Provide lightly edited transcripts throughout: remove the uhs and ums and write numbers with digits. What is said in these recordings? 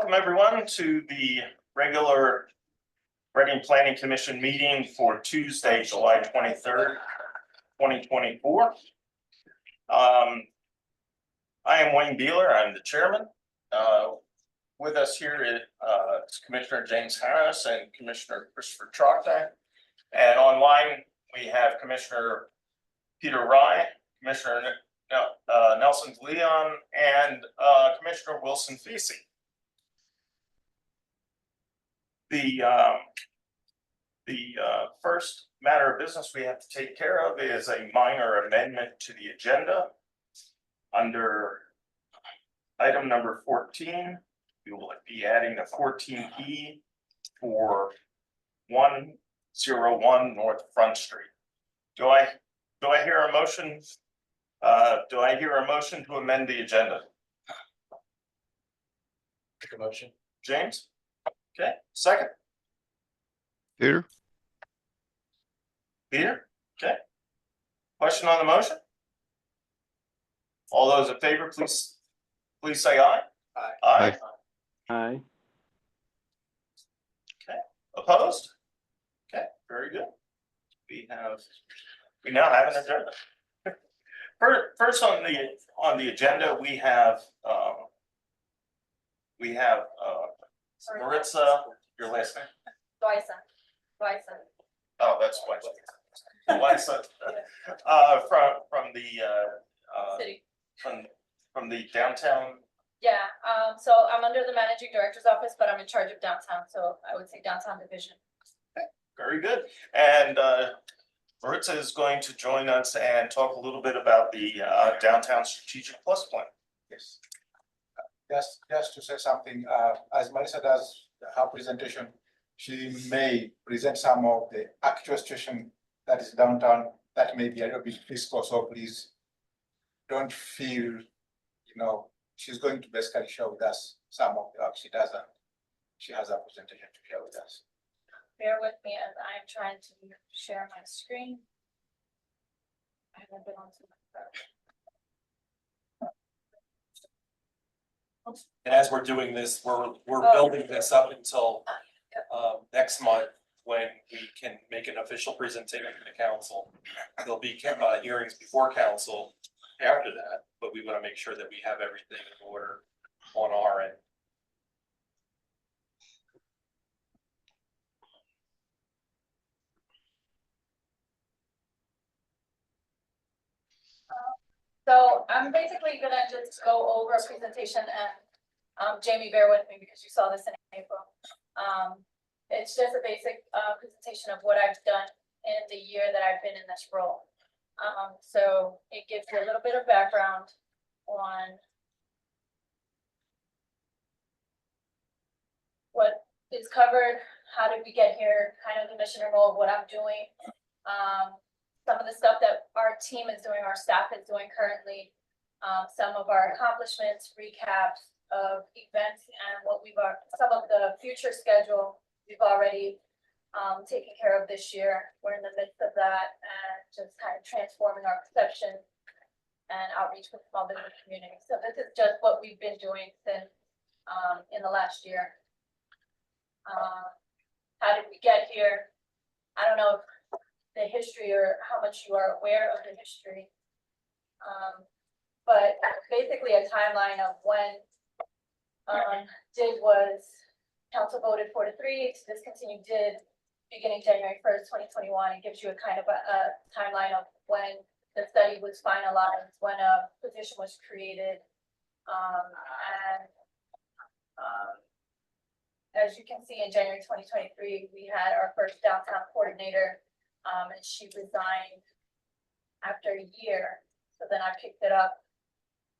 Welcome everyone to the regular Reading Planning Commission meeting for Tuesday, July 23rd, 2024. I am Wayne Beeler. I'm the chairman. With us here is Commissioner James Harris and Commissioner Christopher Trachta. And online we have Commissioner Peter Rye, Commissioner Nelson Leon, and Commissioner Wilson Feasey. The first matter of business we have to take care of is a minor amendment to the agenda. Under item number 14, we will be adding a 14E for 101 North Front Street. Do I hear a motion? Do I hear a motion to amend the agenda? Make a motion. James? Okay, second. Peter? Peter? Okay. Question on the motion? All those in favor, please say aye. Aye. Aye. Aye. Okay. Opposed? Okay, very good. We now have an agenda. First on the agenda, we have Maritza, your last name? Bison. Oh, that's why. From the City. from the downtown. Yeah, so I'm under the managing director's office, but I'm in charge of downtown, so I would say downtown division. Very good. And Maritza is going to join us and talk a little bit about the downtown strategic plus plan. Yes. Just to say something, as Marissa does her presentation, she may present some of the actual situation that is downtown that may be a little bit fiscal, so please don't feel, she's going to basically share with us some of the work she does, and she has a presentation to share with us. Bear with me as I'm trying to share my screen. I haven't been on to my phone. And as we're doing this, we're building this up until next month, when we can make an official presentation to the council. There'll be hearings before council after that, but we want to make sure that we have everything in order on our end. So I'm basically gonna just go over a presentation, and Jamie, bear with me because you saw this in April. It's just a basic presentation of what I've done in the year that I've been in this role. So it gives you a little bit of background on what is covered, how did we get here, kind of the mission and role of what I'm doing. Some of the stuff that our team is doing, our staff is doing currently, some of our accomplishments, recaps of events, and what some of the future schedule we've already taken care of this year. We're in the midst of that and just kind of transforming our perception and outreach with the small business community. So this is just what we've been doing since in the last year. How did we get here? I don't know if the history or how much you are aware of the history. But basically a timeline of when DID was council voted 4-3 to discontinue DID beginning January 1st, 2021. It gives you a kind of a timeline of when the study was finalized, when a position was created. As you can see, in January 2023, we had our first downtown coordinator, and she resigned after a year. So then I picked it up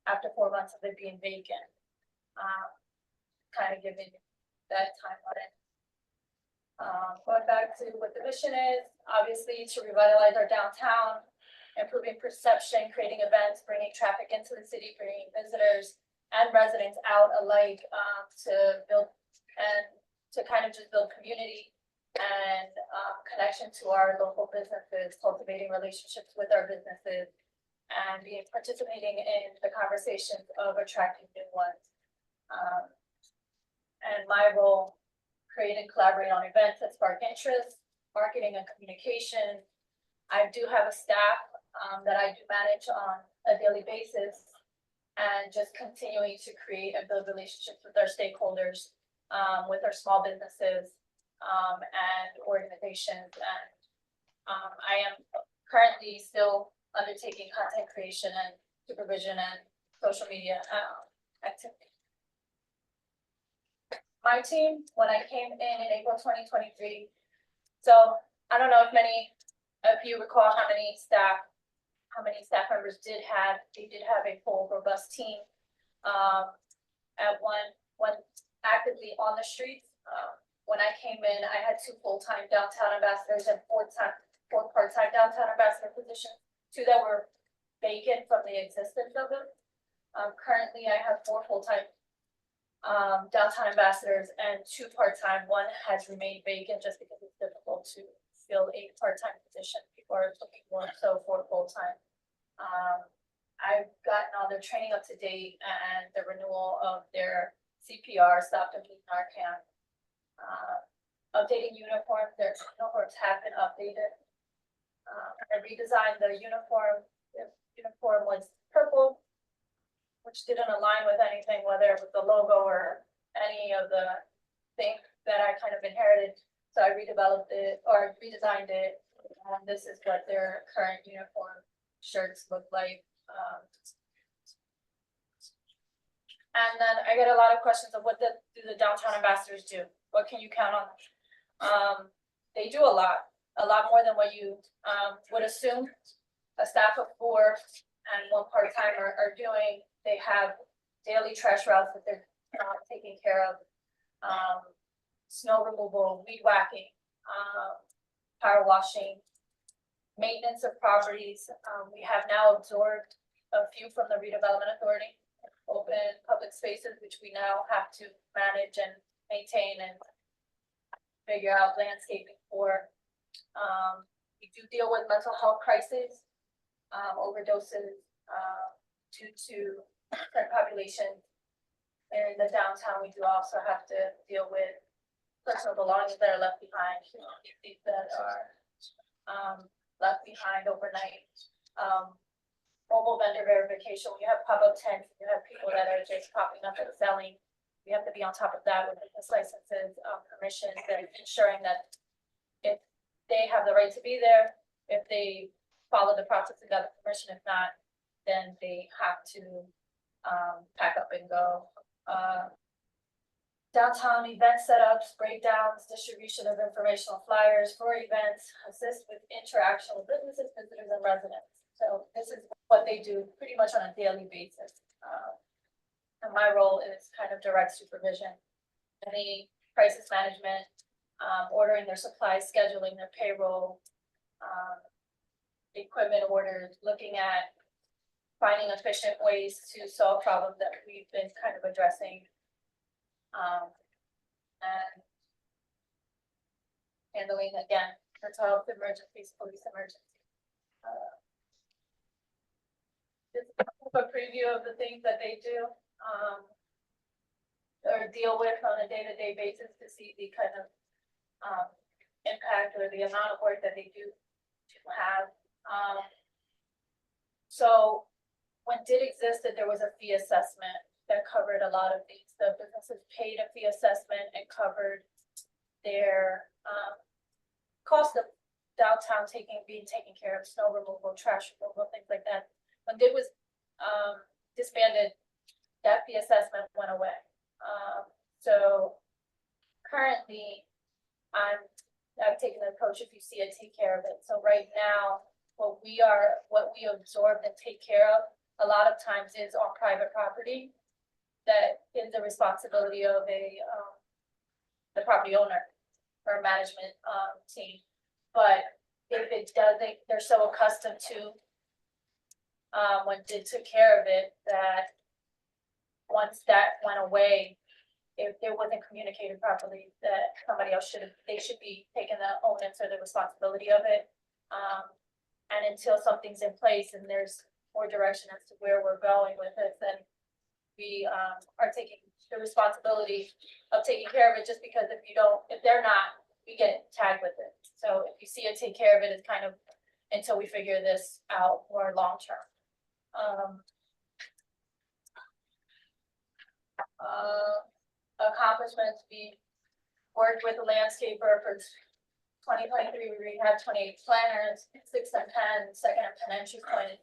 after 4 months of it being vacant, kind of giving that timeline. Going back to what the mission is, obviously to revitalize our downtown, improving perception, creating events, bringing traffic into the city, bringing visitors and residents out alike, to build and to kind of just build community and connection to our local businesses, cultivating relationships with our businesses, and participating in the conversations of attracting new ones. and my role, create and collaborate on events that spark interest, marketing and communication. I do have a staff, that I do manage on a daily basis. And just continuing to create and build relationships with our stakeholders, with our small businesses, and organizations. And I am currently still undertaking content creation and supervision and social media activity. My team, when I came in April 2023, so I don't know if many of you recall how many staff members they did have a full robust team. At one actively on the streets. When I came in, I had 2 full-time downtown ambassadors and 4 part-time downtown ambassador positions, 2 that were vacant from the existence of them. Currently I have 4 full-time downtown ambassadors and 2 part-time. One has remained vacant just because it's difficult to fill a part-time position. People are looking more so for full-time. I've gotten all their training up to date and the renewal of their CPR, stop and bleed Narcan. Updating uniforms, their uniforms have been updated. I redesigned the uniform. The uniform was purple, which didn't align with anything, whether it was the logo or any of the things that I kind of inherited. So I redeveloped it or redesigned it. And this is what their current uniform shirts look like. And then I get a lot of questions of what do the downtown ambassadors do? What can you count on? They do a lot more than what you would assume. A staff of 4 and 1 part-timer are doing. They have daily trash routes that they're taking care of, snow removal, weed whacking, power washing, maintenance of properties. We have now absorbed a few from the redevelopment authority, open public spaces, which we now have to manage and maintain and figure out landscaping for. We do deal with mental health crises, overdoses, due to certain populations. In the downtown, we do also have to deal with personal belongings that are left behind, that are left behind overnight. Mobile vendor verification, when you have pop-up tents, you have people that are just popping up and selling. We have to be on top of that with business licenses, permissions, and ensuring that if they have the right to be there, if they follow the process and got the permission, if not, then they have to pack up and go. Downtown event setups, breakdowns, distribution of informational flyers for events, assist with interaction with businesses, visitors, and residents. So this is what they do pretty much on a daily basis. And my role is kind of direct supervision, any crisis management, ordering their supplies, scheduling their payroll, equipment orders, looking at finding efficient ways to solve problems that we've been kind of addressing. And handling, again, mental health emergencies, police emergencies. Just a preview of the things that they do, or deal with on a day-to-day basis to see the kind of impact or the amount of work that they do have. So when DID existed, there was a fee assessment that covered a lot of these. The businesses paid a fee assessment and covered their cost of downtown being taken care of, snow removal, trash removal, things like that. When DID was disbanded, that fee assessment went away. So currently, I've taken the approach, if you see it, take care of it. So right now, what we absorb and take care of a lot of times is on private property. That is the responsibility of the property owner or management team. But if it doesn't, they're so accustomed to when DID took care of it, that once that went away, if it wasn't communicated properly, that somebody else they should be taking the onus or the responsibility of it. And until something's in place and there's more direction as to where we're going with it, then we are taking the responsibility of taking care of it, just because if they're not, we get tagged with it. So if you see it, take care of it, it's kind of until we figure this out more long term. Accomplishments, we worked with a landscaper for 2023, we had 28 planners, 6 and 10, second and 10 entry point.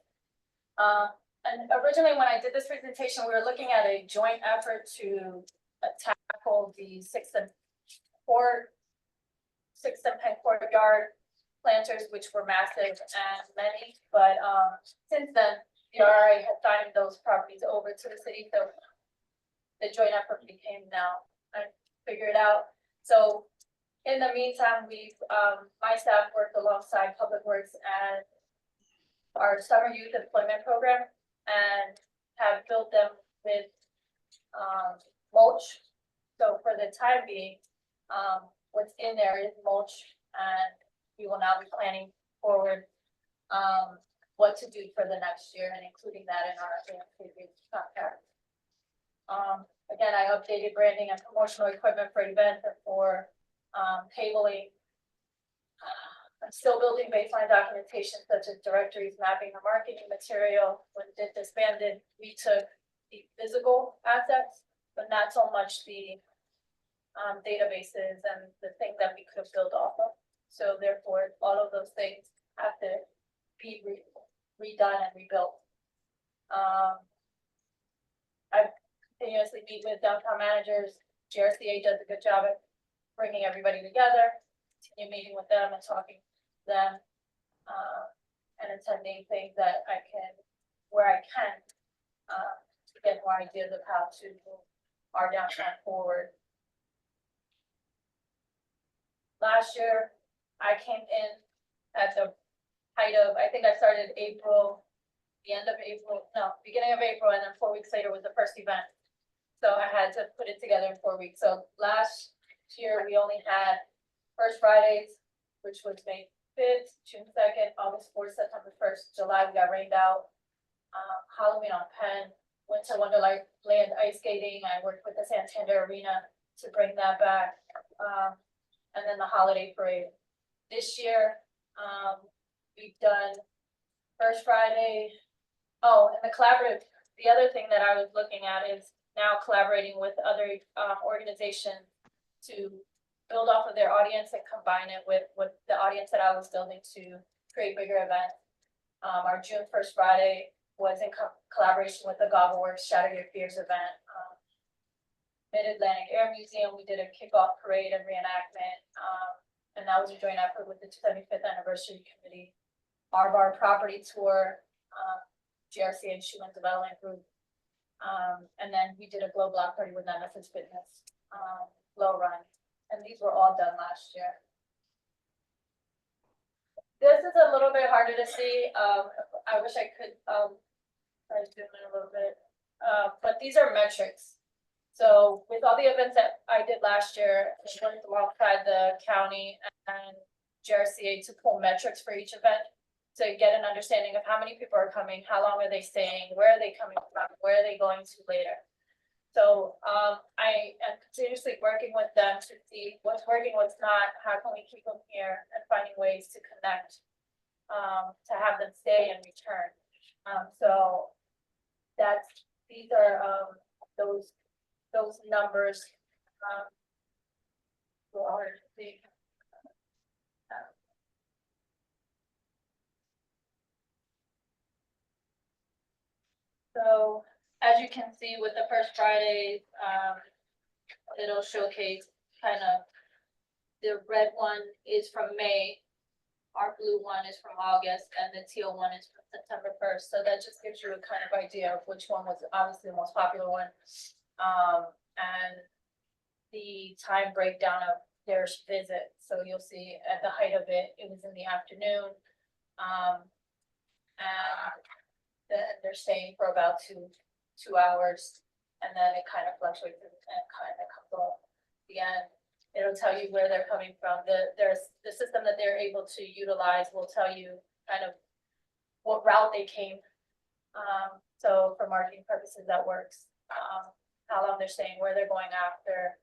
And originally, when I did this presentation, we were looking at a joint effort to tackle the 6 and 10 courtyard planters, which were massive and many, but since then, the RA had signed those properties over to the city, so the joint effort became now, I figured out. So in the meantime, we've, my staff worked alongside Public Works and our summer youth employment program and have built them with mulch. So for the time being, what's in there is mulch, and we will now be planning forward what to do for the next year and including that in our contract. Again, I updated branding and promotional equipment for events and for tabling. I'm still building baseline documentation such as directories, mapping, or marketing material. When it disbanded, we took the physical assets, but not so much the databases and the things that we could have built off of. So therefore, all of those things have to be redone and rebuilt. I continuously meet with downtown managers. GRCA does a good job at bringing everybody together, continue meeting with them and talking to them, and attending things that where I can, to get more ideas of how to move our downtown forward. Last year, I came in at the height of, I think I started April, beginning of April, and then 4 weeks later was the first event. So I had to put it together in 4 weeks. So last year, we only had First Fridays, which was May 5th, June 2nd, August 4th, September 1st, July, we got rained out. Halloween on Penn, Winter Wonderland ice skating. I worked with the Santander Arena to bring that back. And then the holiday parade. This year, we've done First Friday. Oh, and the collaborative, the other thing that I was looking at is now collaborating with other organizations to build off of their audience and combine it with the audience that I was building to create bigger events. Our June 1st Friday was in collaboration with the Gobbleworks Shatter Your Fears event. Mid-Atlantic Air Museum, we did a kickoff parade and reenactment, and that was a joint effort with the 75th Anniversary Committee. Our Bar Property Tour, GRCA and Schumann Development Group, and then we did a glow block party with Nemesis Fitness, glow run, and these were all done last year. This is a little bit harder to see. I wish I could try to zoom in a little bit, but these are metrics. So with all the events that I did last year, I worked alongside the county and GRCA to pull metrics for each event to get an understanding of how many people are coming, how long are they staying, where are they coming from, where are they going to later. So I am continuously working with them to see what's working, what's not, how can we keep them here, and finding ways to connect, to have them stay and return. So these are those numbers. So as you can see with the First Friday, it'll showcase kind of the red one is from May, our blue one is from August, and the teal one is from September 1st. So that just gives you a kind of idea of which one was obviously the most popular one. And the time breakdown of their visit. So you'll see at the height of it, it was in the afternoon. And they're staying for about two hours, and then it kind of fluctuates and kind of comes off the end. It'll tell you where they're coming from. The system that they're able to utilize will tell you kind of what route they came. So for marketing purposes, that works. how long they're staying, where they're going after,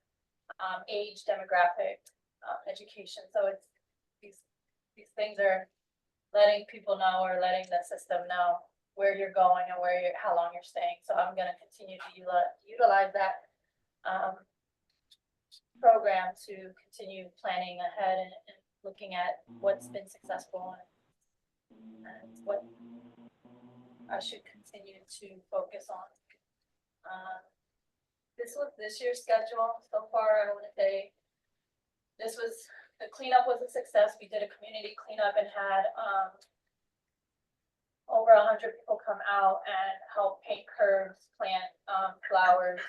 age, demographic, education. So it's, these things are letting people know or letting the system know where you're going and how long you're staying. So I'm gonna continue to utilize that, program to continue planning ahead and looking at what's been successful and what I should continue to focus on. This was this year's schedule so far. I want to say the cleanup was a success. We did a community cleanup and had over 100 people come out and help paint curbs, plant flowers,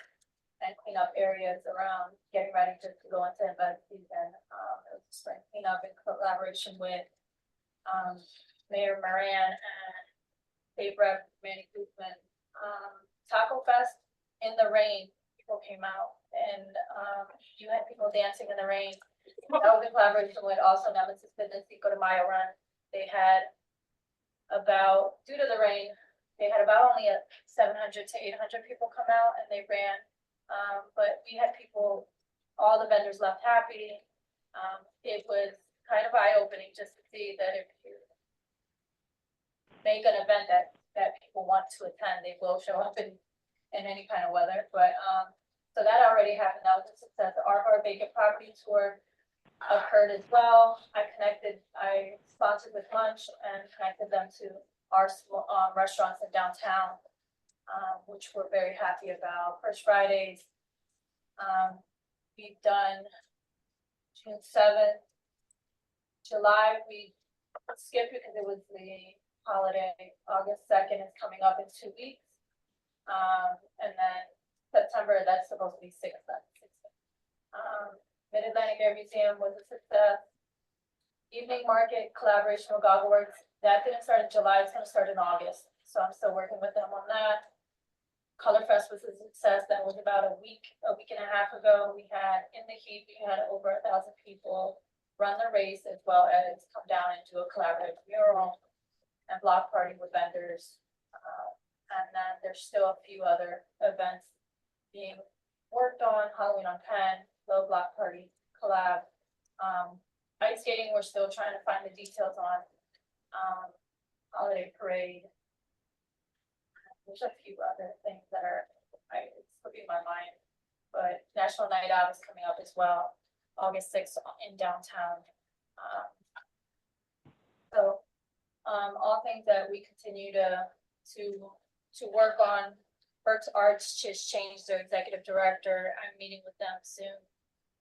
and clean up areas around getting ready to go into event season. It was a spring cleanup in collaboration with Mayor Moran and State Rep Manny Guzman. Taco Fest in the rain, people came out and you had people dancing in the rain. That was in collaboration with also Nemesis Fitness, Cinco de Mayo Run. They had due to the rain, they had about only 700 to 800 people come out and they ran. But we had people, all the vendors left happy. It was kind of eye-opening just to see that if you make an event that people want to attend, they will show up in any kind of weather. But so that already happened. That was a success. The Our Vacant Property Tour occurred as well. I sponsored with lunch and connected them to our restaurants in downtown, which we're very happy about. First Fridays, we've done June 7th. July, we skipped because it was the holiday. August 2nd is coming up in 2 weeks. And then September, that's supposed to be 6th. Mid-Atlantic Air Museum was a success. Evening Market collaboration with Goggleworks, that didn't start in July, it's gonna start in August. So I'm still working with them on that. Color Fest was a success. That was about a week and a half ago. We had in the heat, we had over 1,000 people run the race as well as come down and do a collaborative mural and block party with vendors. And then there's still a few other events being worked on. Halloween on Penn, Low Block Party collab. Ice skating, we're still trying to find the details on. Holiday parade. There's a few other things that it's slipping my mind, but National Night Out is coming up as well, August 6th in downtown. All things that we continue to work on. Berks Arts just changed their executive director. I'm meeting with them soon.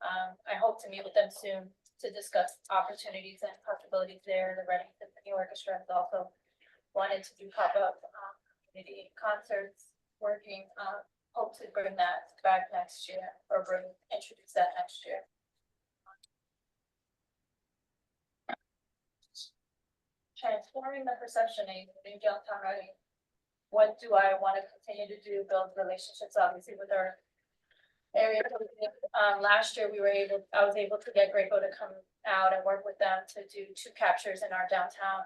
I hope to meet with them soon to discuss opportunities and possibilities there. The Reading Symphony Orchestra has also wanted to do pop-up community concerts, working, hope to bring that back next year or introduce that next year. Transforming the perception in New Downtown Reading. What do I want to continue to do? Build relationships, obviously, with our area. Last year, I was able to get Graco to come out and work with them to do 2 captures in our downtown.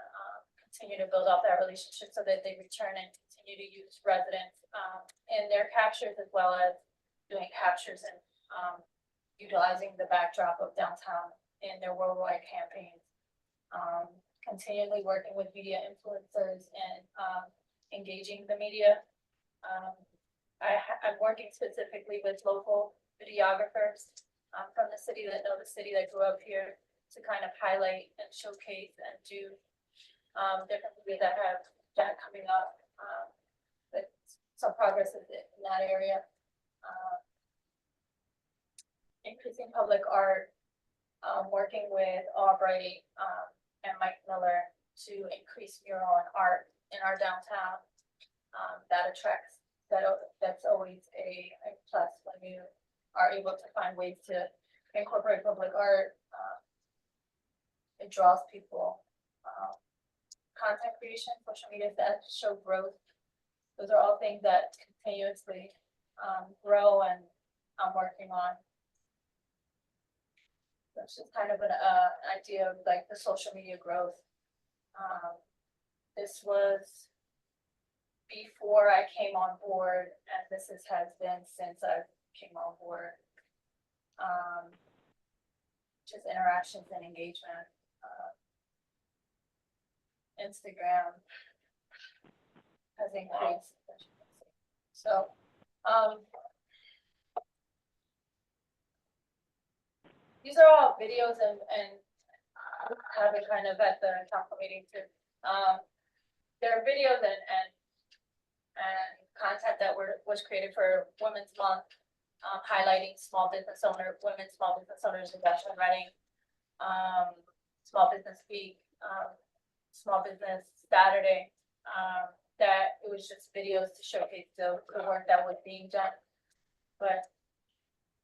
Continue to build up that relationship so that they return and continue to use residents in their captures, as well as doing captures and utilizing the backdrop of downtown in their worldwide campaigns. Continually working with media influencers and engaging the media. I'm working specifically with local videographers from the city that know the city, that grew up here, to kind of highlight and showcase and do different movies that have that coming up. But some progress in that area. Increasing public art, working with Aubrey and Mike Miller to increase mural and art in our downtown. That's always a plus when you are able to find ways to incorporate public art. It draws people. Content creation, social media that show growth. Those are all things that continuously grow, and I'm working on. That's just kind of an idea of like the social media growth. This was before I came on board, and businesses has been since I came on board. Just interactions and engagement, Instagram has increased. So, these are all videos and have it kind of at the council meeting too. There are videos and content that was created for Women's Month, highlighting women small business owners in Western Reading, Small Business Week, Small Business Saturday, that it was just videos to showcase the work that was being done. But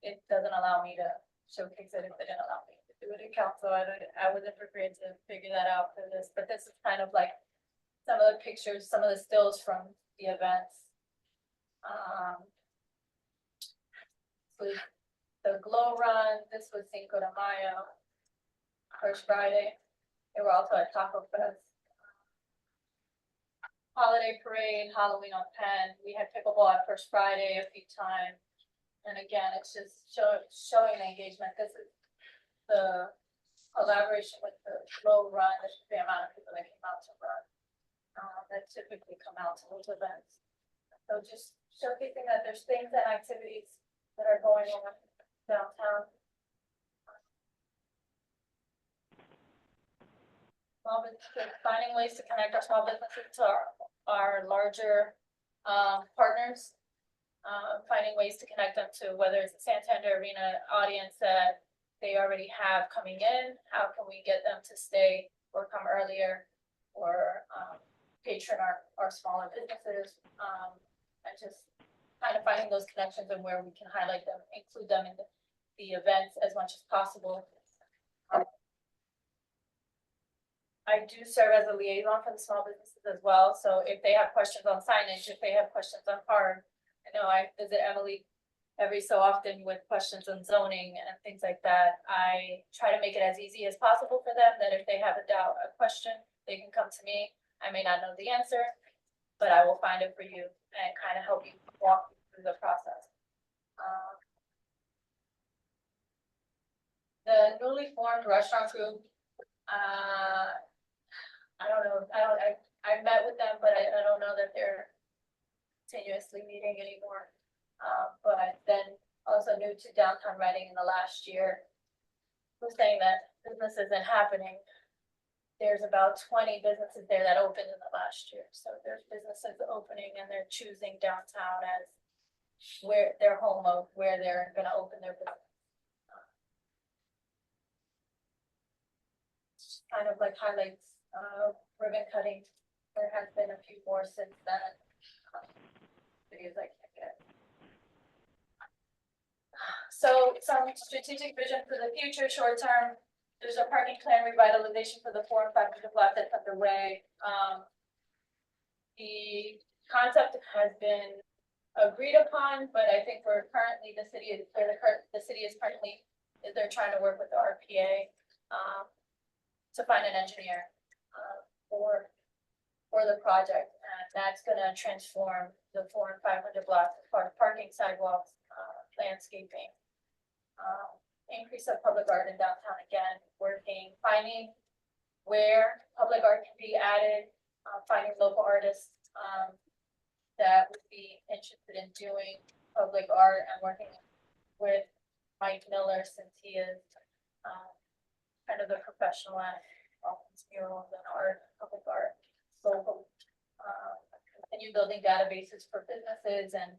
it doesn't allow me to showcase it if it didn't allow me to do it in council. I wasn't prepared to figure that out for this, but this is kind of like some of the pictures, some of the stills from the events. With the Glow Run, this was Cinco de Mayo, First Friday. They were also at Taco Fest. Holiday Parade, Halloween on Penn. We had pickleball at First Friday a few times. And again, it's just showing the engagement. This is the collaboration with the Glow Run, the amount of people that came out to run, that typically come out to those events. So just showcasing that there's things and activities that are going on downtown. Small businesses, finding ways to connect our small businesses to our larger partners. Finding ways to connect them to whether it's the Santander Arena audience that they already have coming in. How can we get them to stay or come earlier, or patron our smaller businesses, and just kind of finding those connections and where we can highlight them, include them in the events as much as possible. I do serve as a liaison for the small businesses as well, so if they have questions on signage, if they have questions on hard, I know I visit Emily every so often with questions on zoning and things like that. I try to make it as easy as possible for them, that if they have a doubt, a question, they can come to me. I may not know the answer, but I will find it for you and kind of help you walk through the process. The newly formed restaurant group, I don't know, I've met with them, but I don't know that they're continuously meeting anymore. But then also new to downtown Reading in the last year, was saying that business isn't happening. There's about 20 businesses there that opened in the last year. So there's businesses opening and they're choosing downtown as where their home of where they're gonna open their business. Kind of like highlights, ribbon cutting. There has been a few more since then. Videos I can't get. So some strategic vision for the future, short term. There's a parking plan revitalization for the 4 and 500 block that's underway. The concept has been agreed upon, but I think we're currently, the city is currently, they're trying to work with the RPA to find an engineer for the project, and that's gonna transform the 4 and 500 blocks as far as parking, sidewalks, landscaping. Increase of public art in downtown, again, finding where public art can be added, finding local artists that would be interested in doing public art, and working with Mike Miller, since he is kind of the professional at office murals and art, public art, local. Continue building databases for businesses and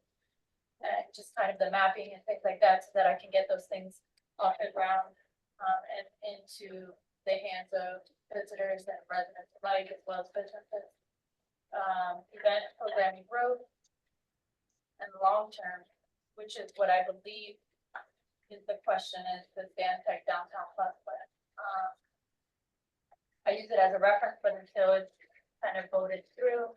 just kind of the mapping and things like that, so that I can get those things off the ground and into the hands of visitors and residents alike, as well as businesses. Event programming growth and long term, which is what I believe is the question, is the Stantec Downtown Plus plan. I use it as a reference, but until it's kind of voted through,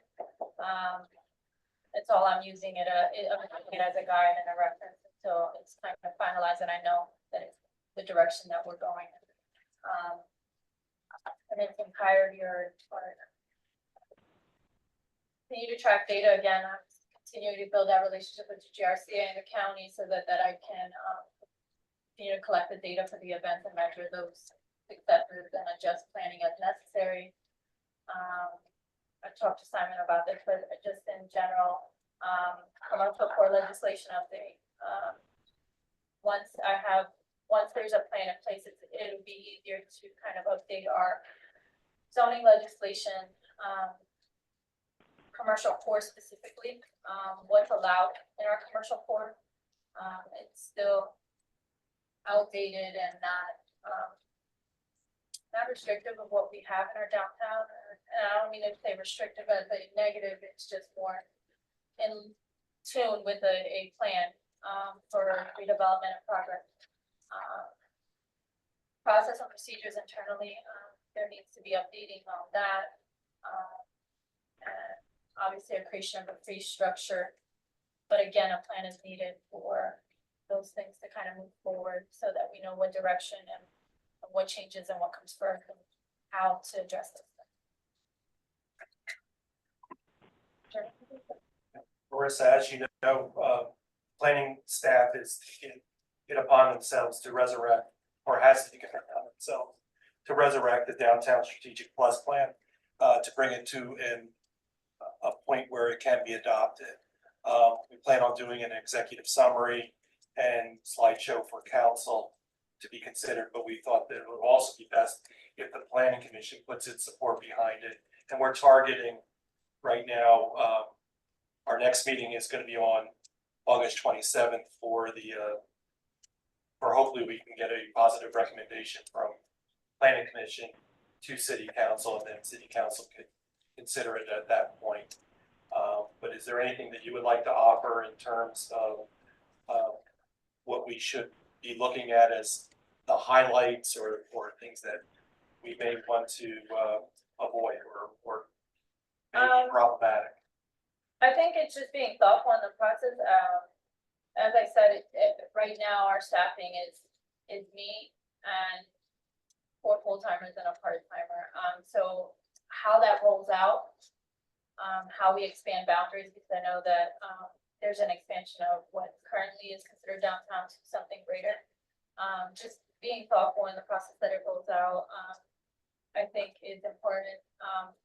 it's all I'm using it, I'm using it as a guide and a reference until it's kind of finalized and I know that it's the direction that we're going. And it's entirety or continue to track data again. I'm continue to build that relationship with the GRCA and the county so that I can, continue to collect the data for the events and measure those successes and adjust planning as necessary. I talked to Simon about this, but just in general, commercial core legislation update. Once there's a plan in place, it'll be easier to kind of update our zoning legislation, commercial core specifically, what's allowed in our commercial core. It's still outdated and not restrictive of what we have in our downtown. And I don't mean to say restrictive as a negative, it's just more in tune with a plan, for redevelopment and progress. Process and procedures internally, there needs to be updating on that. And obviously a creation of a fee structure, but again, a plan is needed for those things to kind of move forward so that we know what direction and what changes and what comes first and how to address this. Marissa, as you know, planning staff is taking it upon themselves to resurrect, or has taken it upon themselves to resurrect the downtown strategic plus plan, to bring it to a point where it can be adopted. We plan on doing an executive summary and slideshow for council to be considered, but we thought that it would also be best if the planning commission puts its support behind it. And we're targeting right now, our next meeting is going to be on August 27th for hopefully we can get a positive recommendation from planning commission to city council, and then city council could consider it at that point. But is there anything that you would like to offer in terms of what we should be looking at as the highlights or things that we may want to avoid or may be problematic? I think it's just being thoughtful in the process. As I said, right now our staffing is me and 4 full-timers and a part-timer. So how that rolls out, how we expand boundaries, because I know that there's an expansion of what currently is considered downtown to something greater. Just being thoughtful in the process that it rolls out, I think is important.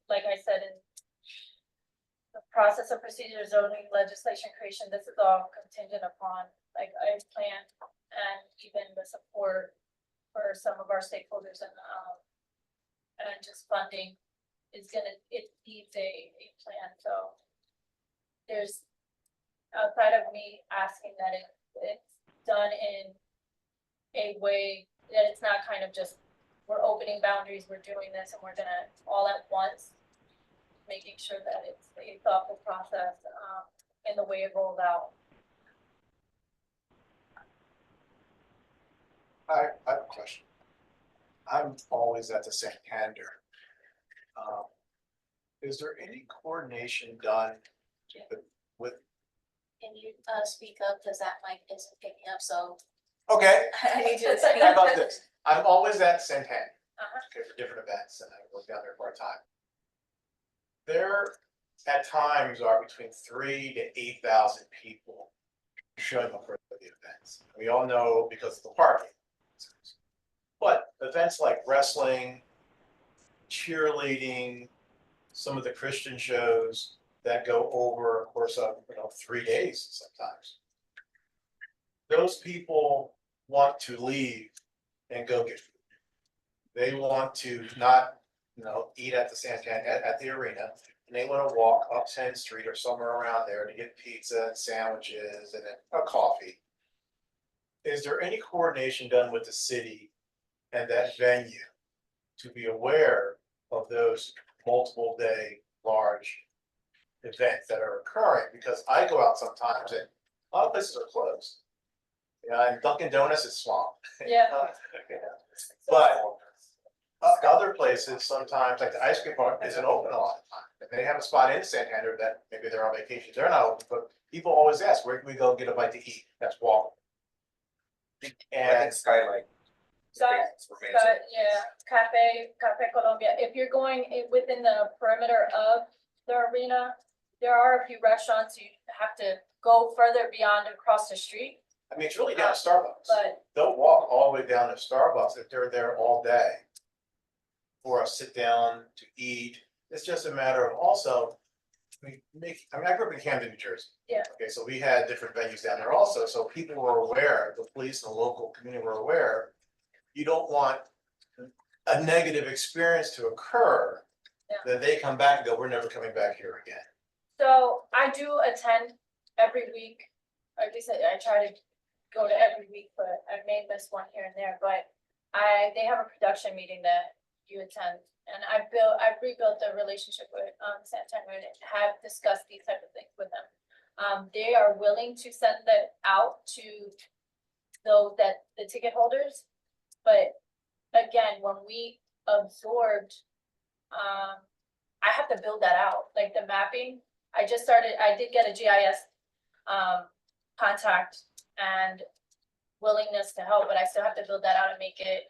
Like I said, in the process of procedure, zoning, legislation creation, this is all contingent upon like a plan and even the support for some of our stakeholders and just funding it needs a plan. So there's, outside of me asking that it's done in a way that it's not kind of just, we're opening boundaries, we're doing this and we're gonna all at once, making sure that it's a thoughtful process in the way it rolls out. I have a question. I'm always at the Santander. Is there any coordination done with? Can you speak up, because that mic isn't picking up, so Okay, I need you to speak how up. about this? I'm always at Santander, Uh-huh. okay, for different events, and I work down there part-time. There, at times, are between 3,000 to 8,000 people showing up for the events. We all know because of the parking. But events like wrestling, cheerleading, some of the Christian shows that go over a course of 3 days sometimes. Those people want to leave and go get food. They want to not, eat at the Santander at the arena, and they want to walk up 10th Street or somewhere around there to get pizza and sandwiches and a coffee. Is there any coordination done with the city and that venue to be aware of those multiple day large events that are occurring? Because I go out sometimes and a lot of places are closed. And Dunkin' Donuts is swamped. Yeah. But other places, sometimes like the ice cream park isn't open a lot of time. If they have a spot in Santander that maybe they're on vacation, they're not open, but people always ask, where can we go get a bite to eat? That's walking. And Skylight. Yeah, Cafe Colombia. If you're going within the perimeter of the arena, there are a few restaurants have to go further beyond across the street, I mean, it's really down to Starbucks. but They'll walk all the way down to Starbucks if they're there all day. For a sit down to eat. It's just a matter of also. I grew up in Camden, New Jersey. Yeah. Okay, so we had different venues down there also, so people were aware, the police and the local community were aware. You don't want a negative experience to occur. Yeah. That they come back and go, we're never coming back here again. so I do attend every week. Like I said, I try to go to every week, but I may miss one here and there, but they have a production meeting that you attend. And I've rebuilt a relationship with, Santander and have discussed these type of things with them. They are willing to send that out to those the ticket holders. But again, when we absorbed, I have to build that out, like the mapping. I did get a GIS, contact and willingness to help, but I still have to build that out and make it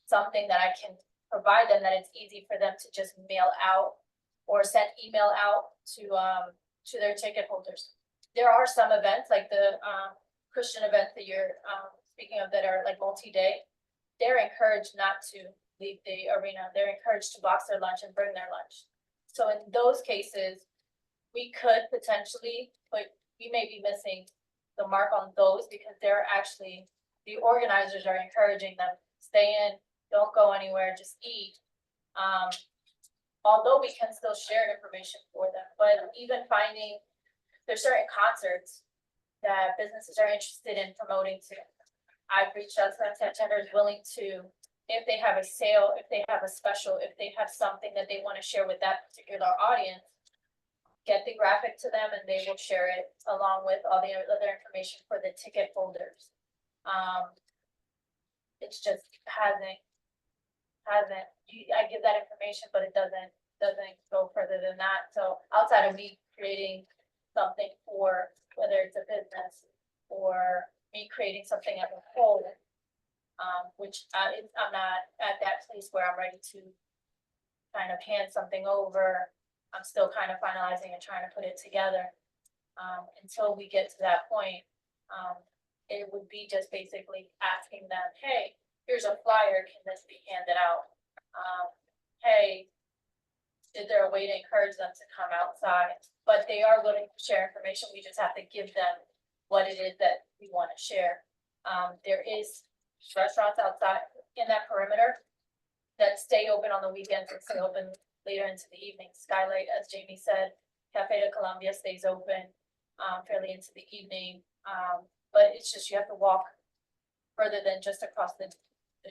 something that I can provide them, that it's easy for them to just mail out or send email out to their ticket holders. There are some events like the Christian events that you're speaking of that are like multi-day. They're encouraged not to leave the arena. They're encouraged to box their lunch and bring their lunch. So in those cases, we could potentially, but we may be missing the mark on those because they're actually, the organizers are encouraging them, stay in, don't go anywhere, just eat. Although we can still share information for them, but even finding, there's certain concerts that businesses are interested in promoting to. I've reached out to them, Santander is willing to, if they have a sale, if they have a special, if they have something that they want to share with that particular audience, get the graphic to them and they will share it along with all the other information for the ticket holders. It's just I give that information, but it doesn't go further than that. So outside of me creating something for, whether it's a business or me creating something as a whole, which I'm not at that place where I'm ready to kind of hand something over. I'm still kind of finalizing and trying to put it together. Until we get to that point, it would be just basically asking them, hey, here's a flyer, can this be handed out? Hey, is there a way to encourage them to come outside? But they are willing to share information, we just have to give them what it is that we want to share. There is restaurants outside in that perimeter that stay open on the weekends and stay open later into the evening. Skylight, as Jamie said, Cafe de Colombia stays open fairly into the evening. But it's just, you have to walk further than just across the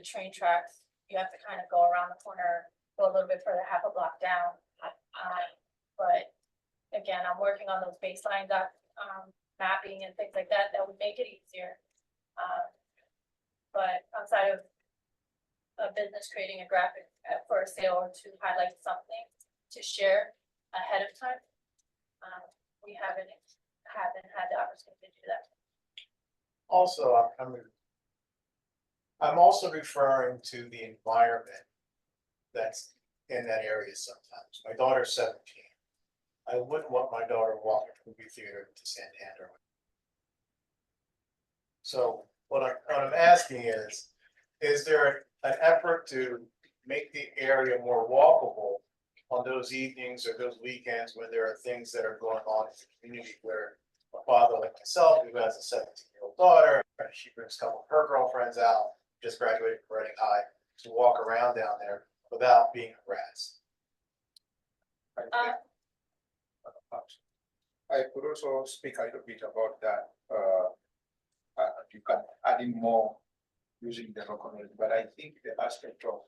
train tracks. You have to kind of go around the corner, go a little bit further, half a block down. But again, I'm working on those baselines up, mapping and things like that, that would make it easier. But outside of a business creating a graphic for a sale or to highlight something to share ahead of time, we haven't had the opportunity to do that. Also, I'm also referring to the environment that's in that area sometimes. My daughter's 17. I wouldn't want my daughter walking from the movie theater to Santander. So what I'm asking is there an effort to make the area more walkable on those evenings or those weekends when there are things that are going on in the community where a father like myself, who has a 17-year-old daughter, she brings a couple of her girlfriends out, just graduated from Reading High, to walk around down there without being harassed. I could also speak a little bit about that. You can add in more using the local, but I think the aspect of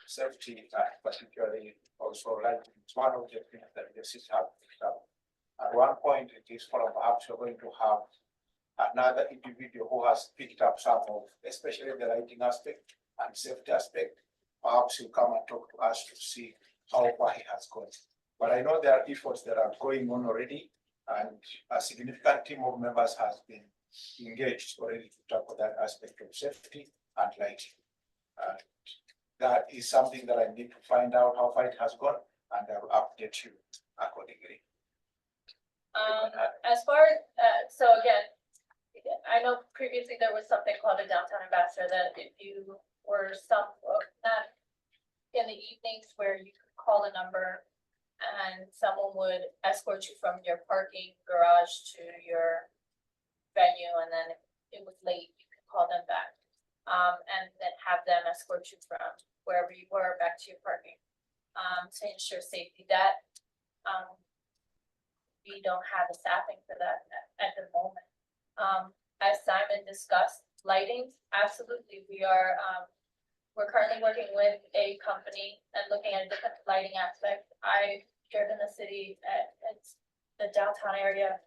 safety, particularly also like it's one of the things that the city have picked up. At one point, it is for perhaps you're going to have another individual who has picked up some of, especially the lighting aspect and safety aspect. Perhaps he'll come and talk to us to see how far he has gone. But I know there are efforts that are going on already, and a significant team of members has been engaged already to tackle that aspect of safety and lighting. That is something that I need to find out how far it has gone, and I will update you accordingly. As far, so again, I know previously there was something called a downtown ambassador that if you were not in the evenings where you could call a number and someone would escort you from your parking garage to your venue, and then if it was late, you could call them back. And then have them escort you from wherever you were back to your parking, to ensure safety. That, we don't have the staffing for that at the moment. As Simon discussed, lighting, absolutely, we're currently working with a company and looking at a different lighting aspect. I've driven the city at the downtown area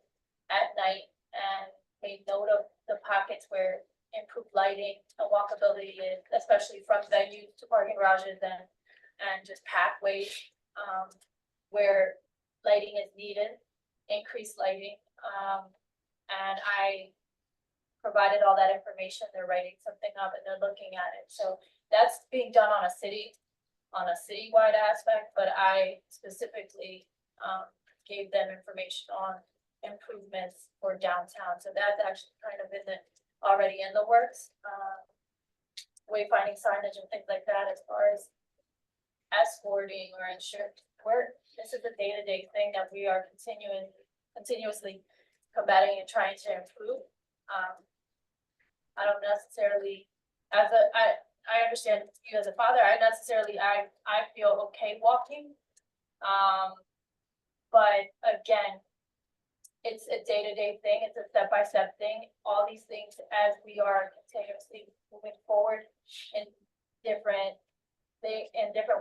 at night and made note of the pockets where improved lighting and walkability is, especially from venues to parking garages and just pathways, where lighting is needed, increased lighting. And I provided all that information. They're writing something up and they're looking at it. So that's being done on a citywide aspect, but I specifically gave them information on improvements for downtown. So that's actually kind of already in the works. Wayfinding signage and things like that, as far as escorting or insurance. This is a day-to-day thing that we are continuously combating and trying to improve. I don't necessarily, I understand you as a father, I feel okay walking. But again, it's a day-to-day thing, it's a step-by-step thing. All these things, as we are continuously moving forward in different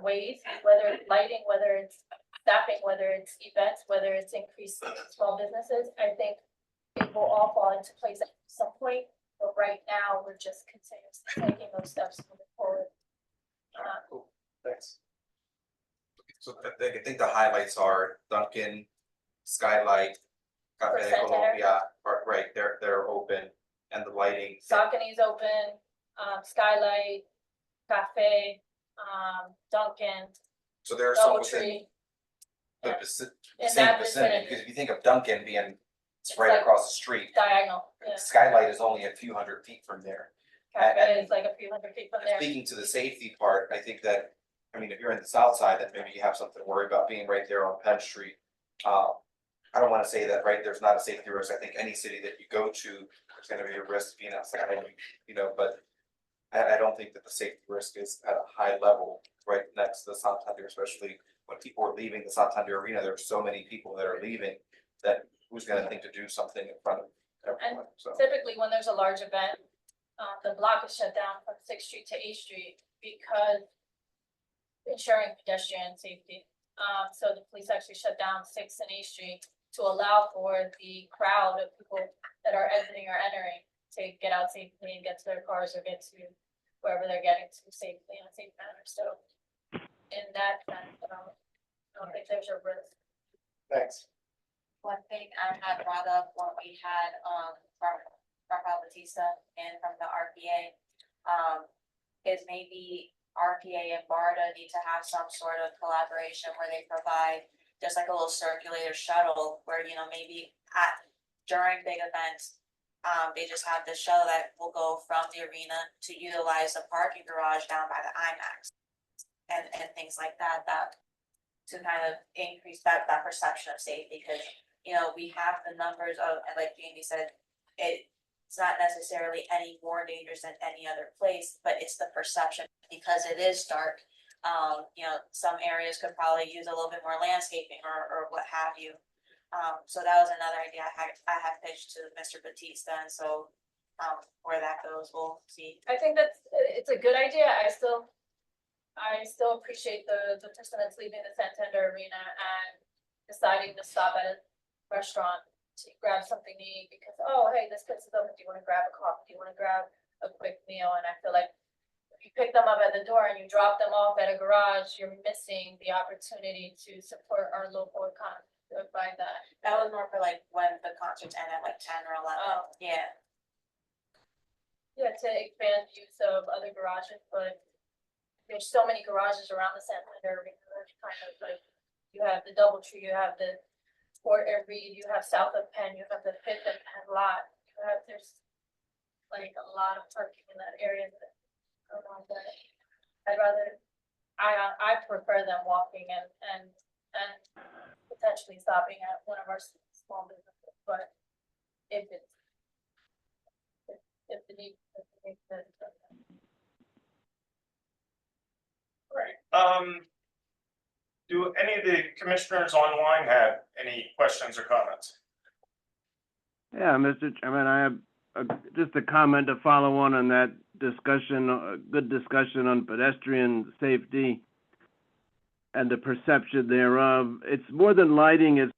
ways, whether it's lighting, whether it's staffing, whether it's events, whether it's increased small businesses, I think it will all fall into place at some point. But right now, we're just continuously taking those steps moving forward. Thanks. So I think the highlights are Dunkin', Skylight, Cafe Center. Colombia, right, they're open, and the lighting. Saucony's open, Skylight, Cafe, Dunkin', So there are some within Doubletree. the In same that vicinity, vicinity. because if you think of Dunkin' being, it's It's right like- across the street. Diagonal, yeah. Skylight is only a few 100 feet from there. Cafe is like a few hundred feet from there. Speaking to the safety part, I think that, I mean, if you're in the south side, then maybe you have something to worry about being right there on Penn Street. I don't wanna say that, right, there's not a safety risk, I think any city that you go to, there's gonna be a risk being outside, you know, but I don't think that the safety risk is at a high level right next to the Santander, especially when people are leaving the Santander Arena, there's so many people that are leaving, that who's gonna think to do something in front of everyone, so. Typically, when there's a large event, the block is shut down from 6th Street to 8th Street because ensuring pedestrian safety. So the police actually shut down 6th and 8th Street to allow for the crowd of people that are exiting or entering to get out safely and get to their cars or get to wherever they're getting to safely in a safe manner. So in that sense, I don't think there's a risk. Thanks. One thing I had brought up when we had, from Rafael Batista and from the RPA, is maybe RPA and BARDA need to have some sort of collaboration where they provide just like a little circulator shuttle where, you know, maybe during big events, they just have this shuttle that will go from the arena to utilize the parking garage down by the IMAX. And things like that to kind of increase that perception of safety, because, you know, we have the numbers of, and like Jamie said, it's not necessarily any more dangerous than any other place, but it's the perception because it is dark. You know, some areas could probably use a little bit more landscaping or what have you. So that was another idea I had pitched to Mr. Batista, and so where that goes, we'll see. I think it's a good idea. I still appreciate the person that's leaving the Santander Arena and deciding to stop at a restaurant to grab something to eat because, oh, hey, this place is open. Do you want to grab a coffee? Do you want to grab a quick meal? And I feel like if you pick them up at the door and you drop them off at a garage, you're missing the opportunity to support our local economy by that. That was more for like when the concerts end at like 10 or 11. Oh. Yeah. Yeah, to expand use of other garages, but there's so many garages around the Santander Arena. Kind of like you have the Doubletree, you have the Port and Reed, you have south of Penn, you have the Fifth and Penn lot. There's like a lot of parking in that area that I don't know, but I'd rather, I prefer them walking and potentially stopping at one of our small businesses, but if it's if the need, if the need, then. Right, do any of the commissioners online have any questions or comments? Yeah, Mr. Chairman, I have just a comment to follow on that discussion, a good discussion on pedestrian safety and the perception thereof. It's more than lighting, it's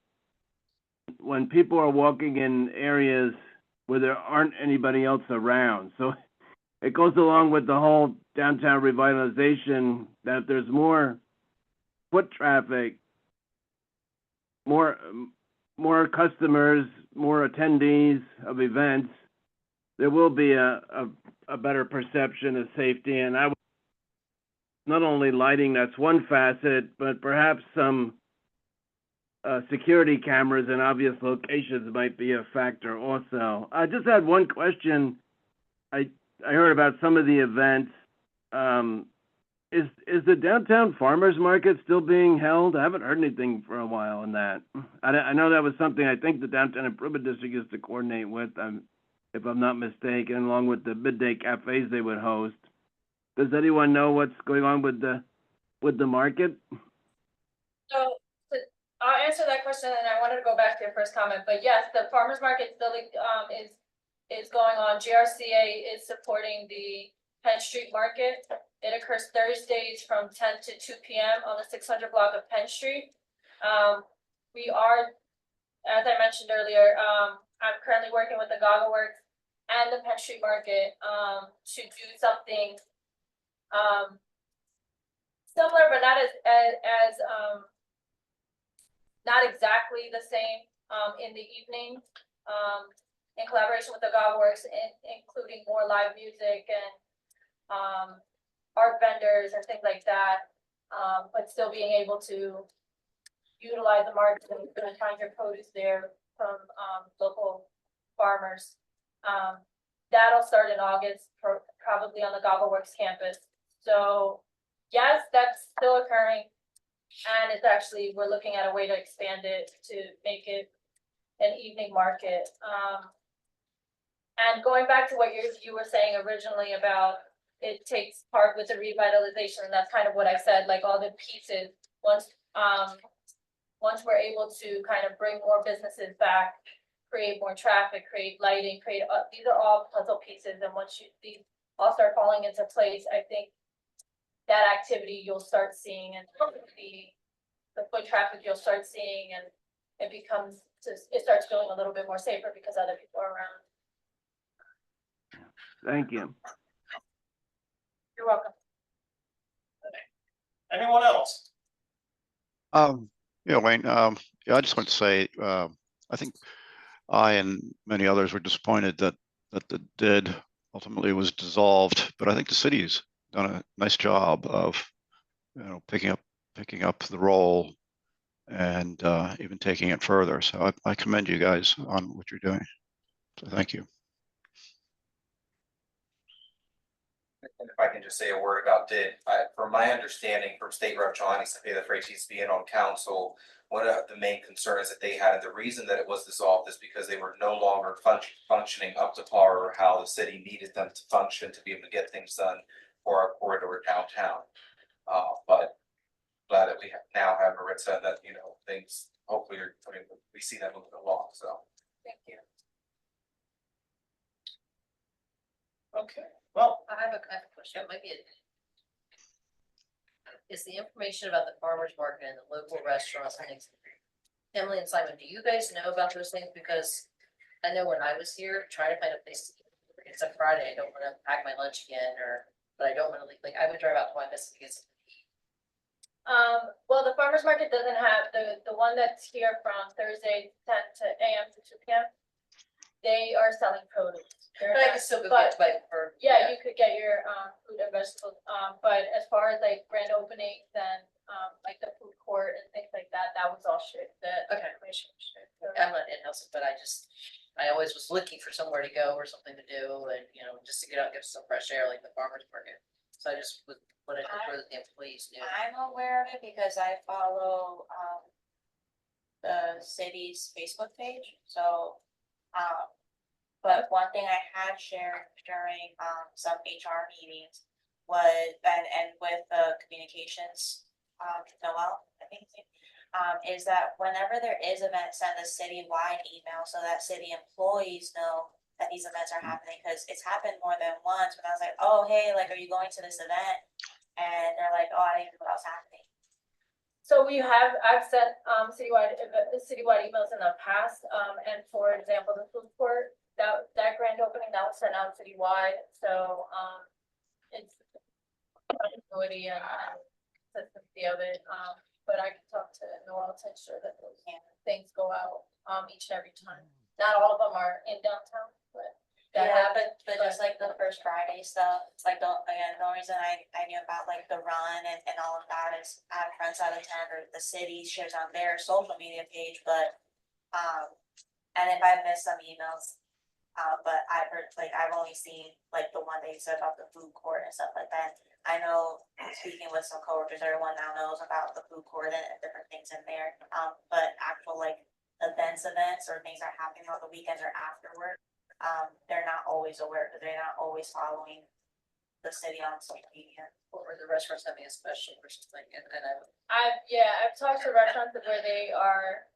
when people are walking in areas where there aren't anybody else around. So it goes along with the whole downtown revitalization that there's more foot traffic, more customers, more attendees of events, there will be a better perception of safety. And I would, not only lighting, that's one facet, but perhaps some security cameras in obvious locations might be a factor also. I just had one question. I heard about some of the events. Is the downtown farmers market still being held? I haven't heard anything for a while on that. I know that was something I think the Downtown Improvement District used to coordinate with, if I'm not mistaken, along with the midday cafes they would host. Does anyone know what's going on with the market? So I'll answer that question, and I wanted to go back to your first comment, but yes, the farmers market still is going on. GRCA is supporting the Penn Street Market. It occurs Thursdays from 10 to 2 p.m. on the 600 block of Penn Street. We are, as I mentioned earlier, I'm currently working with the Goggle Works and the Penn Street Market to do something similar, but not as not exactly the same in the evening, in collaboration with the Goggle Works, including more live music and art vendors and things like that, but still being able to utilize the market and find your produce there from local farmers. That'll start in August, probably on the Goggle Works campus. So yes, that's still occurring, and it's actually, we're looking at a way to expand it to make it an evening market. And going back to what you were saying originally about it takes part with the revitalization, and that's kind of what I said, like all the pieces, once we're able to kind of bring more businesses back, create more traffic, create lighting, these are all puzzle pieces, and once these all start falling into place, I think that activity you'll start seeing, and the foot traffic you'll start seeing, and it starts feeling a little bit more safer because other people are around. Thank you. You're welcome. Anyone else? Yeah, Wayne, yeah, I just want to say, I think I and many others were disappointed that the DID ultimately was dissolved, but I think the city's done a nice job of, picking up the role and even taking it further. So I commend you guys on what you're doing. So thank you. And if I can just say a word about DID, from my understanding from State Rep Johnny Cepeda Freitas being on council, one of the main concerns that they had, and the reason that it was dissolved, is because they were no longer functioning up to par, or how the city needed them to function to be able to get things done for our corridor downtown. But glad that we now have Maritza, that things hopefully we see that moving along. So Thank you. Okay, well, I have a question, it might be is the information about the farmer's market and the local restaurants and things. Emily and Simon, do you guys know about those things? Because I know when I was here, trying to find a place to eat, it's a Friday, I don't want to pack my lunch again, but I don't want to leave, like I would drive out to my business to get some. Well, the farmers market doesn't have the one that's here from Thursday 10 a.m. to 2 p.m. They are selling produce. But I can still go get yeah, you could get your fruit and vegetables. But as far as like grand openings and like the food court and things like that, that was all shit. The information was shit. but I always was looking for somewhere to go or something to do and, you know, just to get out, and get some fresh air like the farmer's market. So I just wanted to make sure that the employees knew. I'm aware of it because I follow, the city's Facebook page, so, but one thing I had shared during, some HR meetings was, and with the communications, Noel, I think, is that whenever there is events, send a citywide email so that city employees know that these events are happening, because it's happened more than once when I was like, oh, hey, like, are you going to this event? And they're like, oh, I didn't know what was happening. So I've sent citywide emails in the past, and for example, the food court, that grand opening, that was sent out citywide, so it's continuity and consistency of it, but I can talk to Noel to ensure that those things go out each and every time. Not all of them are in downtown, but that Yeah, happens. but just like the first Friday stuff, it's like, the only reason I knew about like the run and all of that is I have friends out of town or the city shares on their social media page, but, and if I've missed some emails, but I've heard, like, I've only seen like the one they said about the food court and stuff like that. I know, speaking with some coworkers, everyone now knows about the food court and different things in there, but actual like events or things that are happening on the weekends or afterward. They're not always aware, because they're not always following the city on social media. Or the restaurants having a special or something, and I've talked to restaurants where they are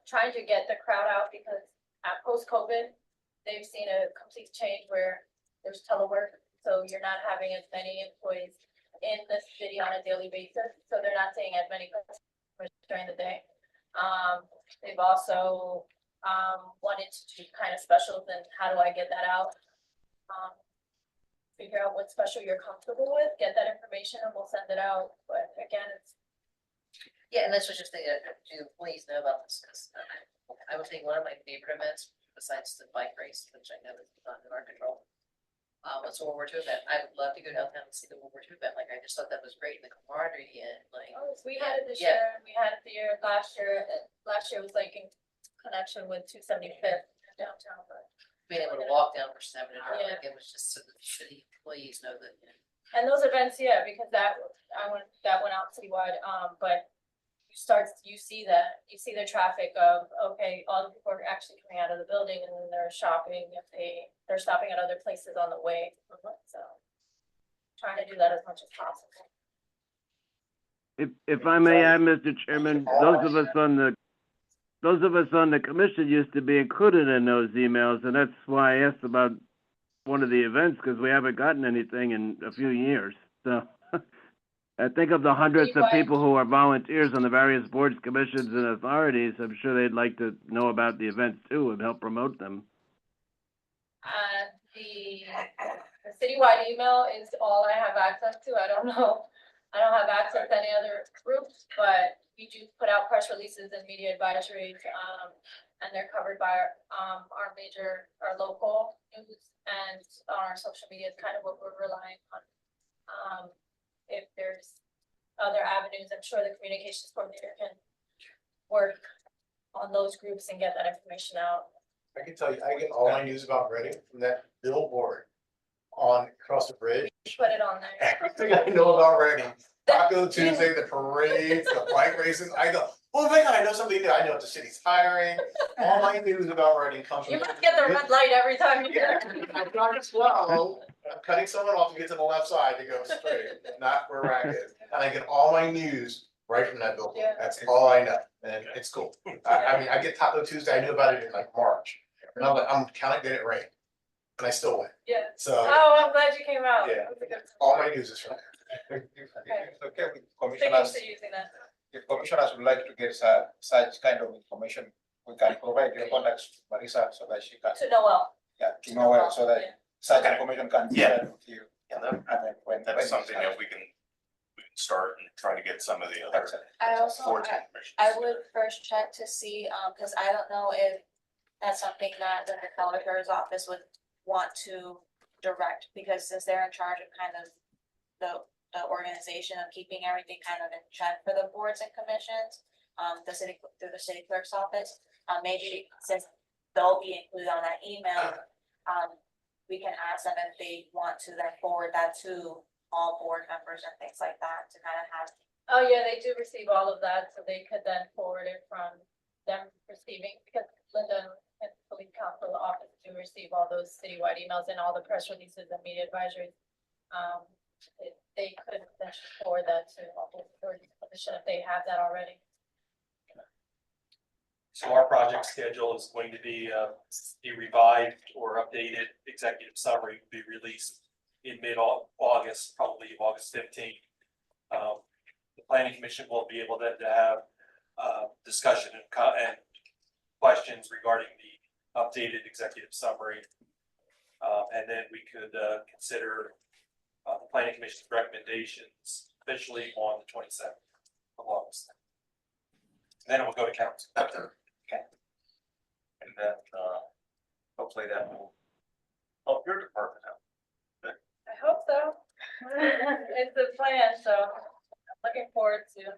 trying to get the crowd out, because at post-COVID, they've seen a complete change where there's telework, so you're not having as many employees in the city on a daily basis, so they're not seeing as many customers during the day. They've also wanted to do kind of specials, and how do I get that out? Figure out what special you're comfortable with, get that information, and we'll send it out, but again, it's. yeah, and this was just the, do employees know about this, because I would think one of my favorite events, besides the bike race, which I know is not in our control, was the World War II event. I would love to go downtown and see the World War II event, like, I just thought that was great, the camaraderie and like. We had it this Yeah. year, and we had it the year last year. Last year was like in connection with 275th downtown, but. Being able to walk down for 7 and Yeah. like, it was just so that the city employees know that. And those events, yeah, because that went out citywide, but you see the traffic of, okay, all the people are actually coming out of the building, and then they're shopping, if they're stopping at other places on the way, so. Trying to do that as much as possible. If I may add, Mr. Chairman, those of us on the commission used to be included in those emails, and that's why I asked about one of the events, because we haven't gotten anything in a few years, so. I think of the hundreds of people who are volunteers on the various boards, commissions, and authorities, I'm sure they'd like to know about the events too and help promote them. The citywide email is all I have access to. I don't have access to any other groups, but we do put out press releases and media advisories, and they're covered by our local news, and on our social media is kind of what we're relying on. If there's other avenues, I'm sure the communications coordinator can work on those groups and get that information out. I can tell you, I get all my news about Reading from that billboard across the bridge. Put it on there. Everything I know about Reading, Taco Tuesday, the parades, the bike races, I go, oh my God, I know something new. I know what the city's hiring. All my news about Reading comes from. You must get the red light every time you get Yeah, I'm driving slow, I'm cutting someone off to get to the left side to go straight, not where Rack is. And I get all my news right from that billboard. Yeah. That's all I know, and it's cool. I mean, I get Taco Tuesday, I knew about it in like March. And I'm like, I'm counting that it rained, and I still went. Yeah. So Oh, I'm glad you came out. Yeah. That's a good- all my news is from there. Okay, with Thinking commissioners, to using that. if commissioners would like to get such kind of information, we can provide your contacts to Marisa so that she can, To Noel. to know where, so that Yeah. such information can be Yeah. shared with you. Yeah, And then when. that's something that we can start and try to get some of the other. Excellent. I also, boards and commissions. I would first check to see, cause I don't know if that's something that the collector's office would want to direct, because since they're in charge of kind of the organization of keeping everything kind of in check for the boards and commissions, through the city clerk's office, maybe since they'll be included on that email. We can ask them if they want to then forward that to all board members and things like that to kind of have. Oh, yeah, they do receive all of that, so they could then forward it from them receiving, because Linda and the police council office do receive all those citywide emails and all the press releases and media advisories. They could then forward that to all the authorities commission if they have that already. So our project schedule is going to be a revived or updated executive summary will be released in mid-August, probably August 15th. The planning commission will be able to have discussion and questions regarding the updated executive summary. And then we could consider the planning commission's recommendations officially on the 27th of August. And then it will go to council. Okay. And then, hopefully that will help your department out. I hope so. It's the plan, so I'm looking forward to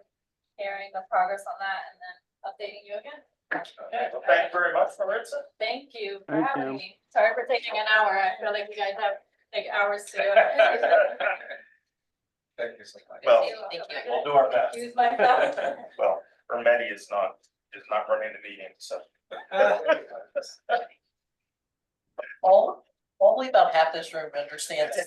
hearing the progress on that and then updating you again. Okay, well, thank you very much, Maritza. Thank you for Thank having you. me. Sorry for taking an hour. I feel like you guys have like hours to. Thank you so much. Well, Thank you. we'll do our best. Use myself. Well, Ermetti is not running the meeting, so. Only about half this room understands. I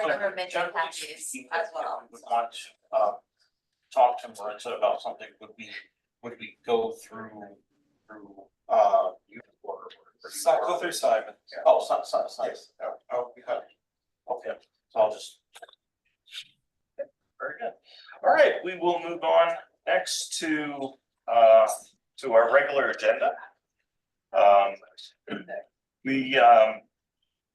remember mentioning patches as well. Would want to talk to Maritza about something, would we go through you or? Go through Simon. Oh, Simon. Yes, we have. Okay, so I'll just. Very good. All right, we will move on next to our regular agenda.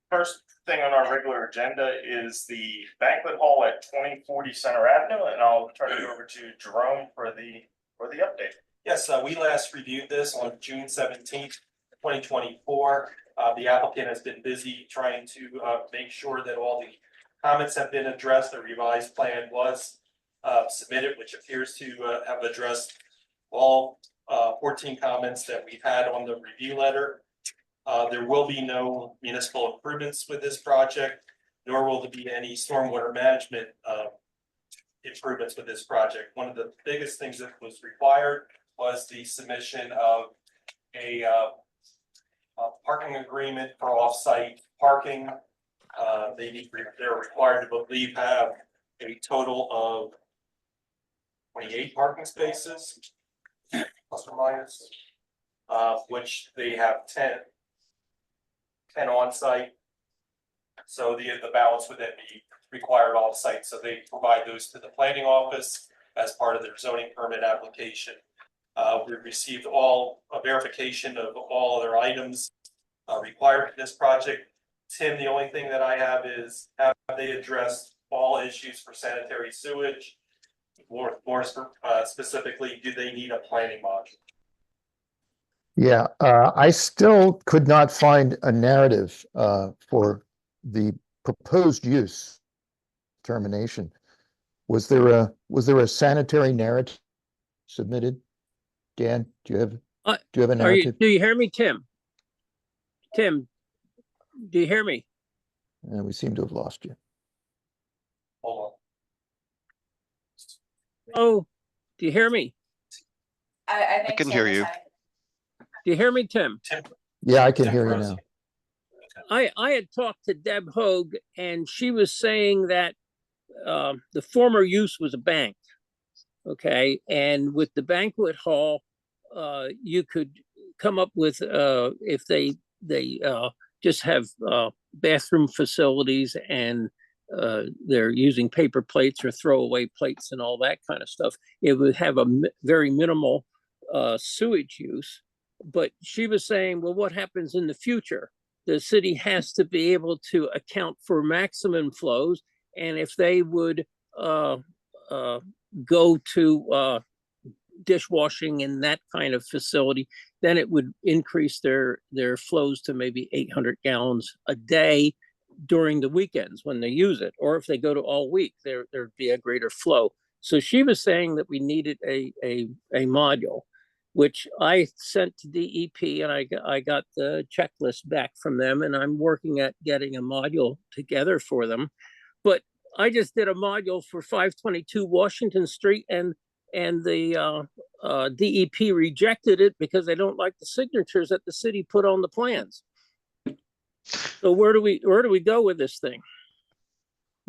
First thing on our regular agenda is the banquet hall at 2040 Center Avenue, and I'll turn it over to Jerome for the update. Yes, we last reviewed this on June 17th, 2024. The applicant has been busy trying to make sure that all the comments have been addressed. The revised plan was submitted, which appears to have addressed all 14 comments that we've had on the review letter. There will be no municipal improvements with this project, nor will there be any stormwater management improvements with this project. One of the biggest things that was required was the submission of a parking agreement for off-site parking. They're required to believe have a total of 28 parking spaces, plus or minus, which they have 10 on-site. So the balance would then be required off-site. So they provide those to the planning office as part of their zoning permit application. We received a verification of all other items required for this project. Tim, the only thing that I have is, have they addressed all issues for sanitary sewage? More specifically, do they need a planning module? Yeah, I still could not find a narrative for the proposed use termination. Was there a sanitary narrative submitted? Dan, do you have a narrative? Do you hear me, Tim? Tim, do you hear me? We seem to have lost you. Hold on. Oh, do you hear me? I think can so, hear you. Ty. Do you hear me, Tim? Yeah, I can hear you now. I had talked to Deb Hoag, and she was saying that the former use was a bank. Okay, and with the banquet hall, you could come up with if they just have bathroom facilities and they're using paper plates or throwaway plates and all that kind of stuff. It would have a very minimal sewage use. But she was saying, well, what happens in the future? The city has to be able to account for maximum flows. And if they would go to dishwashing in that kind of facility, then it would increase their flows to maybe 800 gallons a day during the weekends when they use it. Or if they go to all week, there'd be a greater flow. So she was saying that we needed a module, which I sent to DEP, and I got the checklist back from them, and I'm working at getting a module together for them. But I just did a module for 522 Washington Street, and the DEP rejected it because they don't like the signatures that the city put on the plans. So where do we go with this thing?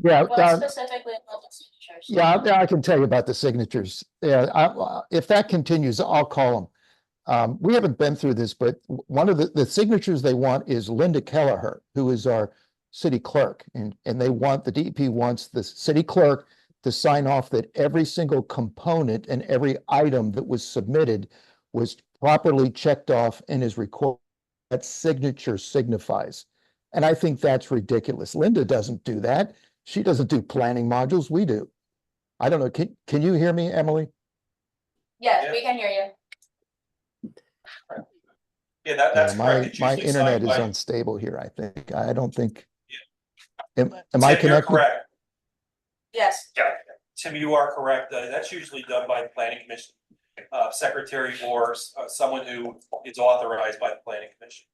Yeah, What specifically about the signatures? yeah, I can tell you about the signatures. Yeah, if that continues, I'll call them. We haven't been through this, but one of the signatures they want is Linda Kelleher, who is our city clerk, and they want, the DEP wants the city clerk to sign off that every single component and every item that was submitted was properly checked off and is recorded. That signature signifies. And I think that's ridiculous. Linda doesn't do that. She doesn't do planning modules. We do. I don't know. Can you hear me, Emily? Yes, we can hear you. Yeah, that's my correct. It's my usually internet signed is by- unstable here, I think. I don't think. Am I Tim, you're connected? correct. Yes. Yeah, Tim, you are correct. That's usually done by the planning commission, secretary or someone who is authorized by the planning commission.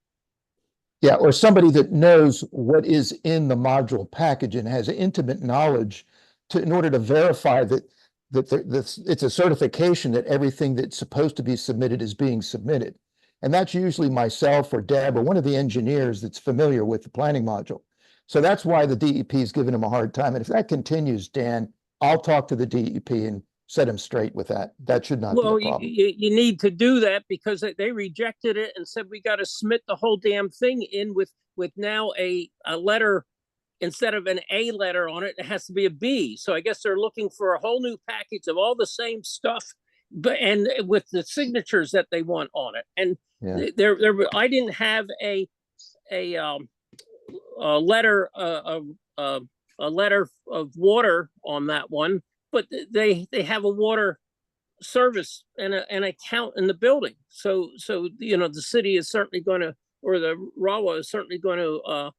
Yeah, or somebody that knows what is in the module package and has intimate knowledge in order to verify that it's a certification that everything that's supposed to be submitted is being submitted. And that's usually myself or Deb or one of the engineers that's familiar with the planning module. So that's why the DEP is giving them a hard time. And if that continues, Dan, I'll talk to the DEP and set them straight with that. That should not be a Well, problem. you need to do that because they rejected it and said we got to submit the whole damn thing in with now a letter instead of an A letter on it. It has to be a B. So I guess they're looking for a whole new package of all the same stuff, but and with the signatures that they want on it. And Yeah. I didn't have a letter a letter of water on that one, but they have a water service and an account in the building. So you know the city is certainly going to, or the RAWA is certainly going to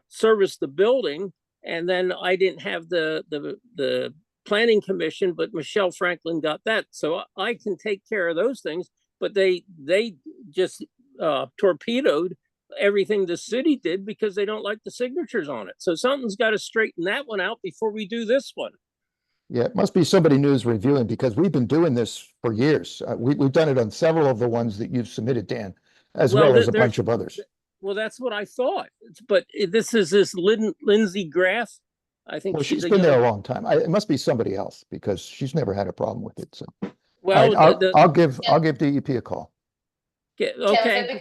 service the building. And then I didn't have the planning commission, but Michelle Franklin got that, so I can take care of those things. But they just torpedoed everything the city did because they don't like the signatures on it. So something's got to straighten that one out before we do this one. Yeah, it must be somebody new is reviewing because we've been doing this for years. We've done it on several of the ones that you've submitted, Dan, as well as a bunch of others. Well, that's what I thought. But this is Lindsay Graff. I think Well, she's been there a long time. It must be somebody else because she's never had a problem with it. So, well, I'll give DEP a call. Okay,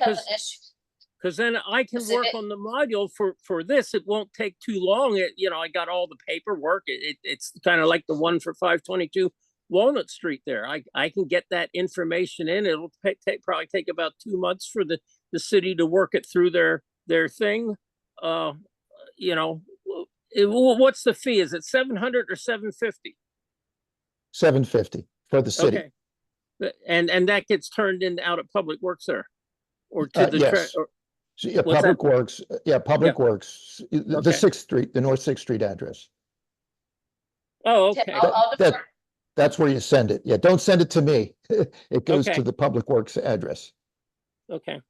because then I can work on the module for this. It won't take too long. I got all the paperwork. It's kind of like the one for 522 Walnut Street there. I can get that information in. It'll probably take about 2 months for the city to work it through their thing. What's the fee? Is it 700 or 750? 750 for the city. Okay. And that gets turned in out at Public Works there, or to the yes. Yeah, Public Works. Yeah, Public Works. The 6th Street, the North 6th Street address. Oh, okay. That's where you send it. Yeah, don't send it to me. It goes to the Public Works address. Okay.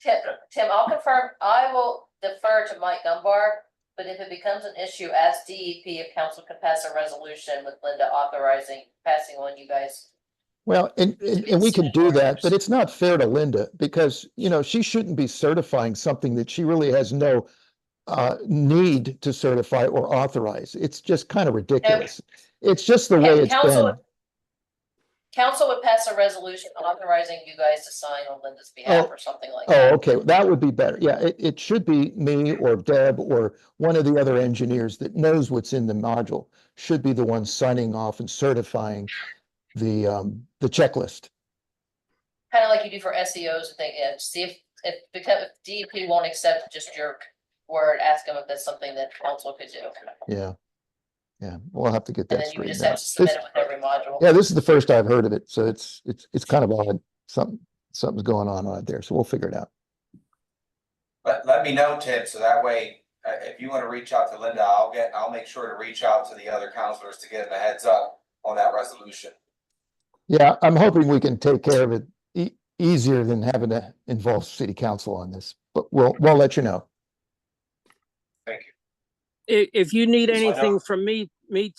Tim, I'll confirm. I will defer to Mike Dunbar, but if it becomes an issue, ask DEP if council can pass a resolution with Linda passing on you guys. Well, and we can do that, but it's not fair to Linda because, she shouldn't be certifying something that she really has no need to certify or authorize. It's just kind of ridiculous. It's just the way it's been. Council would pass a resolution authorizing you guys to sign on Linda's behalf or something like that. Oh, okay. That would be better. Yeah, it should be me or Deb or one of the other engineers that knows what's in the module should be the one signing off and certifying the checklist. Kind of like you do for SEOs and things. See if DEP won't accept just your word, ask them if that's something that council could do. Yeah, we'll have to get that straightened out. And then you just have to submit it with every module. Yeah, this is the first I've heard of it, so it's kind of odd. Something's going on out there, so we'll figure it out. Let me know, Tim, so that way, if you want to reach out to Linda, I'll make sure to reach out to the other counselors to give them a heads up on that resolution. Yeah, I'm hoping we can take care of it easier than having to involve city council on this, but we'll let you know. Thank you. If you need So I know- anything from me,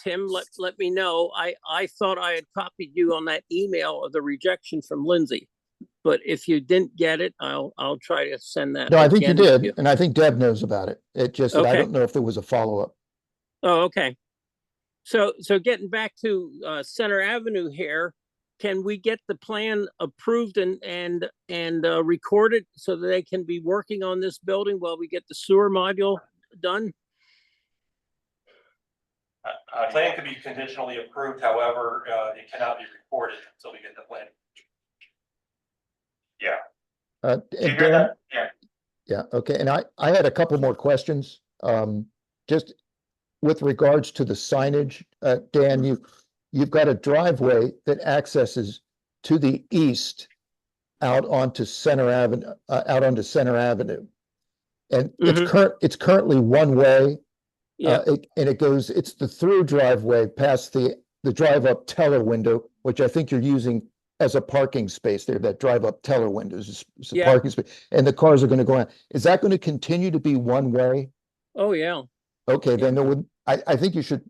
Tim, let me know. I thought I had copied you on that email of the rejection from Lindsay. But if you didn't get it, I'll try to send that. No, I think you again to did, and I think Deb knows about it. It just, that I Okay. don't know if there was a follow-up. Oh, okay. So getting back to Center Avenue here, can we get the plan approved and recorded so that they can be working on this building while we get the sewer module done? Plan could be conditionally approved, however, it cannot be recorded until we get the plan. And Do you hear Dan, that? Yeah. yeah, okay, and I had a couple more questions, just with regards to the signage, Dan, you've got a driveway that accesses to the east out onto Center Avenue, And it's currently one way. Yeah. And it goes, it's the through driveway past the drive up teller window, which I think you're using as a parking space there, that drive up teller windows is a Yeah. parking space, and the cars are gonna go on. Is that gonna continue to be one way? Oh, yeah. Okay, then there would, I think you should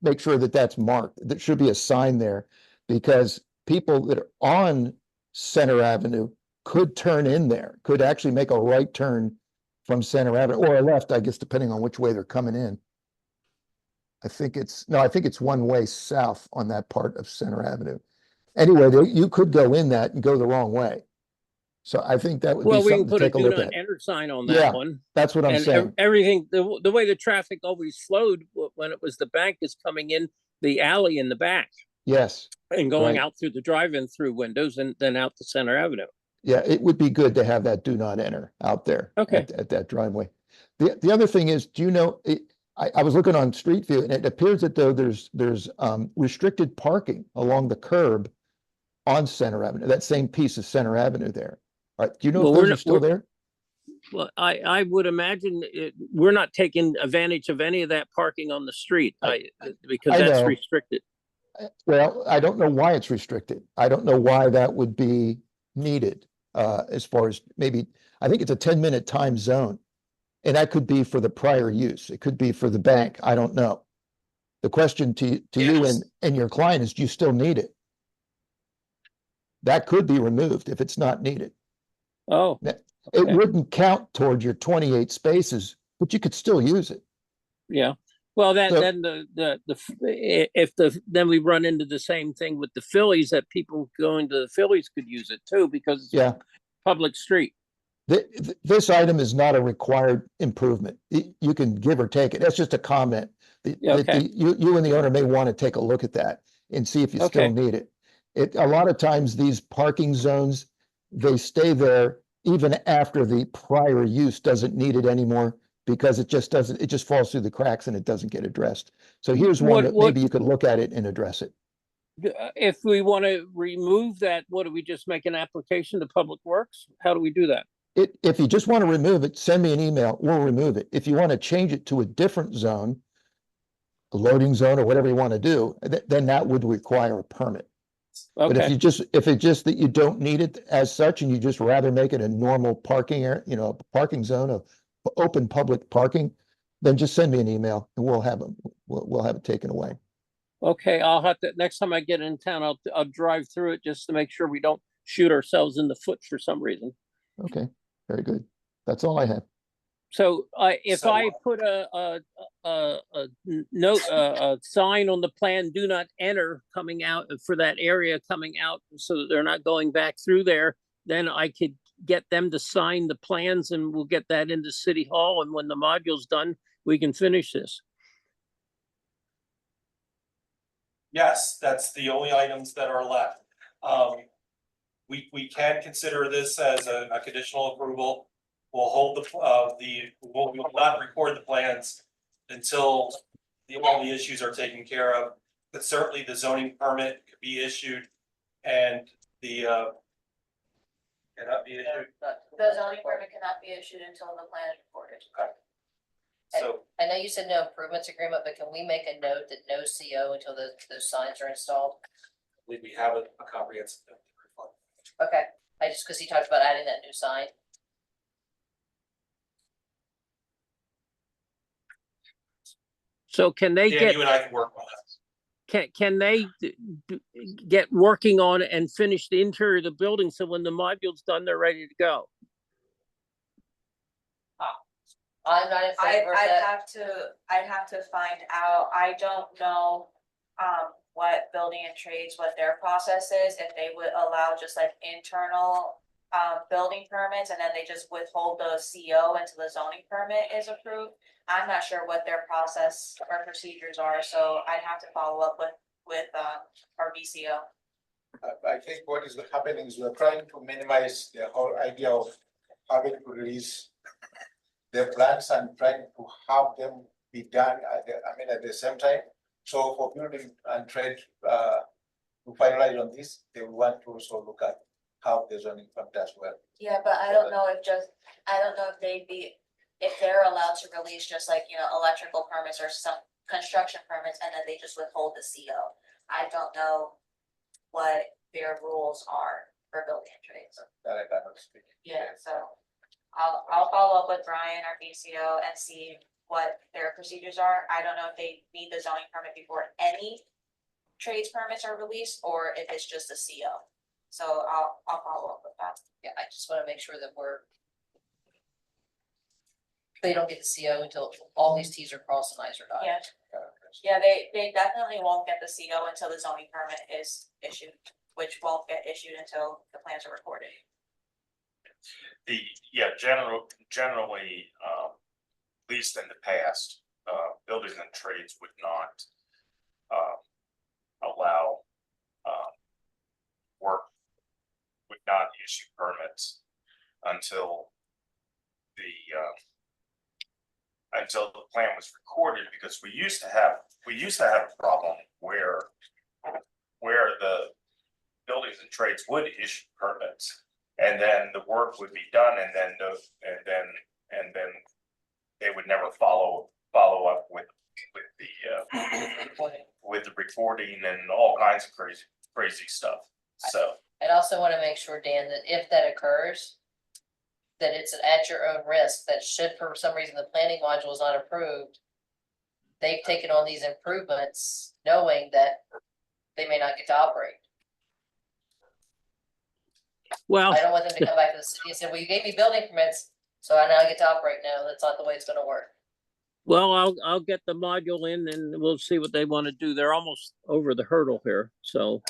make sure that that's marked. There should be a sign there, because people that are on Center Avenue could turn in there, could actually make a right turn from Center Avenue, or a left, I guess, depending on which way they're coming in. I think it's one way south on that part of Center Avenue. Anyway, you could go in that and go the wrong way. So I think that would be Well, we can something to put a take a do look not at. enter sign on Yeah. that one. That's what I'm And saying. everything, the way the traffic always flowed when it was the bank is coming in the alley in the back Yes. and going Right. out through the drive-in through windows and then out to Center Avenue. Yeah, it would be good to have that do not enter out there. Okay. At that driveway. The other thing is, do you know, I was looking on Street View, and it appears that though there's restricted parking along the curb on Center Avenue, that same piece of Center Avenue there. All right, do you know Well, if we're those are not- still there? Well, I would imagine we're not taking advantage of any of that parking on the street, because I that's know. restricted. Well, I don't know why it's restricted. I don't know why that would be needed, as far as maybe, I think it's a 10-minute time zone. And that could be for the prior use. It could be for the bank. I don't know. The question to you Yes. and your client is, do you still need it? That could be removed if it's not needed. Oh, It okay. wouldn't count toward your 28 spaces, but you could still use it. Yeah. Well, So- then then we run into the same thing with the Phillies, that people going to the Phillies could use it too, because it's Yeah. a public street. This item is not a required improvement. You can give or take it. That's just a comment. Yeah, okay. You and the owner may want to take a look at that and see if you still Okay. need it. A lot of times these parking zones, they stay there even after the prior use doesn't need it anymore, because it just falls through the cracks and it doesn't get addressed. So here's one that maybe you could look at it and address it. If we want to remove that, what do we just make an application to Public Works? How do we do that? If you just want to remove it, send me an email, we'll remove it. If you want to change it to a different zone, a loading zone or whatever you want to do, then that would require a permit. But if Okay. it's just that you don't need it as such, and you just rather make it a normal parking area, a parking zone of open public parking, then just send me an email and we'll have it taken away. Okay, I'll have to, next time I get in town, I'll drive through it just to make sure we don't shoot ourselves in the foot for some reason. Okay, very good. That's all I have. So if So, I put a note, a sign on the plan, do not enter coming out for that area coming out, so that they're not going back through there, then I could get them to sign the plans and we'll get that into City Hall. And when the module's done, we can finish this. Yes, that's the only items that are left. We can consider this as a conditional approval. We'll hold we will not record the plans until all the issues are taken care of. But certainly the zoning permit could be issued and the cannot be issued. The zoning permit cannot be issued until the plan is recorded. So I know you said no improvements agreement, but can we make a note that no CO until those signs are installed? we have a comprehensive. Okay, cause he talked about adding that new sign. So can they Dan, get, you and I can work on that. can they get working on it and finish the interior of the building so when the module's done, they're ready to go? I'm not in favor of that. I'd have to find out, I don't know, what building and trades, what their process is, if they would allow just like internal building permits, and then they just withhold the CO until the zoning permit is approved. I'm not sure what their process or procedures are, so I'd have to follow up with our VCO. I think what is happening is we're trying to minimize the whole idea of having to release the plans and trying to have them be done at the same time. So for building and trade, to finalize on this, they want to also look at how the zoning permit as well. Yeah, but I don't know if if they're allowed to release just like, electrical permits or some construction permits, and then they just withhold the CO. I don't know what their rules are for building and trades. That I cannot speak. Yeah, so I'll follow up with Brian, our VCO, and see what their procedures are. I don't know if they need the zoning permit before any trades permits are released, or if it's just a CO. So I'll follow up with that. Yeah, I just wanna make sure that they don't get the CO until all these Ts are crossed and Is are dotted. Yeah. Yeah, they definitely won't get the CO until the zoning permit is issued, which won't get issued until the plans are recorded. Generally, at least in the past, buildings and trades would not allow work, would not issue permits until the plan was recorded, because we used to have a problem where the buildings and trades would issue permits, and then the work would be done, and then they would never follow up with the recording and all kinds of crazy stuff. So I'd also wanna make sure, Dan, that if that occurs, that it's at your own risk, that should for some reason the planning module is not approved, they've taken on these improvements knowing that they may not get to operate. Well, I don't want them to come back to the city and say, well, you gave me building permits, so I now get to operate. No, that's not the way it's gonna work. well, I'll get the module in and we'll see what they want to do. They're almost over the hurdle here, so.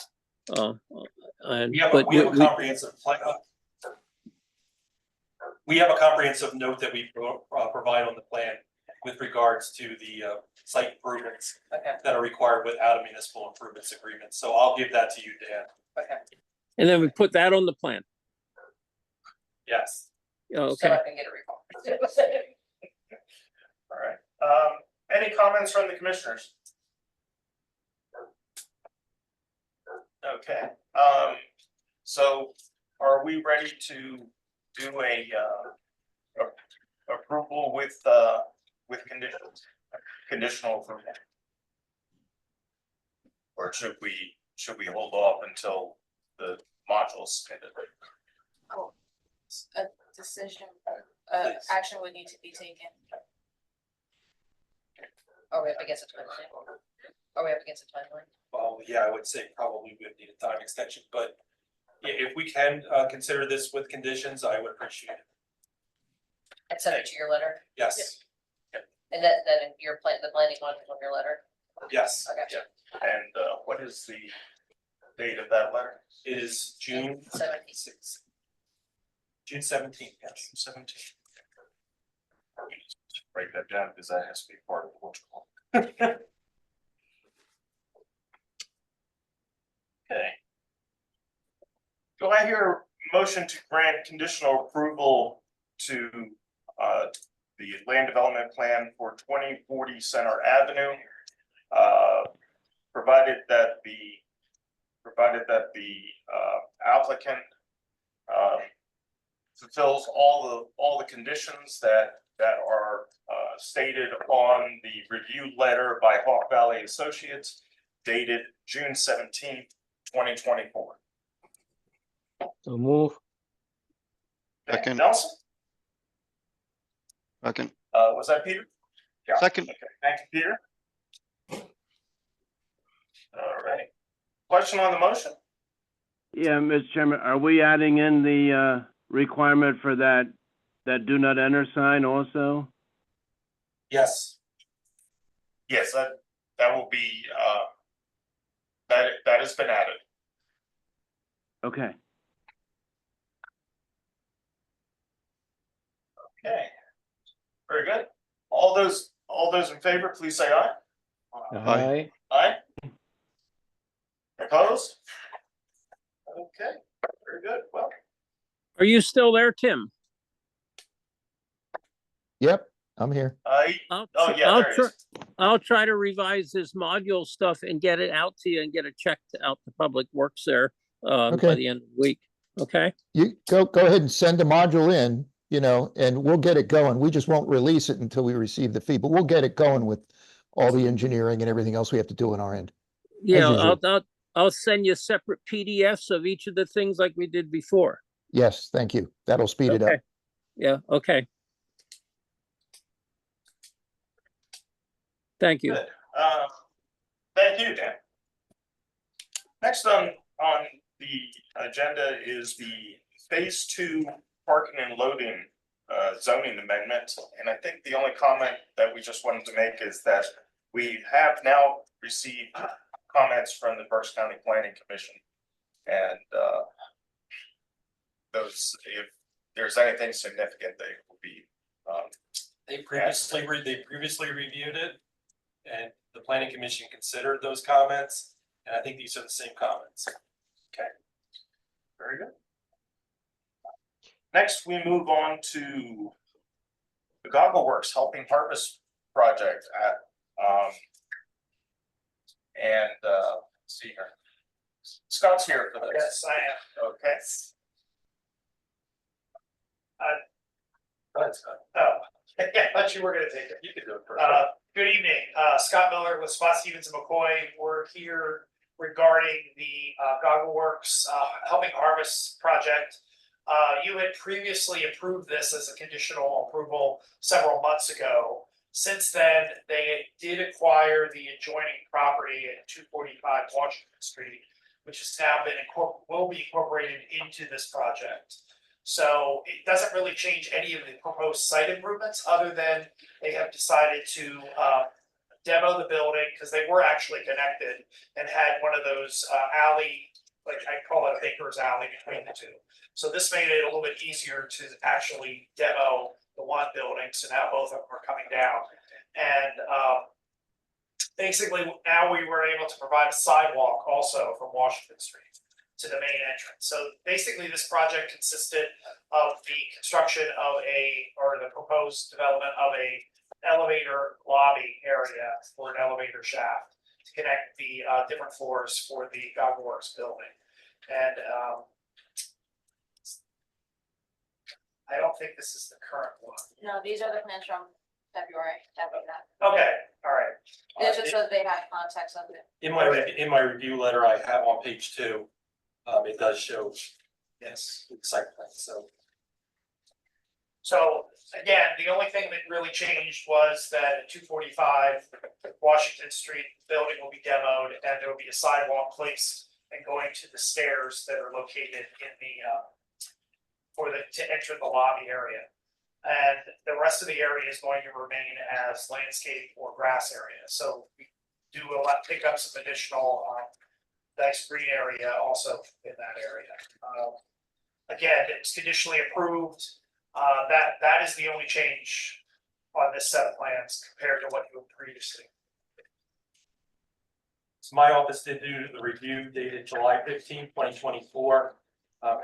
And, We have but a comprehensive plan. We have a comprehensive note that we provide on the plan with regards to the site improvements Okay, that are required without a municipal improvements agreement. So I'll give that to you, Dan. okay. and then we put that on the plan. Yes. So Okay, I can get a recall. all right. Any comments from the commissioners? Okay, so are we ready to do a approval with conditions, conditional approval? Or should we hold off until the module's submitted? A decision, action would need to be taken. Are we up against a timeline? Are we up against a timeline? Well, yeah, I would say probably we would need a time extension, but if we can consider this with conditions, I would appreciate it. And send it to your letter, Yes, and that in your plan, the planning module on your letter. yes. Okay. Yeah. And what is the date of that letter? It is June 17th. June 17th, yes. 17th. Write that down because that has to be part of the what's. Okay. Do I hear a motion to grant conditional approval to the land development plan for 2040 Center Avenue? Provided that the applicant fulfills all the conditions that are stated on the review letter by Hawk Valley Associates dated June 17th, 2024. So move. Second. Nelson, Second. was that Peter? Yeah. Second. Okay, thank you, Peter. All right. Question on the motion? Yeah, Mr. Chairman, are we adding in the requirement for that do not enter sign also? Yes, Yes, that will be, that has been added. Okay. Okay. Very good. All those in favor, please say aye. Aye. Aye. Opposed? Okay, very good. Well, Are you still there, Tim? Yep, I'm here. I'll oh tr- yeah, I'll there it tr- is. I'll try to revise this module stuff and get it out to you and get a check out to Public Works there by Okay. the end of the week. Okay? You go ahead and send the module in, and we'll get it going. We just won't release it until we receive the fee, but we'll get it going with all the engineering and everything else we have to do on our end. Yeah, usual. I'll send you separate PDFs of each of the things like we did before. Yes, thank you. That'll speed it up. Okay. Yeah, okay. Thank you. Good. Thank you, Dan. Next on the agenda is the Phase 2 parking and loading zoning amendment. And I think the only comment that we just wanted to make is that we have now received comments from the Berks County Planning Commission. And those, if there's anything significant, they will be. they previously reviewed it. And the planning commission considered those comments, and I think these are the same comments. Okay. Very good. Next, we move on to the Goggle Works Helping Harvest project at, let's see here. Scott's here for this. Yes, I am. Okay. Go ahead, Scott. Oh, yeah, I thought you were gonna take it. You can do it first. Good evening, Scott Miller with Spot Stevens and McCoy. We're here regarding the Goggle Works Helping Harvest project. You had previously approved this as a conditional approval several months ago. Since then, they did acquire the adjoining property at 245 Washington Street, which has now been will be incorporated into this project. So it doesn't really change any of the proposed site improvements, other than they have decided to demo the building, because they were actually connected and had one of those alley, like I call it a baker's alley between the two. So this made it a little bit easier to actually demo the one building, so now both of them are coming down. And basically now we were able to provide a sidewalk also from Washington Street to the main entrance. So basically this project consisted of the construction of the proposed development of a elevator lobby area for an elevator shaft to connect the different floors for the Goggle Works building. And I don't think this is the current one. No, these are the plans from February that we got. Okay, all right. It's just so they have context of it. In my review letter I have on page 2, it does show, yes, the site plan, so. So again, the only thing that really changed was that at 245 Washington Street, the building will be demoed and there will be a sidewalk placed and going to the stairs that are located in the to enter the lobby area. And the rest of the area is going to remain as landscape or grass area. So we do pick up some additional nice green area also in that area. Again, it's conditionally approved. That is the only change on this set of plans compared to what you had previously. So my office did do the review dated July 15, 2024.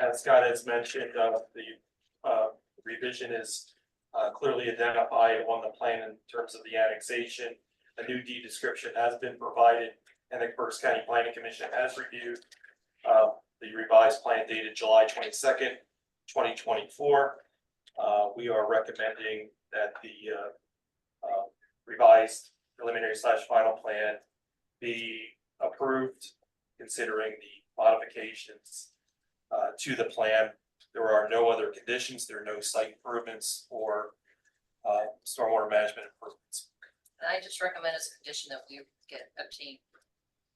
As Scott has mentioned, the revision is clearly identified on the plan in terms of the annexation. A new deed description has been provided, and the Berks County Planning Commission has reviewed the revised plan dated July 22nd, 2024. We are recommending that the revised preliminary / final plan be approved, considering the modifications to the plan. There are no other conditions, there are no site improvements or stormwater management improvements. And I just recommend as a condition that we obtain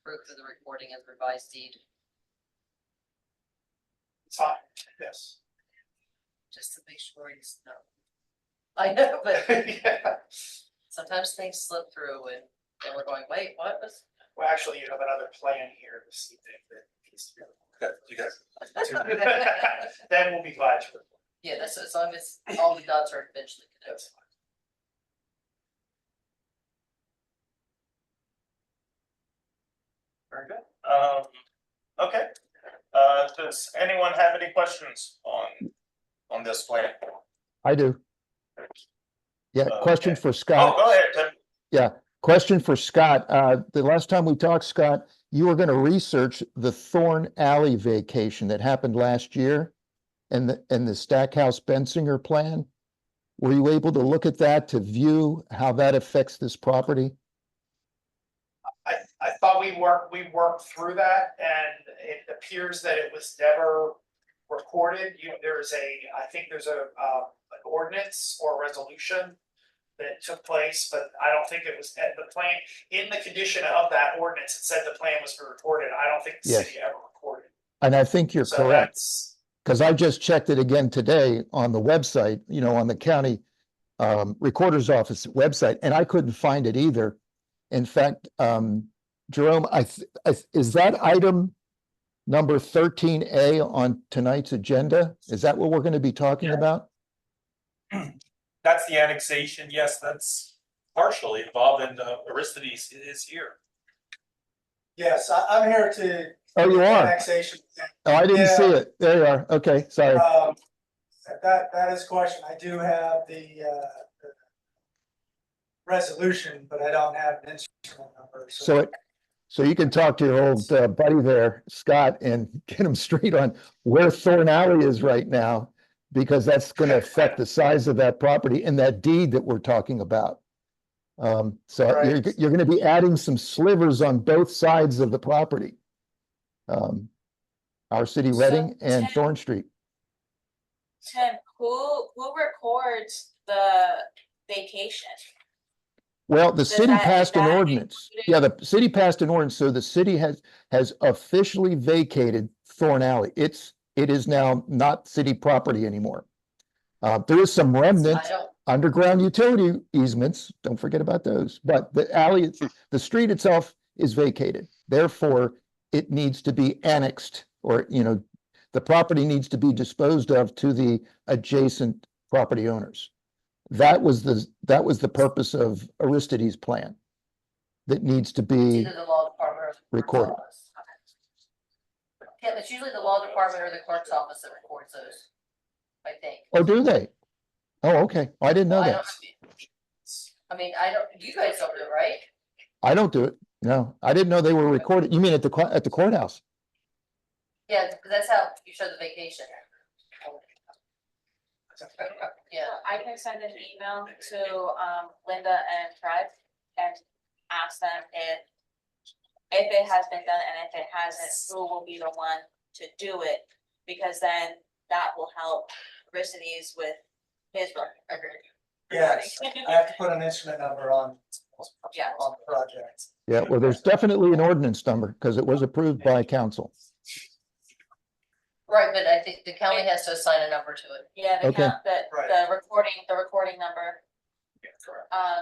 proof of the recording of the revised deed, It's fine, yes. just to make sure it's no. I know, but Yeah. sometimes things slip through and we're going, wait, what was? Well, actually, you have another plan here this evening that needs to be. Okay, you guys. Then we'll be glad to. Yeah, that's as long as all the dots are eventually connected. That's fine. Very good. Okay. Does anyone have any questions on this plan? I do. Yeah, question Okay. for Oh, Scott. go ahead, Tim. Yeah, question for Scott. The last time we talked, Scott, you were gonna research the Thorn Alley vacation that happened last year and the Stackhouse Bensinger plan. Were you able to look at that to view how that affects this property? I thought we worked through that, and it appears that it was never recorded. I think there's an ordinance or resolution that took place, but I don't think it was at the plan. In the condition of that ordinance, it said the plan was recorded. I don't think the Yes. city ever recorded. And I think you're So correct, that's, because I just checked it again today on the website, on the county recorder's office website, and I couldn't find it either. In fact, Jerome, is that item number 13A on tonight's agenda? Is that what we're going to be talking about? That's the annexation. Yes, that's partially involved, and Aristides is here. Yes, I'm here to. Oh, you are? Annexation. Oh, I didn't see it. There you are. Okay, sorry. That is a question. I do have the resolution, but I don't have an instrument number. So you can talk to your old buddy there, Scott, and get him straight on where Thorn Alley is right now, because that's going to affect the size of that property and that deed that we're talking about. So Right. you're going to be adding some slivers on both sides of the property. Our city Reading and Tim- Thorn Street. Tim, who records the vacation? Well, the Does city that- passed an that ordinance. include- Yeah, the city passed an ordinance, so the city has officially vacated Thorn Alley. It is now not city property anymore. There is some remnant I don't, underground utility easements, don't forget about those, but the alley, the street itself is vacated. Therefore, it needs to be annexed, or, the property needs to be disposed of to the adjacent property owners. That was the purpose of Aristides' plan. That needs to it's be either the law department or the clerk's recorded. office. Yeah, it's usually the law department or the clerk's office that records those, I think. Oh, do they? Oh, okay. I didn't know Well, that. I don't, you guys don't do it, right? I don't do it. No, I didn't know they were recorded. You mean at the courthouse? Yeah, because that's how you show the vacation. Yeah, I can send an email to Linda and Fred and ask them if it has been done, and if it hasn't, who will be the one to do it? Because then that will help Aristides with his record. Yes, I have to put an instrument number on. Yeah. On the project. Yeah, well, there's definitely an ordinance number because it was approved by council. right, but I think the county has to assign a number to it. Yeah, Okay. Right. the recording number.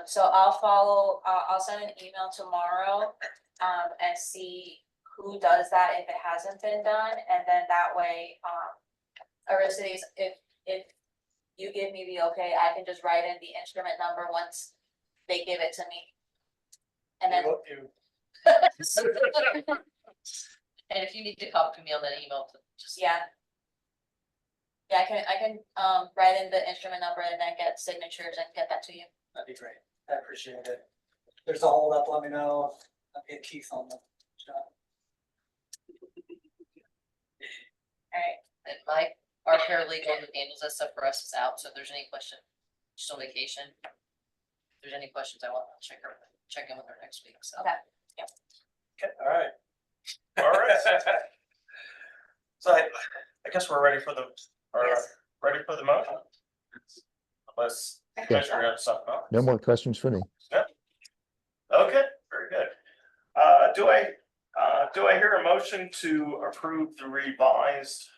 So I'll send an email tomorrow, and see who does that if it hasn't been done, and then that way, Aristides, if you give me the okay, I can just write in the instrument number once they give it to me. And then, And if you need to copy me on that email, just. yeah. Yeah, I can write in the instrument number and then get signatures and get that to you. That'd be great. I appreciate it. If there's a hold up, let me know. I'll get Keith on the job. Alright, And our paralegal who handles that stuff for us is out, so if there's any question, she's on vacation. If there's any questions, I want to check in with her next week, so. Okay. Okay, all right. All right. So I guess we're ready for the, Yes. ready for the motion. Unless Commissioner has something else. No more questions for me. Okay, very good. Do I hear a motion to approve the revised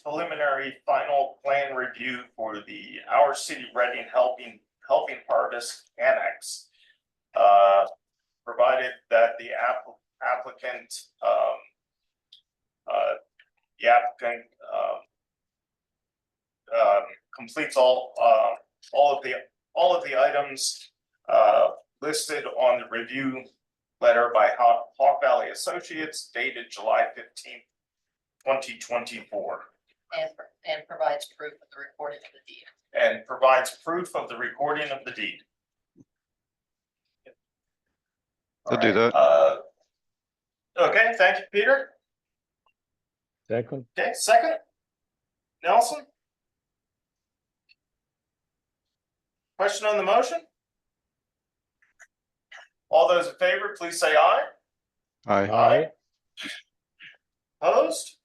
preliminary final plan review for the Our City Reading Helping Harvest Annex? Provided that the applicant completes all of the items listed on the review letter by Hawk Valley Associates dated July 15th, 2024. And provides proof of the recording of the deed. And provides proof of the recording of the deed. I'll do that. Okay, thank you, Peter. Second. Okay, second. Nelson? Question on the motion? All those in favor, please say aye. Aye. Opposed?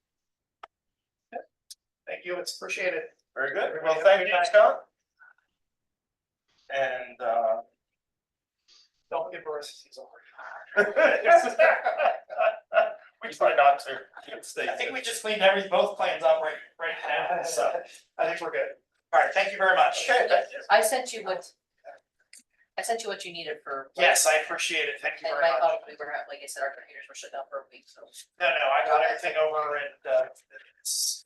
Thank you, it's appreciated. Very good. Well, thank you, Scott. And Don't give us his over. we try not to. I think we just cleaned both plans up right now, so I think we're good. All right, thank you very much. I sent you what you needed for. Yes, I appreciate it. Thank you And very my, much. we were, like I said, our computers were shut down for a week, so. No, I got everything over and it's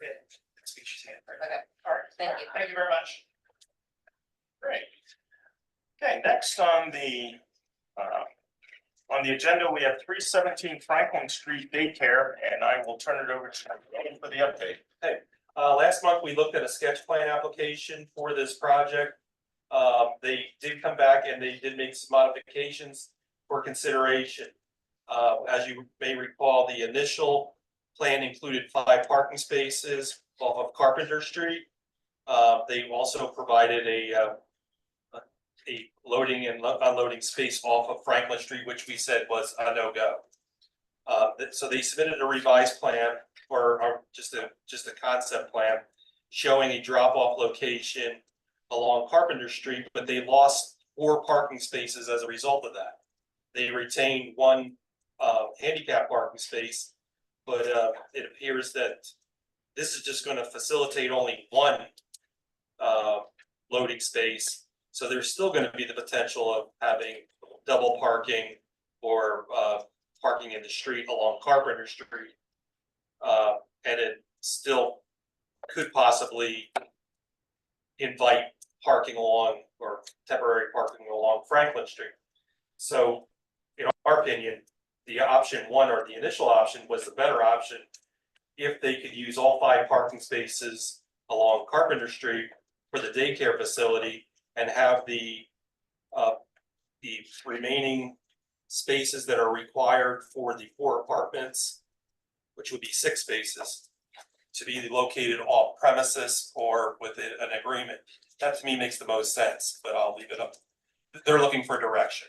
speeches hand. Okay. All right, Thank you. Thank you very much. Great. Okay, next on the agenda, we have 317 Franklin Street Daycare, and I will turn it over to Ian for the update. Last month, we looked at a sketch plan application for this project. They did come back and they did make some modifications for consideration. As you may recall, the initial plan included 5 parking spaces off of Carpenter Street. They also provided a loading and unloading space off of Franklin Street, which we said was a no-go. So they submitted a revised plan or just a concept plan showing a drop-off location along Carpenter Street, but they lost 4 parking spaces as a result of that. They retained 1 handicap parking space, but it appears that this is just going to facilitate only 1 loading space. So there's still going to be the potential of having double parking or parking in the street along Carpenter Street. And it still could possibly invite parking along or temporary parking along Franklin Street. So in our opinion, the option 1 or the initial option was the better option if they could use all 5 parking spaces along Carpenter Street for the daycare facility and have the remaining spaces that are required for the 4 apartments, which would be 6 spaces, to be located off premises or with an agreement. That to me makes the most sense, but I'll leave it up. They're looking for direction.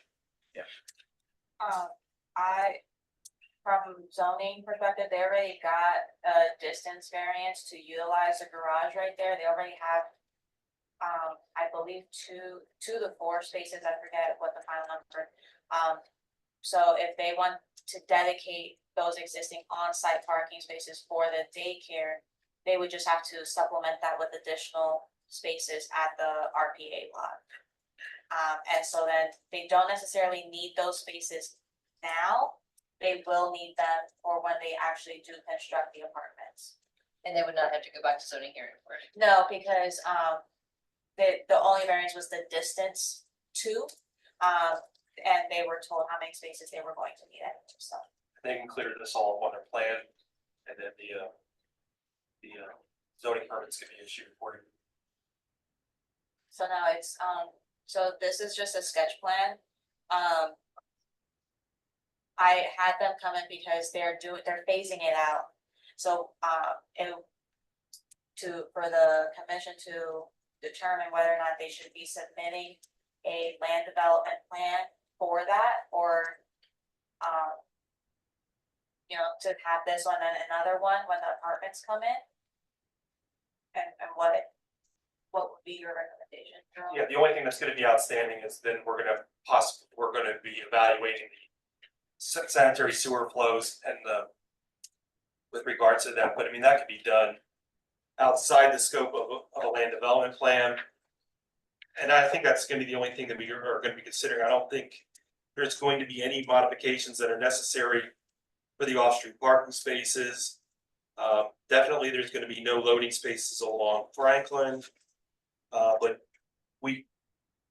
From zoning perspective, they already got a distance variance to utilize the garage right there. They already have, I believe, 2 to 4 spaces. I forget what the final number. So if they want to dedicate those existing on-site parking spaces for the daycare, they would just have to supplement that with additional spaces at the RPA lot. And so then they don't necessarily need those spaces now. They will need them for when they actually do construct the apartments. And they would not have to go back to zoning hearing for it. No, because the only variance was the distance to, and they were told how many spaces they were going to need it, so. They can clear this all on their plan, and then the zoning permits can be issued accordingly. So now it's, so this is just a sketch plan. I had them come in because they're phasing it out. So, for the commission to determine whether or not they should be submitting a land development plan for that, or, you know, to have this one and another one when the apartments come in? And what would be your recommendation? Yeah, the only thing that's gonna be outstanding is then we're gonna be evaluating the sanitary sewer flows and with regards to that, but I mean, that could be done outside the scope of a land development plan. And I think that's gonna be the only thing that we are gonna be considering. I don't think there's going to be any modifications that are necessary for the off-street parking spaces. Definitely, there's gonna be no loading spaces along Franklin. But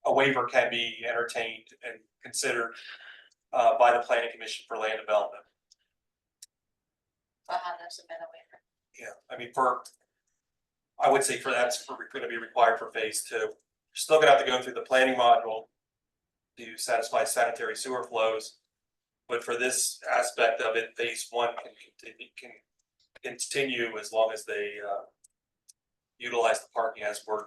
a waiver can be entertained and considered by the planning commission for land development. I'll have them submit a waiver. Yeah, I mean, I would say that's gonna be required for phase 2. You're still gonna have to go through the planning module to satisfy sanitary sewer flows. But for this aspect of it, phase 1 can continue as long as they utilize the parking as we're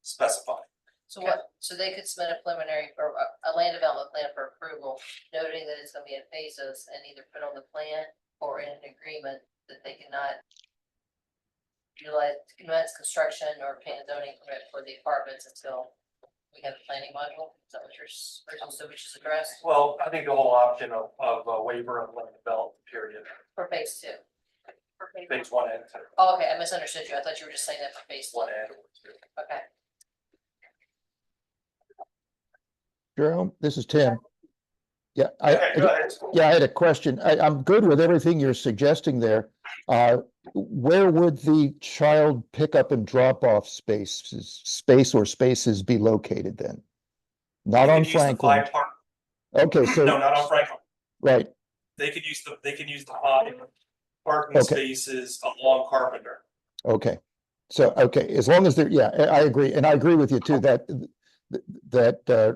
specifying. So so they could submit a preliminary or a land development plan for approval, noting that it's gonna be in phases and either put on the plan or in an agreement that they cannot commence construction or obtain a zoning permit for the apartments until we have a planning module. Is that what you're, so we just addressed Well, I think the whole option of a waiver of land development period, for phase 2? For phase phase 1 and 2. Oh, okay, I misunderstood you. I thought you were just saying that for phase 1. 1 and 2. Okay. Jerome, this is Tim. Yeah, Okay, go ahead. I had a question. I'm good with everything you're suggesting there. Where would the child pickup and drop off space or spaces be located then? Not They on could use the Franklin. 5 park- Okay, so, No, not on Franklin. right, They could use the 5 parking Okay. spaces along Carpenter. okay. So, okay, as long as they're, yeah, I agree. And I agree with you too, that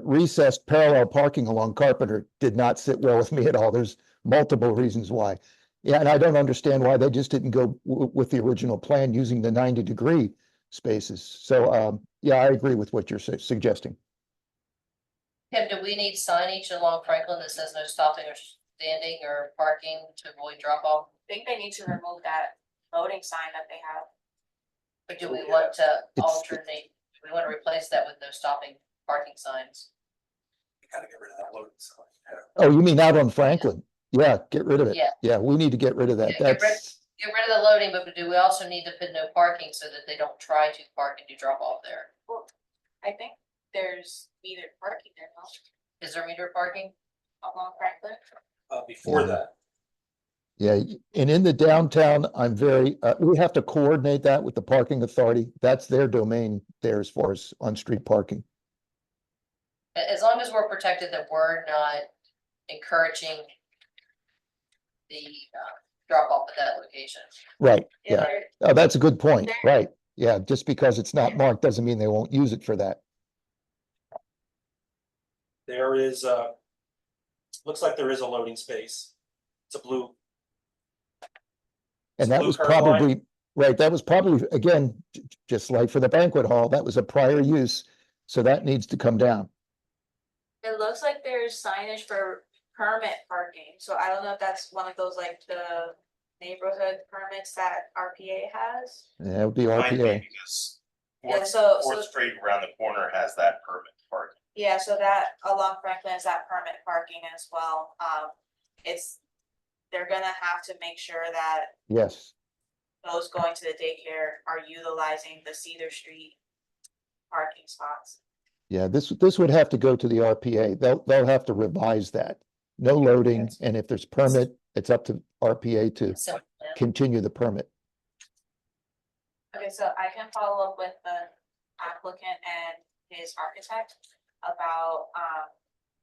recessed parallel parking along Carpenter did not sit well with me at all. There's multiple reasons why. Yeah, and I don't understand why they just didn't go with the original plan using the 90-degree spaces. So, yeah, I agree with what you're suggesting. Tim, do we need signage along Franklin that says no stopping or standing or parking to avoid drop off? I think they need to remove that loading sign that they have. Or do we want to It's- alternate, do we want to replace that with no stopping parking signs? You gotta get rid of that loading sign. Oh, you mean out on Franklin? Yeah, get rid of it. Yeah. Yeah, we need to get rid of that. Yeah, get rid- That's, Get rid of the loading, but do we also need to put no parking so that they don't try to park and do drop off there? Well, I think there's either parking there, no, Is there meter parking? along Franklin. Before Yeah. that, yeah, and in the downtown, I'm very, we have to coordinate that with the parking authority. That's their domain there as far as on-street parking. As long as we're protected that we're not encouraging the drop off at that location. Right, yeah. There- Oh, that's a good point, There- right. Yeah, just because it's not marked doesn't mean they won't use it for that. there is looks like there is a loading space. It's a blue. And that Blue was curb line. probably, right, that was probably, again, just like for the banquet hall, that was a prior use. So that needs to come down. It looks like there's signage for permit parking, so I don't know if that's one of those like the neighborhood permits that RPA has. That would be Might be RPA. because Yeah, Fourth, so Fourth Street around the corner has that permit parking. yeah, so that along Franklin is that permit parking as well. They're gonna have to make sure that Yes, those going to the daycare are utilizing the Cedar Street parking spots. yeah, this would have to go to the RPA. They'll have to revise that. No loading, and if there's permit, it's up to RPA to Simple plan. continue the permit. Okay, so I can follow up with the applicant and his architect about,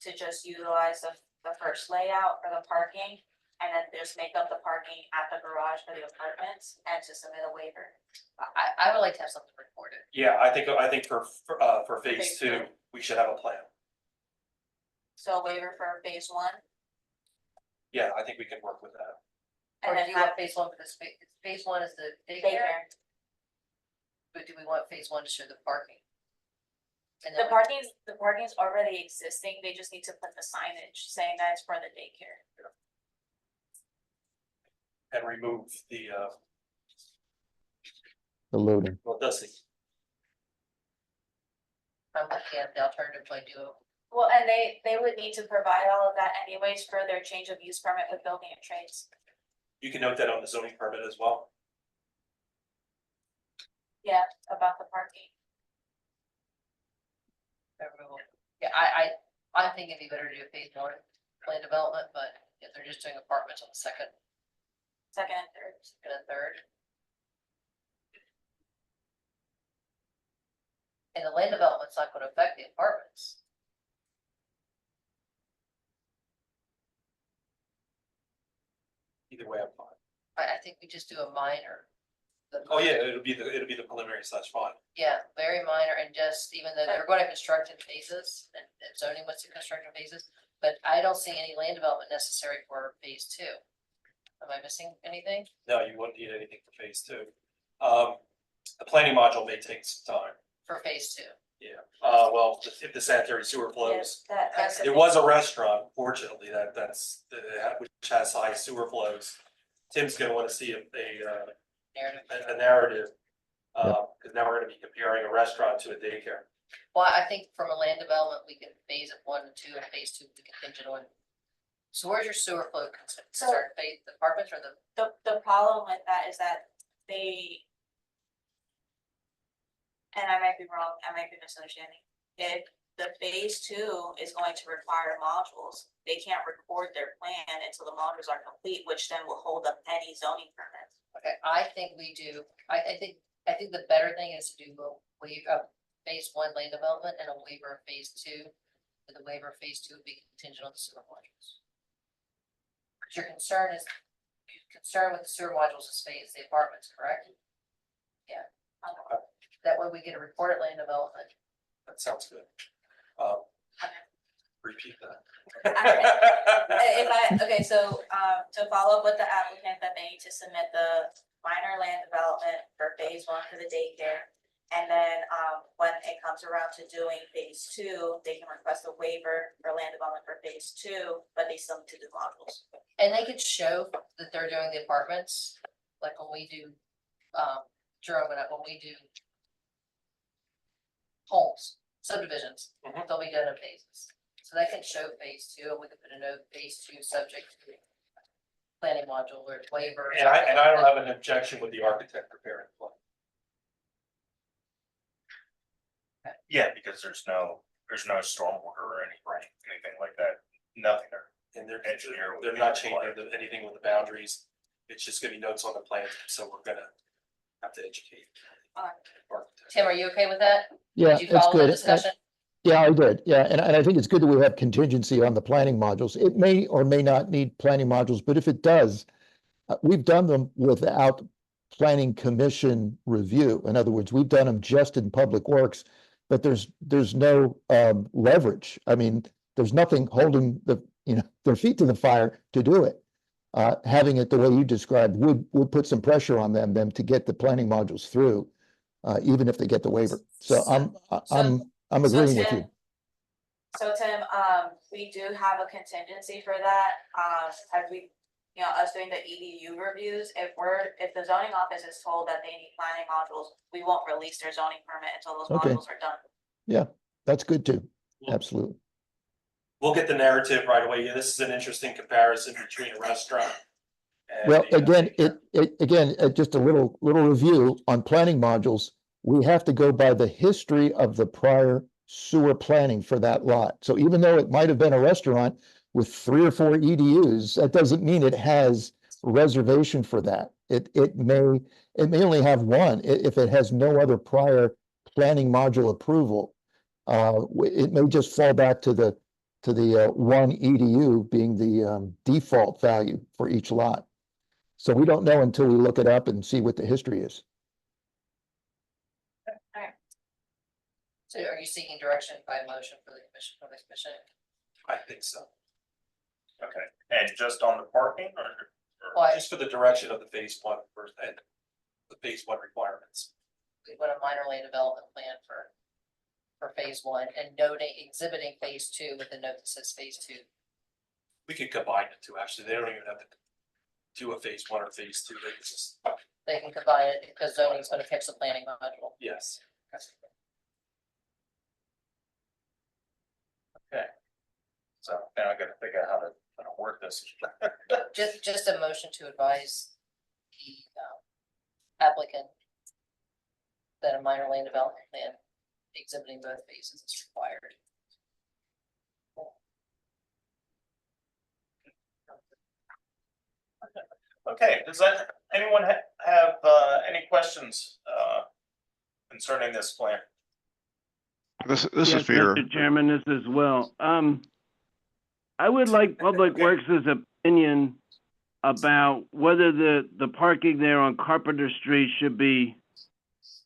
to just utilize the first layout for the parking. And then just make up the parking at the garage for the apartments and to submit a waiver. I would like to have something recorded. Yeah, I think for phase Phase 2, we should have a plan. So a waiver for phase 1 Yeah, I think we can work with that. Or and do then you have want phase 1 for the phase 1 is the daycare? daycare. But do we want phase one to show the parking? And The then, parking's already existing, they just need to put the signage saying that it's for the daycare. And remove the, The loading. well, it does say, I'm looking at the alternative play duo. Well, and they would need to provide all of that anyways for their change of use permit with building and trades. you can note that on the zoning permit as well. Yeah, about the parking. Yeah, I think it'd be better to do a phase one plan development, but if they're just doing apartments on the second Second and third. and third. And the land development's not gonna affect the apartments. Either way, I'm fine. I think we just do a minor. Oh, yeah, it'll be the preliminary / fine. Yeah, very minor and just, even though they're gonna construct in phases and zoning wants to construct in phases, but I don't see any land development necessary for phase two. Am I missing anything? No, you wouldn't need anything for phase two. The planning module may take some time. For phase two? Yeah, well, if the sanitary sewer flows. Yes, that's. There was a restaurant, fortunately, that's, which has high sewer flows. Tim's gonna wanna see a Narrative. narrative. Cause now we're gonna be comparing a restaurant to a daycare. Well, I think from a land development, we can phase it 1 and 2 and phase 2 be contingent on. So where's your sewer flow concern, phase the apartments or the? The problem with that is that they. And I might be wrong, I might be misunderstanding. If the phase two is going to require modules, they can't record their plan until the modules are complete, which then will hold up any zoning permits. Okay, I think we do, I think the better thing is to do a waiver, phase one land development and a waiver of phase two. And the waiver of phase two would be contingent on the sewer modules. Cause your concern with the sewer modules is phase the apartments, correct? Yeah. That way we get a report at land development. That sounds good. Repeat that. Okay, so, to follow up with the applicant, that they need to submit the minor land development for phase one for the daycare. And then, when it comes around to doing phase two, they can request a waiver for land development for phase two, but they still need to do modules. And they could show that they're doing the apartments, like when we do, Jerome and I, when we do homes, subdivisions, they'll be done in phases. So that can show phase two, and we can put a note, phase two subject to planning module or waiver. And I don't have an objection with the architect preparing the plan. Yeah, because there's no stormwater or anything like that, nothing there. And Engineer would they're be not required. changing anything with the boundaries. It's just gonna be notes on the plan, so we're gonna have to educate. architect. Tim, are you okay with that? Yeah, Did you it's follow the good. discussion? Yeah, I did. Yeah, and I think it's good that we have contingency on the planning modules. It may or may not need planning modules, but if it does, we've done them without planning commission review. In other words, we've done them just in public works, but there's no leverage. I mean, there's nothing holding their feet to the fire to do it. Having it the way you described would put some pressure on them to get the planning modules through, even if they get the waiver. So I'm agreeing with you. So Tim, we do have a contingency for that, as we, us doing the EDU reviews, if the zoning office is told that they need planning modules, we won't release their zoning permit until those Okay. modules are done. Yeah, that's good too. Absolutely. We'll get the narrative right away. Yeah, this is an interesting comparison between a restaurant. and Well, a, again, just a little review on planning modules. We have to go by the history of the prior sewer planning for that lot. So even though it might have been a restaurant with 3 or 4 EDUs, that doesn't mean it has reservation for that. It may only have one if it has no other prior planning module approval. It may just fall back to the one EDU being the default value for each lot. So we don't know until we look it up and see what the history is. So are you seeking direction by motion for the commission? I think so. Okay, and just on the parking or Why, Just for the direction of the phase one first and the phase one requirements. we want a minor land development plan for phase one and noting, exhibiting phase two with a note that says phase two. We could combine the two, actually, they don't even have to do a phase one or phase two, they can just, They can combine it because zoning's gonna catch the planning module. yes. So now I gotta figure out how to work this. Just a motion to advise the applicant that a minor land development plan exhibiting both phases is required. Okay, does anyone have any questions concerning this plan? This Yes, is Peter. Mr. Chairman, this as well. I would like Public Works' opinion about whether the parking there on Carpenter Street should be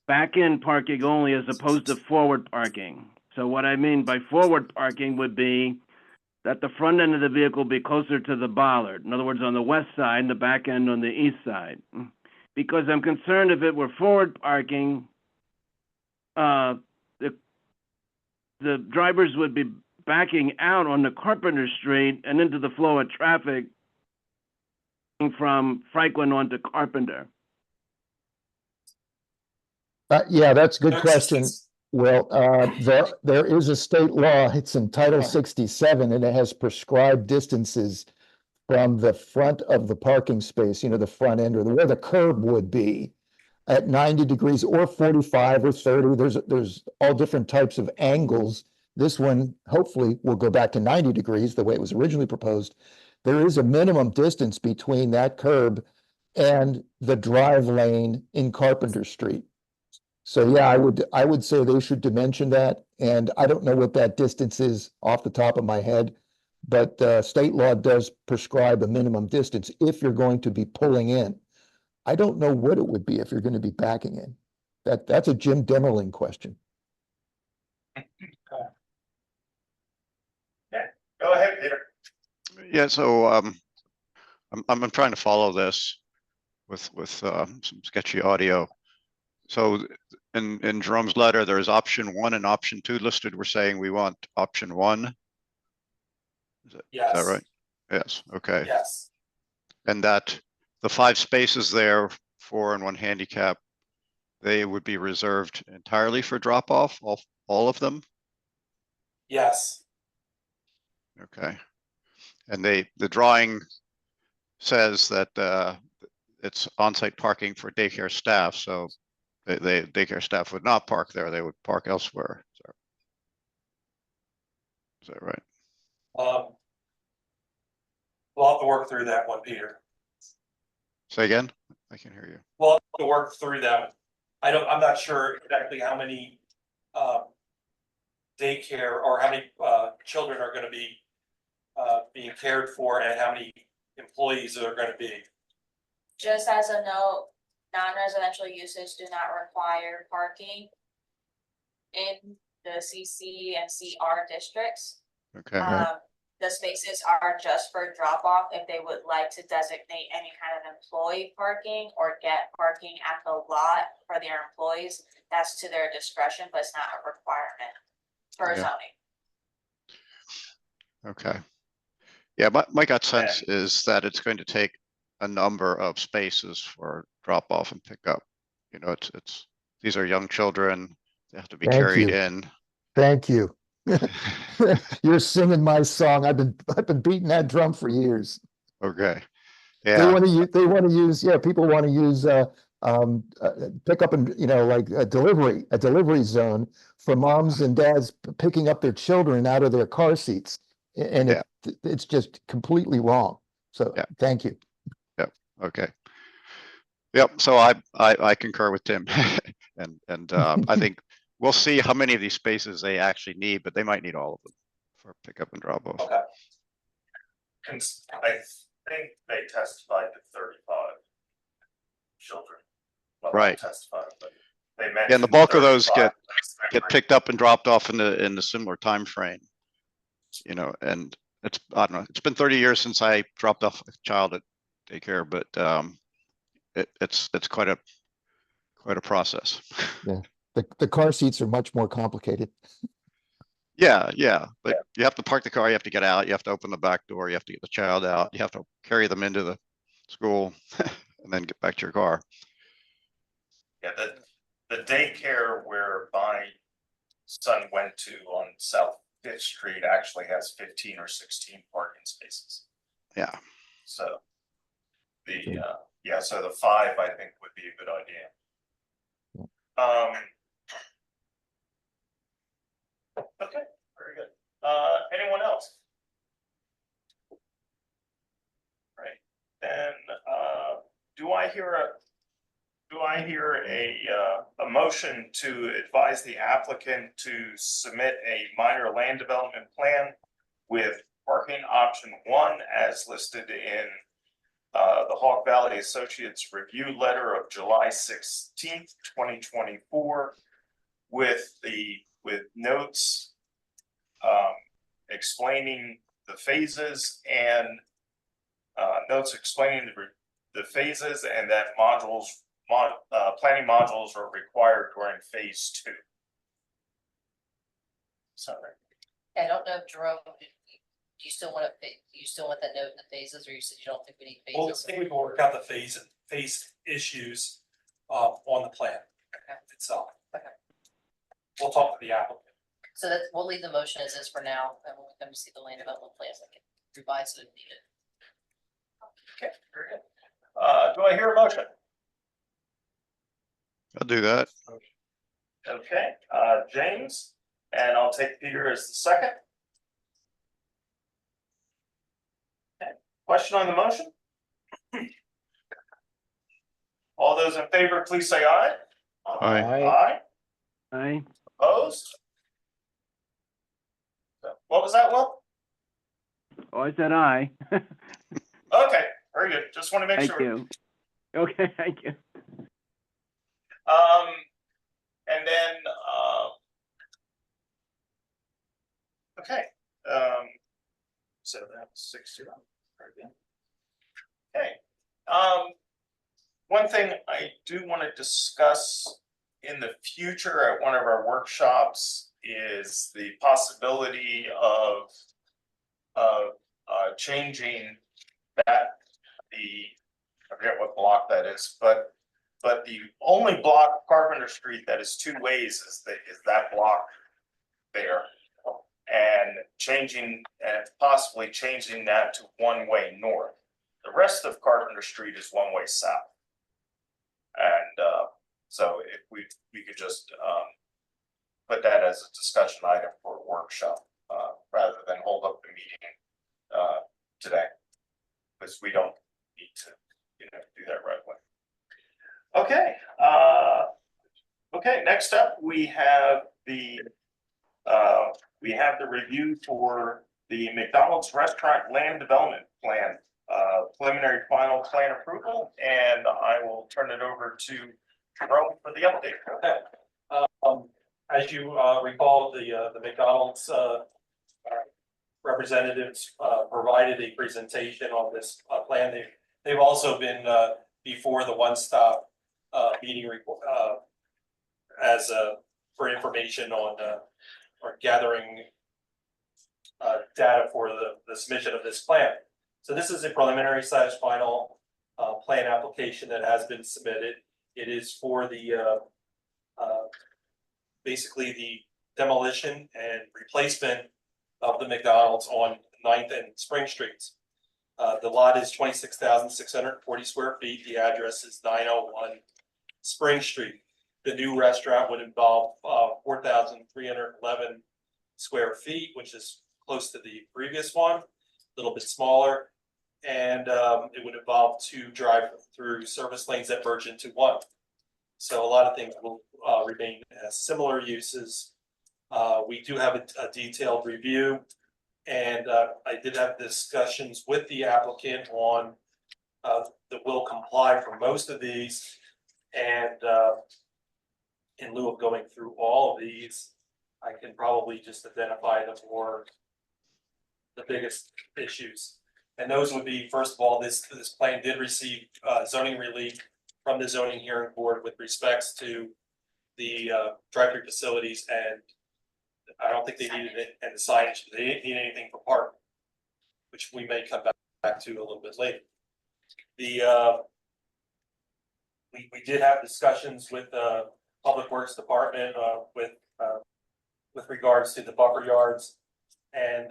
back-in parking only as opposed to forward parking. So what I mean by forward parking would be that the front end of the vehicle be closer to the bollard. In other words, on the west side and the back end on the east side. Because I'm concerned if it were forward parking, the drivers would be backing out on the Carpenter Street and into the flow of traffic from Franklin onto Carpenter. Yeah, that's a good question. Well, there is a state law, it's in Title 67, and it has prescribed distances from the front of the parking space, you know, the front end or where the curb would be at 90 degrees or 45 or 30. There's all different types of angles. This one hopefully will go back to 90 degrees the way it was originally proposed. There is a minimum distance between that curb and the drive lane in Carpenter Street. So yeah, I would say they should dimension that, and I don't know what that distance is off the top of my head, but state law does prescribe a minimum distance if you're going to be pulling in. I don't know what it would be if you're going to be backing in. That's a Jim Demmerling question. Yeah, go ahead, Peter. Yeah, so I'm trying to follow this with some sketchy audio. So in Jerome's letter, there's option 1 and option 2 listed. We're saying we want option 1. Is that right? Yes, okay. Yes, And that the 5 spaces there, 4 and 1 handicap, they would be reserved entirely for drop off, all of them? yes, Okay. And the drawing says that it's on-site parking for daycare staff, so the daycare staff would not park there, they would park elsewhere. Is that right? we'll have to work through that one, Peter. Say again? I can't hear you. We'll have to work through that. I'm not sure exactly how many daycare or how many children are gonna be being cared for and how many employees are gonna be. Just as a note, non-residential uses do not require parking in the CC and CR districts. Okay, The spaces are just for drop off if they would like to designate any kind of employee parking or get parking at the lot for their employees. That's to their discretion, but it's not a requirement for Yeah. zoning. okay. Yeah, my gut sense is that it's going to take a number of spaces for drop off and pick up. You know, these are young children, they have to be Thank carried you. in. Thank you. You're singing my song. I've been beating that drum for years. Okay, They yeah, want to use, yeah, people want to use pick up and, you know, like a delivery zone for moms and dads picking up their children out of their car seats. And it's just completely wrong. So Yeah. thank you. okay. Yep, so I concur with Tim. And I think we'll see how many of these spaces they actually need, but they might need all of them for pickup and drop off. Okay. And I think they testified to 35 children. Well, not Right. Testified, but they Yeah, and mentioned the bulk of those 35. get picked up and dropped off in the similar time frame. You know, and I don't know, it's been 30 years since I dropped off a child at daycare, but it's quite quite a process. The car seats are much more complicated. Yeah, but you have to park the car, you have to get out, you have to open the back door, you have to get the child out, you have to carry them into the school and then get back to your car. Yeah, the daycare where my son went to on South Fifth Street actually has 15 or 16 parking spaces. Yeah. So so the 5, I think, would be a good idea. Okay, very good. Anyone else? Right, then, do I hear a motion to advise the applicant to submit a minor land development plan with parking option 1 as listed in the Hawk Valley Associates review letter of July 16th, 2024, with notes explaining the phases and the phases, and that planning modules are required during phase 2. Sorry. I don't know, Jerome, do you still want that note in the phases, or you said you don't think we need Well, I phases? think we can work out the phase issues on the plan itself. Okay. We'll talk to the applicant. So we'll leave the motion as is for now, and when we come to see the land development plans, I can revise it if needed. Okay, very good. Do I hear a motion? I'll do that. Okay, James, and I'll take Peter as the second. Okay, question on the motion? All those in favor, please say aye. Aye. Aye. Opposed? What was that, Will? Oh, I said aye. Okay, very good. Just want to make Thank sure. you. Okay, thank you. And then, okay, so that's 6-0. Very good. Okay, one thing I do want to discuss in the future at one of our workshops is the possibility of changing that, I forget what block that is, but the only block Carpenter Street that is 2 ways is that block there. And possibly changing that to 1-way north. The rest of Carpenter Street is 1-way south. And so if we could just put that as a discussion item for a workshop, rather than hold up the meeting today, because we don't need to, do that right away. Okay, okay, next up, we have the review for the McDonald's Restaurant Land Development Plan, preliminary final plan approval, and I will turn it over to Jerome for the update. As you recall, the McDonald's representatives provided a presentation on this plan. They've also been before the one-stop meeting as for information on or gathering data for the submission of this plan. So this is a preliminary / final plan application that has been submitted. It is for the basically the demolition and replacement of the McDonald's on 9th and Spring Streets. The lot is 26,640 square feet. The address is 901 Spring Street. The new restaurant would involve 4,311 square feet, which is close to the previous one, a little bit smaller. And it would involve 2 drive-through service lanes that merge into 1. So a lot of things will remain as similar uses. We do have a detailed review, and I did have discussions with the applicant on that will comply for most of these. And in lieu of going through all of these, I can probably just identify the biggest issues. And those would be, first of all, this plan did receive zoning relief from the zoning hearing board with respects to the drive-through facilities, and I don't think they needed it, and the signage, they didn't need anything for parking, which we may come back to a little bit later. We did have discussions with the Public Works Department with regards to the buffer yards and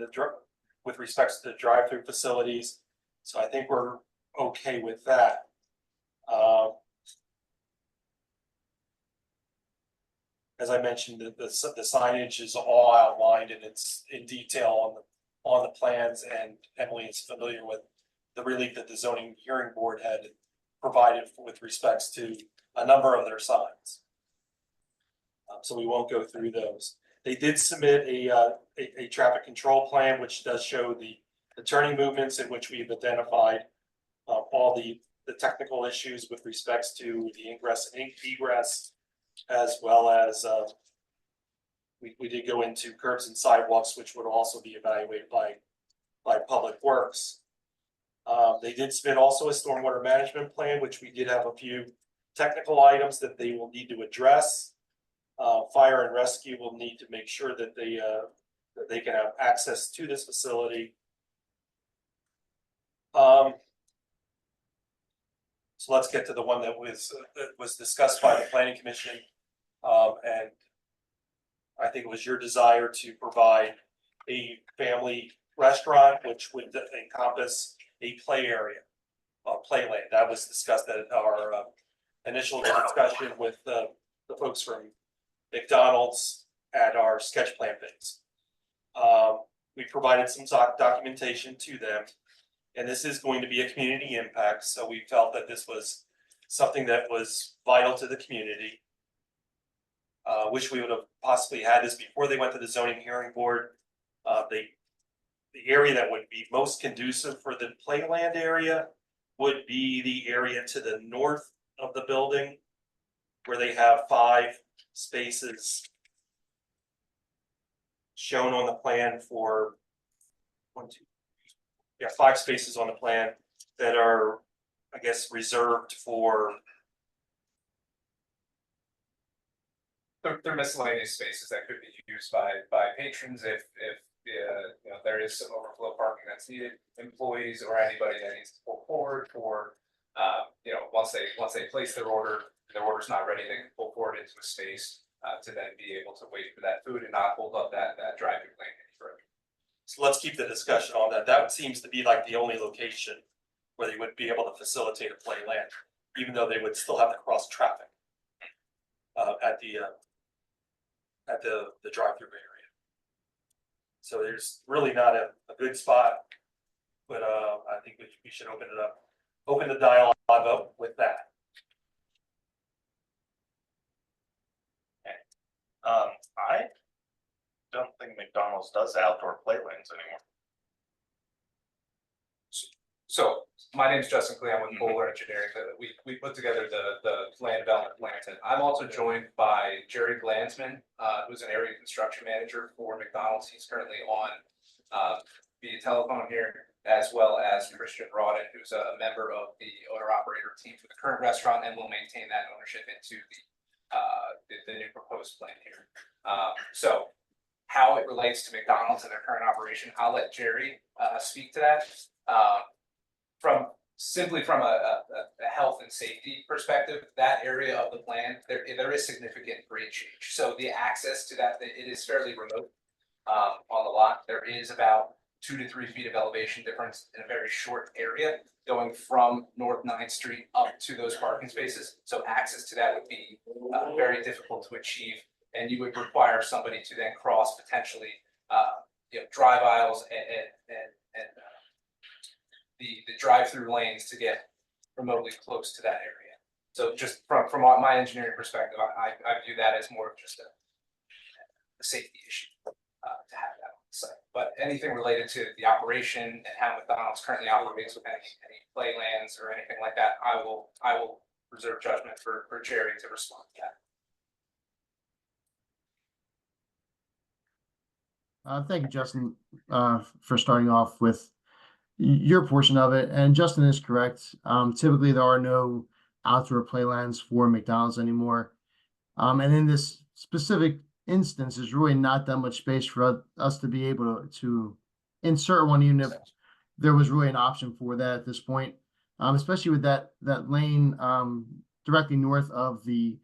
with respects to the drive-through facilities. So I think we're okay with that. As I mentioned, the signage is all outlined and it's in detail on the plans, and Emily is familiar with the relief that the zoning hearing board had provided with respects to a number of their signs. So we won't go through those. They did submit a traffic control plan, which does show the turning movements in which we've identified all the technical issues with respects to the ingress and egress, as well as we did go into curbs and sidewalks, which would also be evaluated by Public Works. They did submit also a stormwater management plan, which we did have a few technical items that they will need to address. Fire and rescue will need to make sure that they can have access to this facility. So let's get to the one that was discussed by the planning commission. And I think it was your desire to provide a family restaurant, which would encompass a play area, playland. That was discussed at our initial discussion with the folks from McDonald's at our sketch plan phase. We provided some documentation to them, and this is going to be a community impact. So we felt that this was something that was vital to the community. Wish we would have possibly had this before they went to the zoning hearing board. The area that would be most conducive for the playland area would be the area to the north of the building, where they have 5 spaces shown on the plan for 5 spaces on the plan that are, I guess, reserved for. They're miscellaneous spaces that could be used by patrons if there is some overflow parking that's needed, employees or anybody that needs to pull forward for, once they place their order's not ready, they can pull forward into a space to then be able to wait for that food and not hold up that drive-through lane any further. So let's keep the discussion on that. That seems to be like the only location where they would be able to facilitate a playland, even though they would still have to cross traffic at the drive-through area. So there's really not a good spot, but I think we should open the dialogue up with that. I don't think McDonald's does outdoor playlands anymore. So my name is Justin Clee. I'm with Bowler Engineering. We put together the land development plan. I'm also joined by Jerry Glansman, who's an area construction manager for McDonald's. He's currently on via telephone here, as well as Christian Rawdon, who's a member of the owner operator team for the current restaurant and will maintain that ownership into the new proposed plan here. So how it relates to McDonald's and their current operation, I'll let Jerry speak to that. From a health and safety perspective, that area of the plan, there is significant grade change. So the access to that, it is fairly remote on the lot. There is about 2 to 3 feet of elevation difference in a very short area going from North 9th Street up to those parking spaces. So access to that would be very difficult to achieve, and you would require somebody to then cross potentially drive aisles and the drive-through lanes to get remotely close to that area. So just from my engineering perspective, I view that as more of just a safety issue to have that on the site. But anything related to the operation and how McDonald's currently operates with any playlands or anything like that, I will reserve judgment for Jerry to respond to that. Thank you, Justin, for starting off with your portion of it. And Justin is correct. Typically, there are no outdoor playlands for McDonald's anymore. And in this specific instance, there's really not that much space for us to be able to insert one, even if there was really an option for that at this point. Especially with that lane directly north of the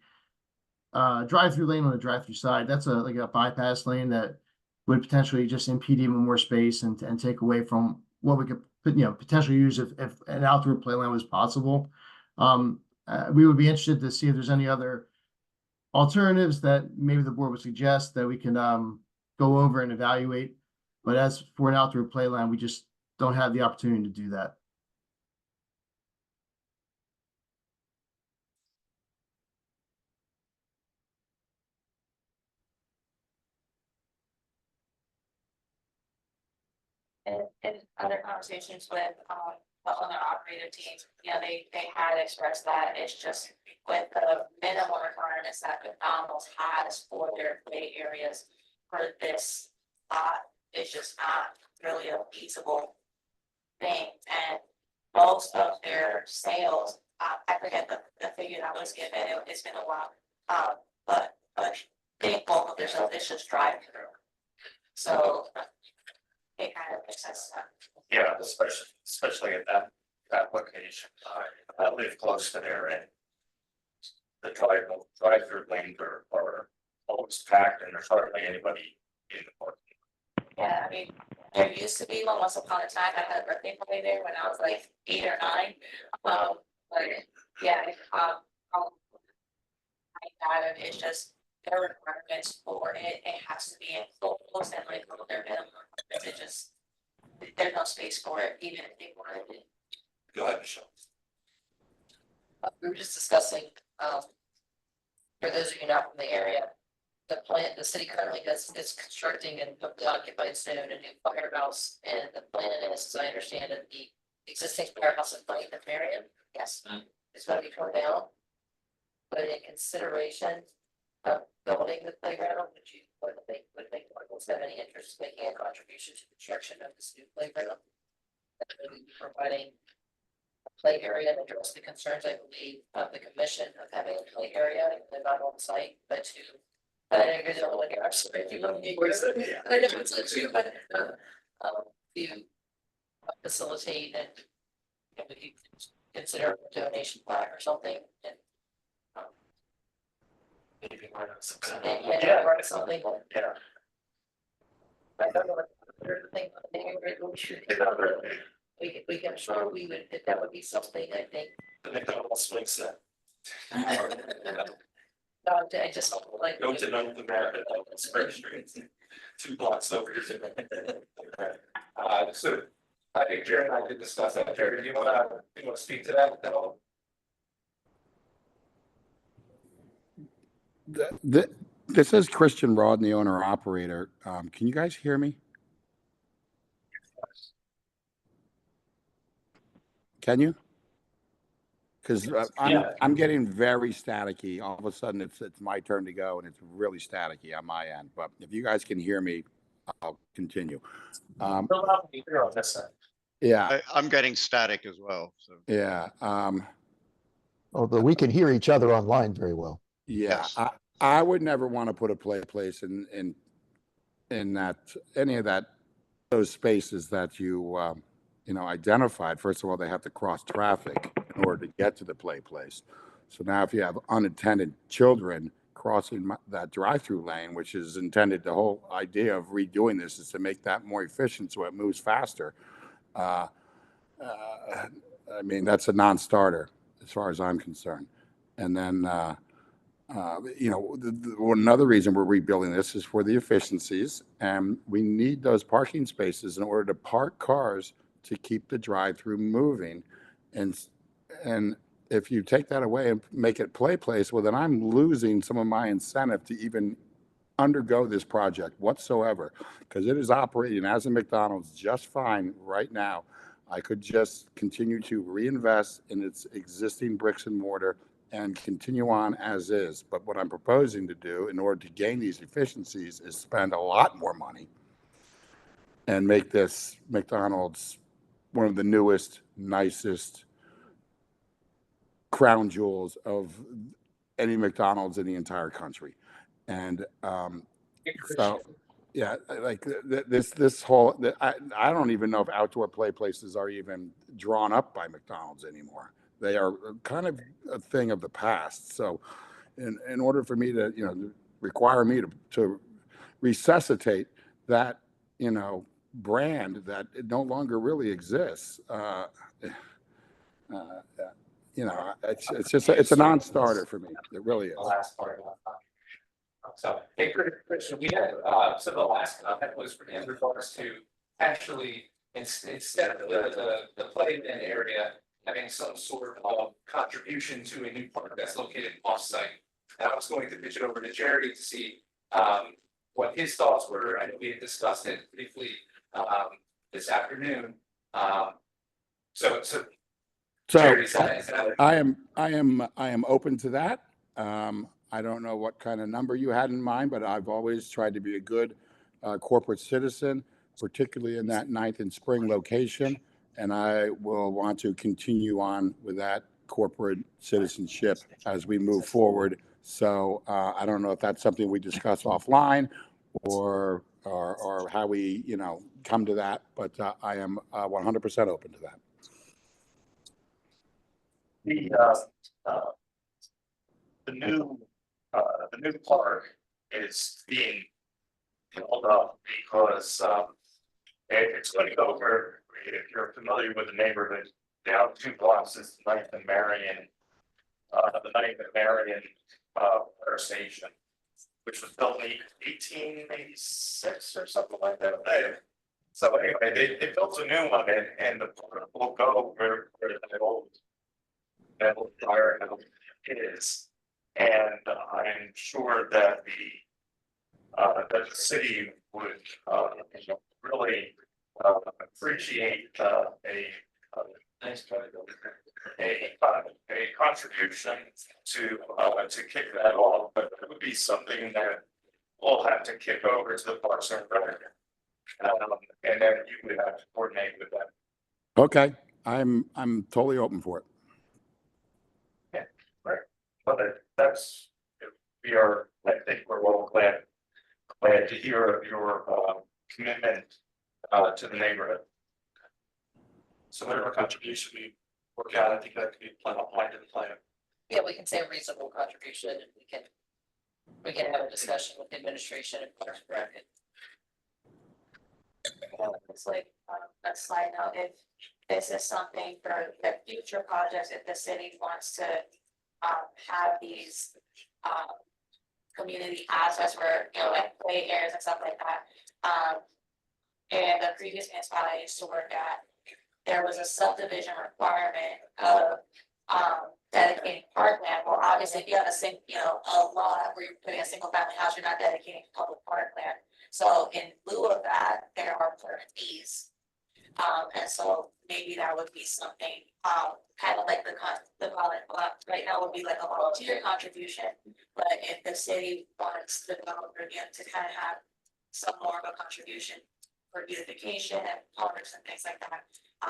drive-through lane on the drive-through side. That's like a bypass lane that would potentially just impede even more space and take away from what we could potentially use if an outdoor playland was possible. We would be interested to see if there's any other alternatives that maybe the board would suggest that we can go over and evaluate. But as for an outdoor playland, we just don't have the opportunity to do that. In other conversations with, the owner operator team, they had expressed that it's just with the minimum requirements that McDonald's has for their play areas for this lot, it's just not really a feasible thing, and most of their sales, I forget the figure that was given, it's been a while, but big bulk of their sales is just drive-through. So it kind of makes sense. Yeah, especially at that location. I live close to there and the drive-through lanes are always packed and there's hardly anybody in the park. Yeah, I mean, there used to be one once upon a time, I had a birthday party there when I was like 8 or 9. But yeah, it's just their requirements for it has to be enclosed and like their minimum. It just, there's no space for it, even if they wanted it. Go ahead, Michelle. We were just discussing, for those of you not from the area, the city currently is constructing and occupied soon a new firehouse, and the plan is, as I understand it, the existing firehouse in Brighton and Marion, yes, is going to be torn down. But in consideration of building the playground, would Michael's have any interest in making a contribution to the construction of this new playground? That would be providing a play area and address the concerns, I believe, of the commission of having a play area, not on site, but to I know you're the only one here, I'm sorry if you love me, I know it's like you, but you facilitate and we could consider a donation plaque or something and Maybe write something. yeah, write something. Yeah. I don't know what the thing, we should, we can, sure, we would, if that would be something, I think. The McDonald's swing set. I just like. Go to North America, Spring Street, 2 blocks over. So I think Jared and I did discuss that. Jared, do you wanna speak to that at all? This is Christian Rod, the owner operator. Can you guys hear me? Can you? Because I'm getting very staticky. All of a sudden, it's my turn to go, and it's really staticky on my end. But if you guys can hear me, I'll continue. Yeah, I'm getting static as well, so. yeah. Although we can hear each other online very well. Yeah, Yes. I would never want to put a place in that any of that those spaces that you identified. First of all, they have to cross traffic in order to get to the place. So now, if you have unattended children crossing that drive-through lane, which is intended, the whole idea of redoing this is to make that more efficient so it moves faster. I mean, that's a non-starter as far as I'm concerned. And then. Another reason we're rebuilding this is for the efficiencies, and we need those parking spaces in order to park cars to keep the drive-through moving. And if you take that away and make it play place, well, then I'm losing some of my incentive to even undergo this project whatsoever, because it is operating as a McDonald's just fine right now. I could just continue to reinvest in its existing bricks and mortar and continue on as is. But what I'm proposing to do in order to gain these efficiencies is spend a lot more money and make this McDonald's one of the newest, nicest, crown jewels of any McDonald's in the entire country. And so, yeah, like this whole, I don't even know if outdoor play places are even drawn up by McDonald's anymore. They are kind of a thing of the past. So in order for me to, require me to resuscitate that, brand that it no longer really exists, it's just, it's a non-starter for me. It really is. The last part. So, hey, Christian, we had, so the last comment was in regards to actually, instead of the playpen area having some sort of contribution to a new park that's located off-site. And I was going to pitch it over to Jerry to see, what his thoughts were. I know we had discussed it briefly, this afternoon. So Jerry, I am open to that. I don't know what kind of number you had in mind, but I've always tried to be a good corporate citizen, particularly in that 9th and Spring location. And I will want to continue on with that corporate citizenship as we move forward. So I don't know if that's something we discuss offline or how we, come to that, but I am 100% open to that. The new park is being held up because it's going to go over, if you're familiar with the neighborhood, down 2 blocks is 9th and Marion, the 9th and Marion fire station, which was built in 1886 or something like that. So anyway, they built a new one, and the park will go where the old firehouse is. And I'm sure that the city would really appreciate a contribution to kick that off, but it would be something that we'll have to kick over to the Parks and Rec, and then you would have to coordinate with them. Okay, I'm totally open for it. Yeah, right. But that's, I think we're all glad to hear your commitment to the neighborhood. So whatever contribution we work out, I think that could be applied to the plan. Yeah, we can say a reasonable contribution and we can have a discussion with the administration and Parks and Rec. It's like, a slide note, if this is something for the future projects, if the city wants to have these community aspects where, like play areas and stuff like that. And the previous municipality I used to work at, there was a subdivision requirement of dedicating parkland. Well, obviously, if you have a lot where you're putting a single family house, you're not dedicating public parkland. So in lieu of that, there are park fees. And so maybe that would be something, kind of like the right now would be like a volunteer contribution. But if the city wants the developer again to kind of have some more of a contribution for beautification and parks and things like that,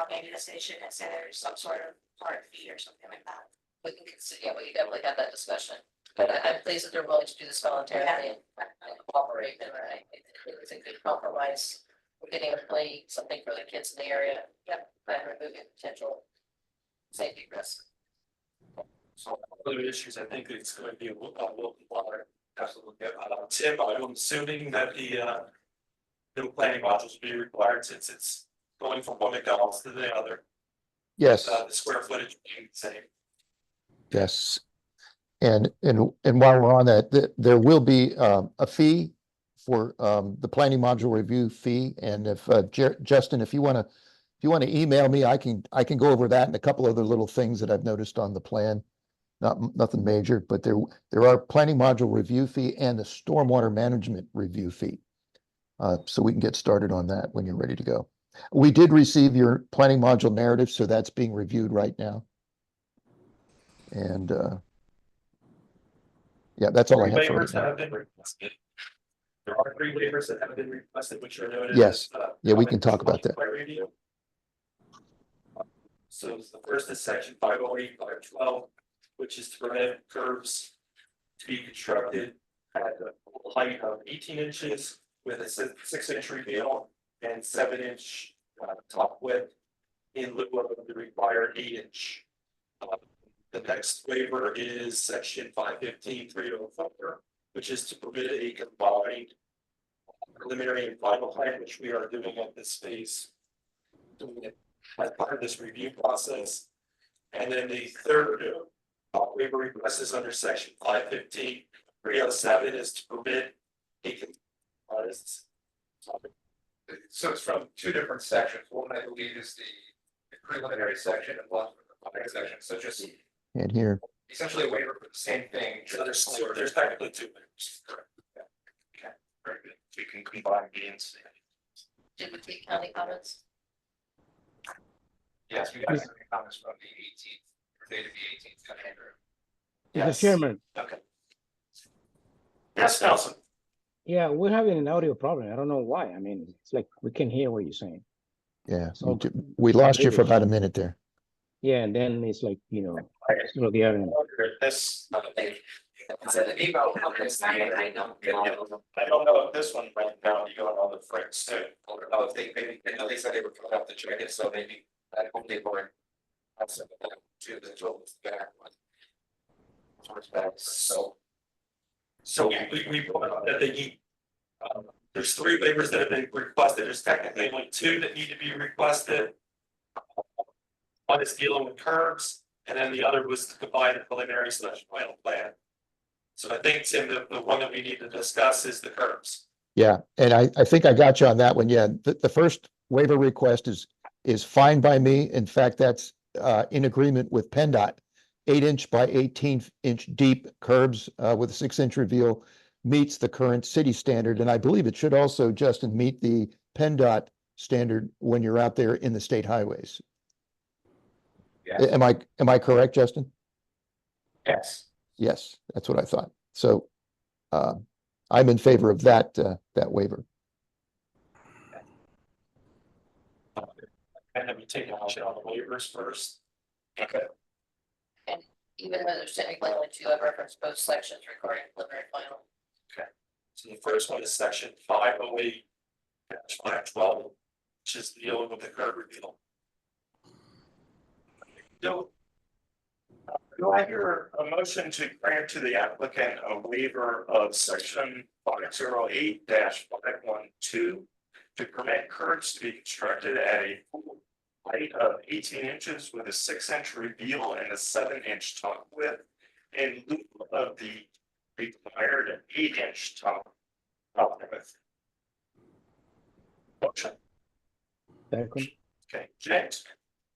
maybe the city should consider some sort of park fee or something like that. We can definitely have that discussion. But I'm pleased that they're willing to do this voluntarily and cooperate, and I think it's a good compromise. We're getting to play something for the kids in the area. Yep, and removing potential safety risk. So other issues, I think it's going to be a local water. Absolutely. Tim, I'm assuming that the new planning modules will be required since it's going from one McDonald's to the other. Yes. The square footage being the same. Yes. And while we're on that, there will be a fee for the planning module review fee. And if Justin, if you want to email me, I can go over that and a couple other little things that I've noticed on the plan. Nothing major, but there are planning module review fee and the stormwater management review fee. So we can get started on that when you're ready to go. We did receive your planning module narrative, so that's being reviewed right now. And yeah, that's all I have for Waivers that right now. have been requested. There are 3 waivers that have been requested, which are noted. Yes. as, Yeah, we can talk about that. by radio. So the first is section 508, 512, which is to permit curbs to be constructed at a height of 18 inches with a 6-inch reveal and 7-inch top width in lieu of the required 8-inch. The next waiver is section 515-304, which is to permit a combined preliminary and final plan, which we are doing at this phase. Doing it as part of this review process. And then the third waiver request is under section 515-307 is to permit a so it's from two different sections. One, I believe, is the preliminary section and one the final section. So just And here, essentially a waiver for the same thing. So there's technically two waivers. Correct. Yeah. Okay. Very good. We can combine means. Did we take county comments? Yes, we got some comments from the 18th, or date of the 18th. Mr. Chairman, Okay. Yes, Nelson. yeah, we're having an audio problem. I don't know why. I mean, it's like we can hear what you're saying. yeah, So- we lost you for about a minute there. Yeah, and then it's like, sort of the other. This, It's an email. I don't know if this one right now, you got on the fritz too. Oh, if they maybe, I know they said they were putting up the check it, so maybe I hope they were. That's to the total back one. Towards back, so. So we brought up that they need. There's 3 waivers that have been requested. There's technically only 2 that need to be requested. One is dealing with curbs, and then the other was to combine the preliminary / final plan. So I think, Tim, the one that we need to discuss is the curbs. Yeah, and I think I got you on that one. Yeah, the first waiver request is fine by me. In fact, that's in agreement with PennDOT. 8-inch by 18-inch deep curbs with a 6-inch reveal meets the current city standard. And I believe it should also, Justin, meet the PennDOT standard when you're out there in the state highways. Yeah. Am I correct, Justin? Yes. Yes, that's what I thought. So I'm in favor of that waiver. And then we take action on the waivers first. Okay. And even though there's technically only 2, I referenced both sections regarding preliminary and final. Okay. So the first one is section 508-512, which is dealing with the curb reveal. Do I hear a motion to grant to the applicant a waiver of section 508-512 to permit curbs to be constructed at a height of 18 inches with a 6-inch reveal and a 7-inch top width in lieu of the required 8-inch top width? Motion. Second. Okay, James.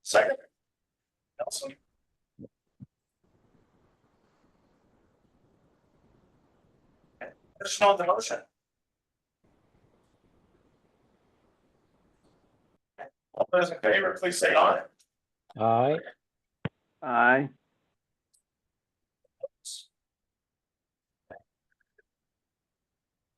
Second. Nelson. Question on the motion. All those in favor, please say aye. Aye. Aye.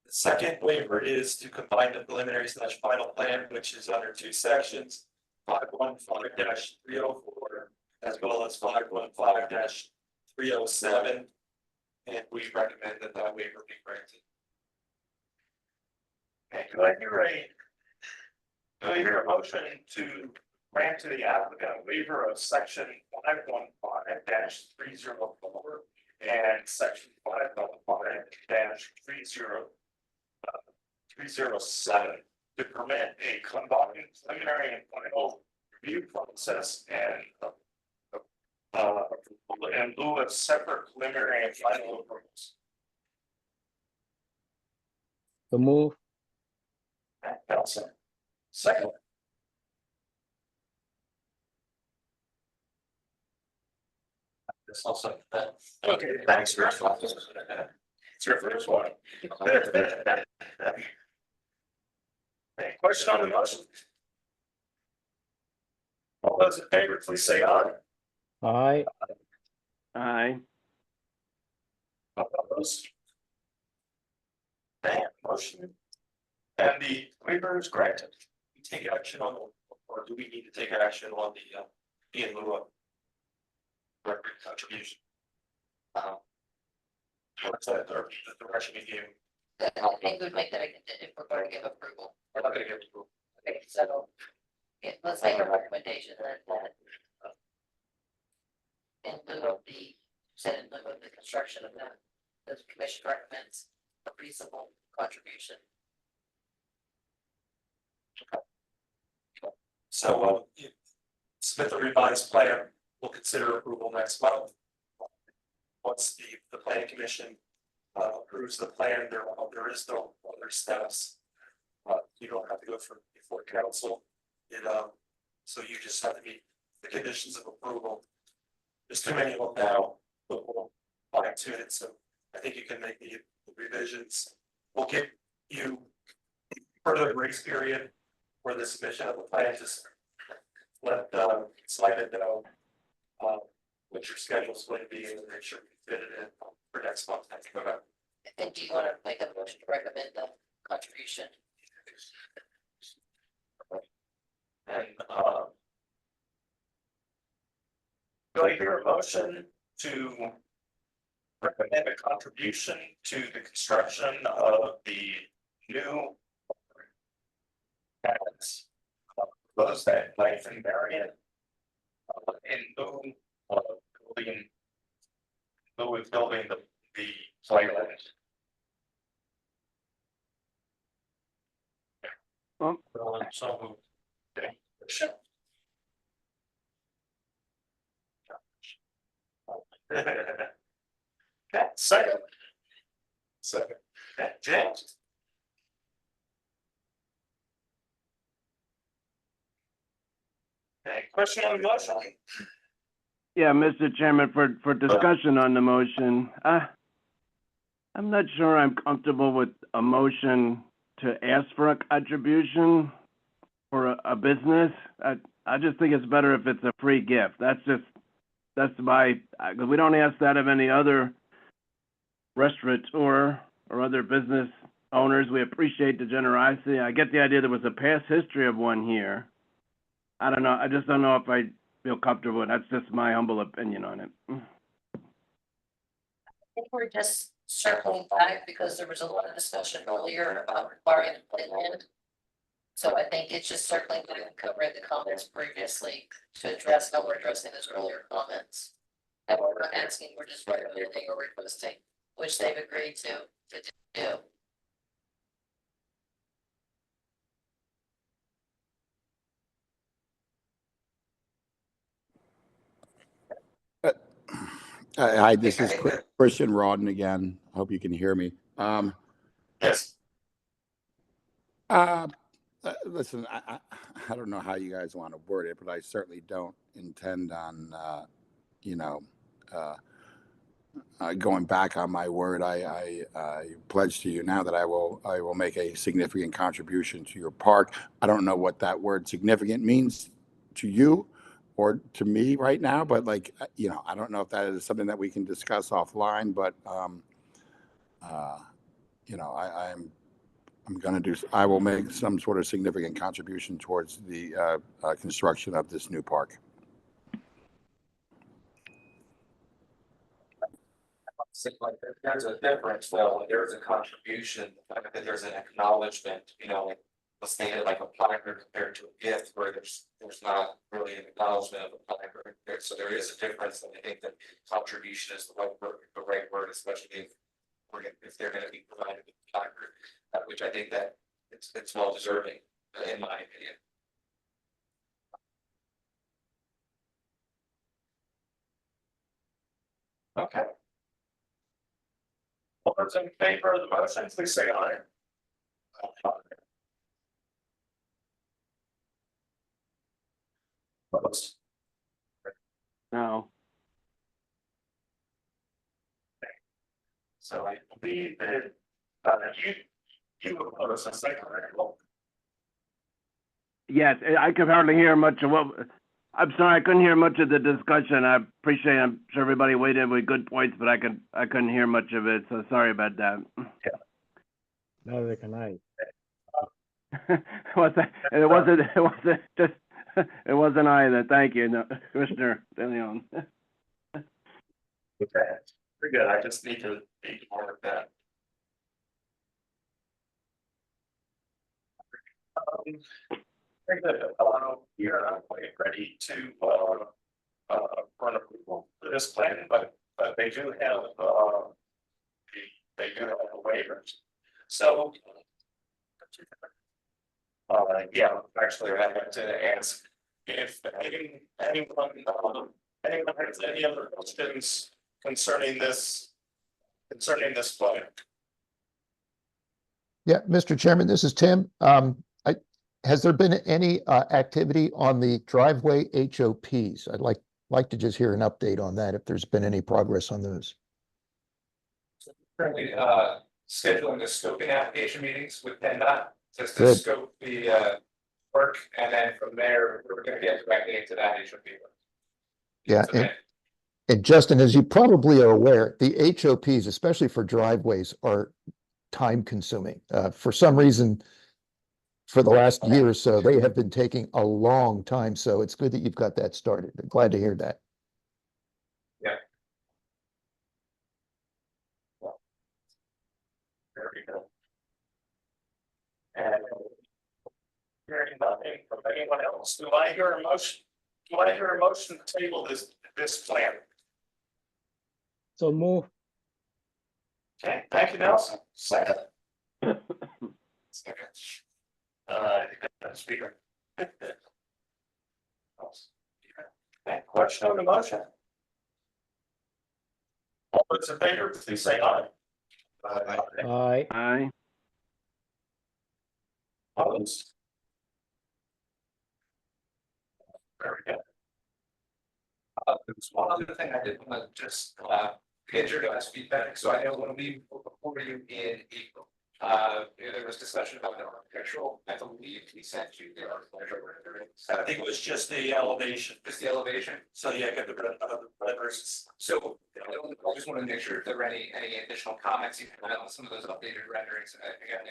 The second waiver is to combine the preliminary / final plan, which is under 2 sections, 515-304, as well as 515-307. And we recommend that waiver be granted. Okay, do I hear a motion to grant to the applicant a waiver of section 515-304 and section 515-307 to permit a combined preliminary and final review process and in lieu of separate preliminary and final approvals. The move. Nelson. Second. This also. Okay, thanks for. It's your first one. Any question on the motion? All those in favor, please say aye. Aye. Aye. Opposed? Motion. And the waiver is granted. We take action on, or do we need to take action on the in lieu of record contribution? What's that, the direction you gave? I think we'd make that if we're going to give approval. We're not gonna give approval. Okay, so, yeah, let's make a recommendation that in lieu of the, said in lieu of the construction of that, the commission recommends a reasonable contribution. So, submit the revised plan, we'll consider approval next month. Once the planning commission approves the plan, there is no other steps. You don't have to go before council. So you just have to meet the conditions of approval. There's too many of them now, but we'll fine tune it, so I think you can make the revisions. We'll give you further grace period for the submission of the plan, just let slide it know what your schedule's going to be and make sure we fit it in for next month. And do you want to make a motion to recommend the contribution? And do I hear a motion to recommend a contribution to the construction of the new cabins proposed at Life and Marion in lieu of building the playland? So moved. Sure. Okay, second. Second. Okay, James. Okay, question on the motion? Yeah, Mr. Chairman, for discussion on the motion, I'm not sure I'm comfortable with a motion to ask for a contribution for a business. I just think it's better if it's a free gift. That's my, because we don't ask that of any other restaurateur or other business owners. We appreciate the generosity. I get the idea there was a past history of one here. I don't know. I just don't know if I feel comfortable. That's just my humble opinion on it. I think we're just circling back because there was a lot of discussion earlier about requiring the playland. So I think it's just circling back and covering the comments previously to address how we're addressing those earlier comments. And we're not asking, we're just recommending or requesting, which they've agreed to do. Hi, this is Christian Rawdon again. Hope you can hear me. Yes. Listen, I don't know how you guys want to word it, but I certainly don't intend on, going back on my word. I pledge to you now that I will make a significant contribution to your park. I don't know what that word significant means to you or to me right now, but I don't know if that is something that we can discuss offline, but, I will make some sort of significant contribution towards the construction of this new park. There's a difference, though, there's a contribution, the fact that there's an acknowledgement, let's say like a placard compared to a gift where there's not really an acknowledgement of a placard. So there is a difference, and I think that contribution is the right word, especially if they're gonna be provided with a placard, which I think that it's well deserving, in my opinion. Okay. All those in favor of the motion, please say aye. Opposed? No. So I believe that, you oppose a second, right? Yes, I could hardly hear much of what, I'm sorry, I couldn't hear much of the discussion. I appreciate, I'm sure everybody weighed in with good points, but I couldn't hear much of it, so sorry about that. Yeah. Neither can I. It wasn't either. Thank you, no, Commissioner De Leon. Okay. Pretty good, I just need to mark that. Very good, here, I'm quite ready to, run approval for this plan, but they do have, they do have the waivers, so. Yeah, actually, I have to ask if anyone has any other questions concerning this plan. Yeah, Mr. Chairman, this is Tim. Has there been any activity on the driveway HOPs? I'd like to just hear an update on that, if there's been any progress on those. Currently, scheduling the scoping application meetings with PennDOT, just to Good. scope the work, and then from there, we're gonna get directly into that HOP. Yeah, and Justin, as you probably are aware, the HOPs, especially for driveways, are time consuming. For some reason, for the last year or so, they have been taking a long time. So it's good that you've got that started. Glad to hear that. Yeah. Very good. And hearing nothing from anyone else, do I hear a motion? Do I hear a motion to table this plan? So move. Okay, thank you, Nelson. Second. Second. Speaker. Okay, question on the motion? All those in favor, please say aye. Aye. Aye. Opposed? Very good. There's one other thing I did want to just get your guys' feedback, so I know when we were before you in April. There was discussion about the architectural, I believe we sent you the architectural renderings. I think it was just the elevation. Just the elevation. So yeah, get the renderings. So I just want to make sure if there were any additional comments you had on some of those updated renderings. Again,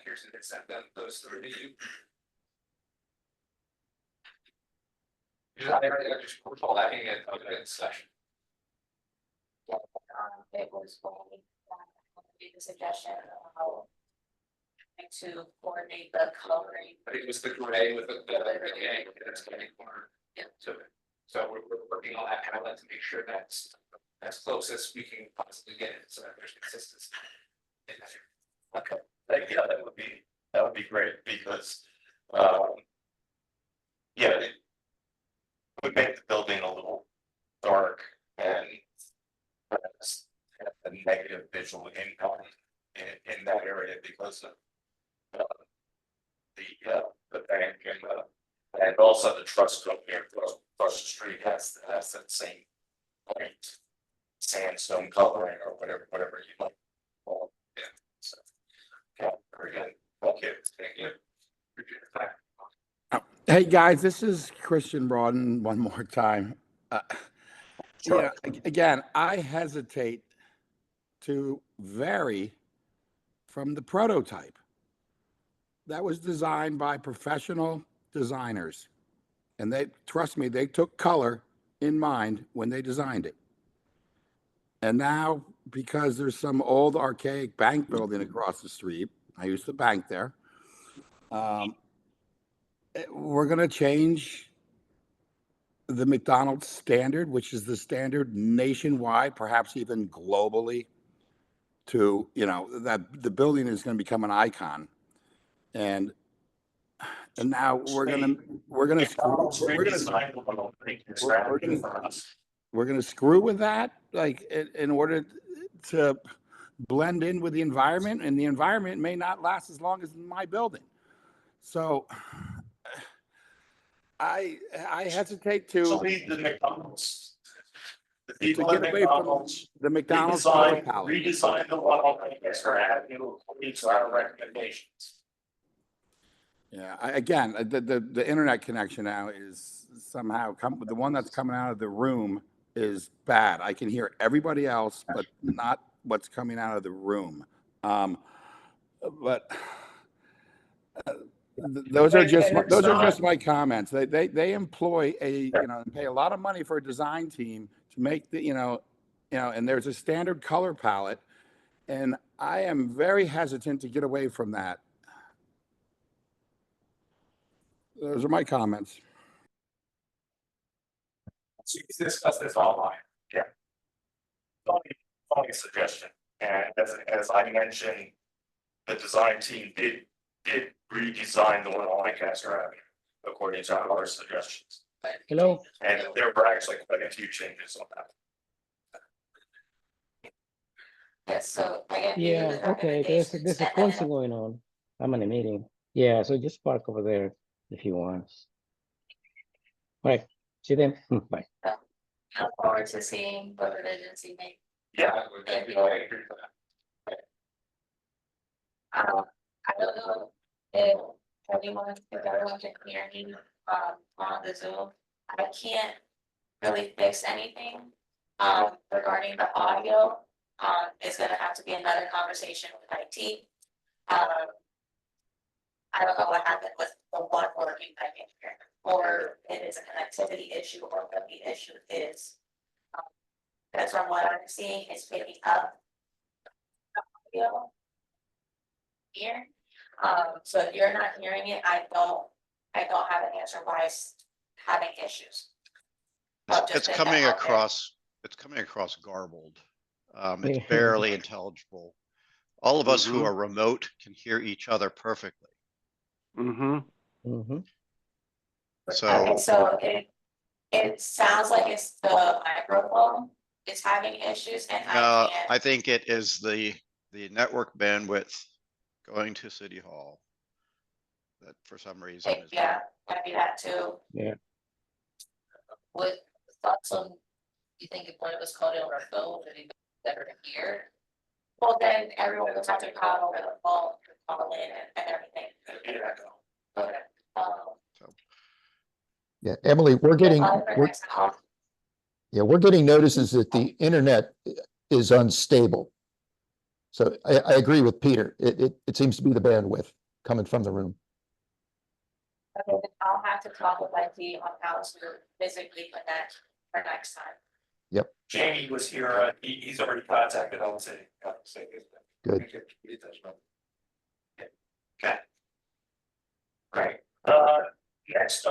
Kirsten had sent them those through to you. I just recall that being a discussion. It was going to be the suggestion of to coordinate the coloring. I think it was the gray with the that's getting more into it. So we're working on that palette to make sure that's as close as we can possibly get it, so that there's consistency. Okay, yeah, that would be great because, yeah, it would make the building a little dark and perhaps have a negative visual impact in that area because of the bank and also the trust company across the street has that same point sandstone coloring or whatever you like. Well, yeah. So, okay, very good. Okay, thank you. Appreciate your time. Hey, guys, this is Christian Broaden one more time. Sure. Again, I hesitate to vary from the prototype. That was designed by professional designers. And they, trust me, they took color in mind when they designed it. And now, because there's some old archaic bank building across the street, I used to bank there, we're going to change the McDonald's standard, which is the standard nationwide, perhaps even globally, to, you know, that the building is going to become an icon. And now we're going to screw with that, like in order to blend in with the environment, and the environment may not last as long as my building. So I hesitate to leave the McDonald's. The to people get at away from McDonald's the McDonald's color palette. redesign the one on Lancaster Avenue according to our recommendations. Yeah, again, the internet connection now is somehow the one that's coming out of the room is bad. I can hear everybody else, but not what's coming out of the room. But those are just my comments. They employ pay a lot of money for a design team to make the and there's a standard color palette. And I am very hesitant to get away from that. Those are my comments. So you can discuss this offline. Yeah. Only a suggestion, and as I mentioned, the design team did redesign the one on Lancaster Avenue, according to our suggestions. Hello? And there were actually quite a few changes on that. Yes, so I get. Yeah, okay, there's a concert going on. I'm in a meeting. Yeah, so just park over there if you want. All right, see you then. Bye. Look forward to seeing what revisions you make. Yeah. I don't know if everyone can hear me, on the Zoom. I can't really fix anything, regarding the audio. It's gonna have to be another conversation with IT. I don't know what happened with the one working back in here, or it is a connectivity issue, or what the issue is. That's from what I'm seeing, is picking up the audio here. So if you're not hearing it, I don't have an answer why it's having issues. It's coming across, garbled. It's barely intelligible. All of us who are remote can hear each other perfectly. Mm-hmm. Okay, so it sounds like it's the microphone is having issues, and I can't. I think it is the network bandwidth going to City Hall that for some reason is. Yeah, maybe that too. Yeah. What thoughts on, you think if one of us called in on our phone, would it be better to hear? Well, then everyone would have to call over the phone, call in and everything. Okay. Yeah, Emily, we're getting notices that the internet is unstable. So I agree with Peter. It seems to be the bandwidth coming from the room. Okay, then I'll have to talk with IT on how to physically connect for next time. Yep. Jamie was here, he's already contacted LC. Good. Okay. Great. Next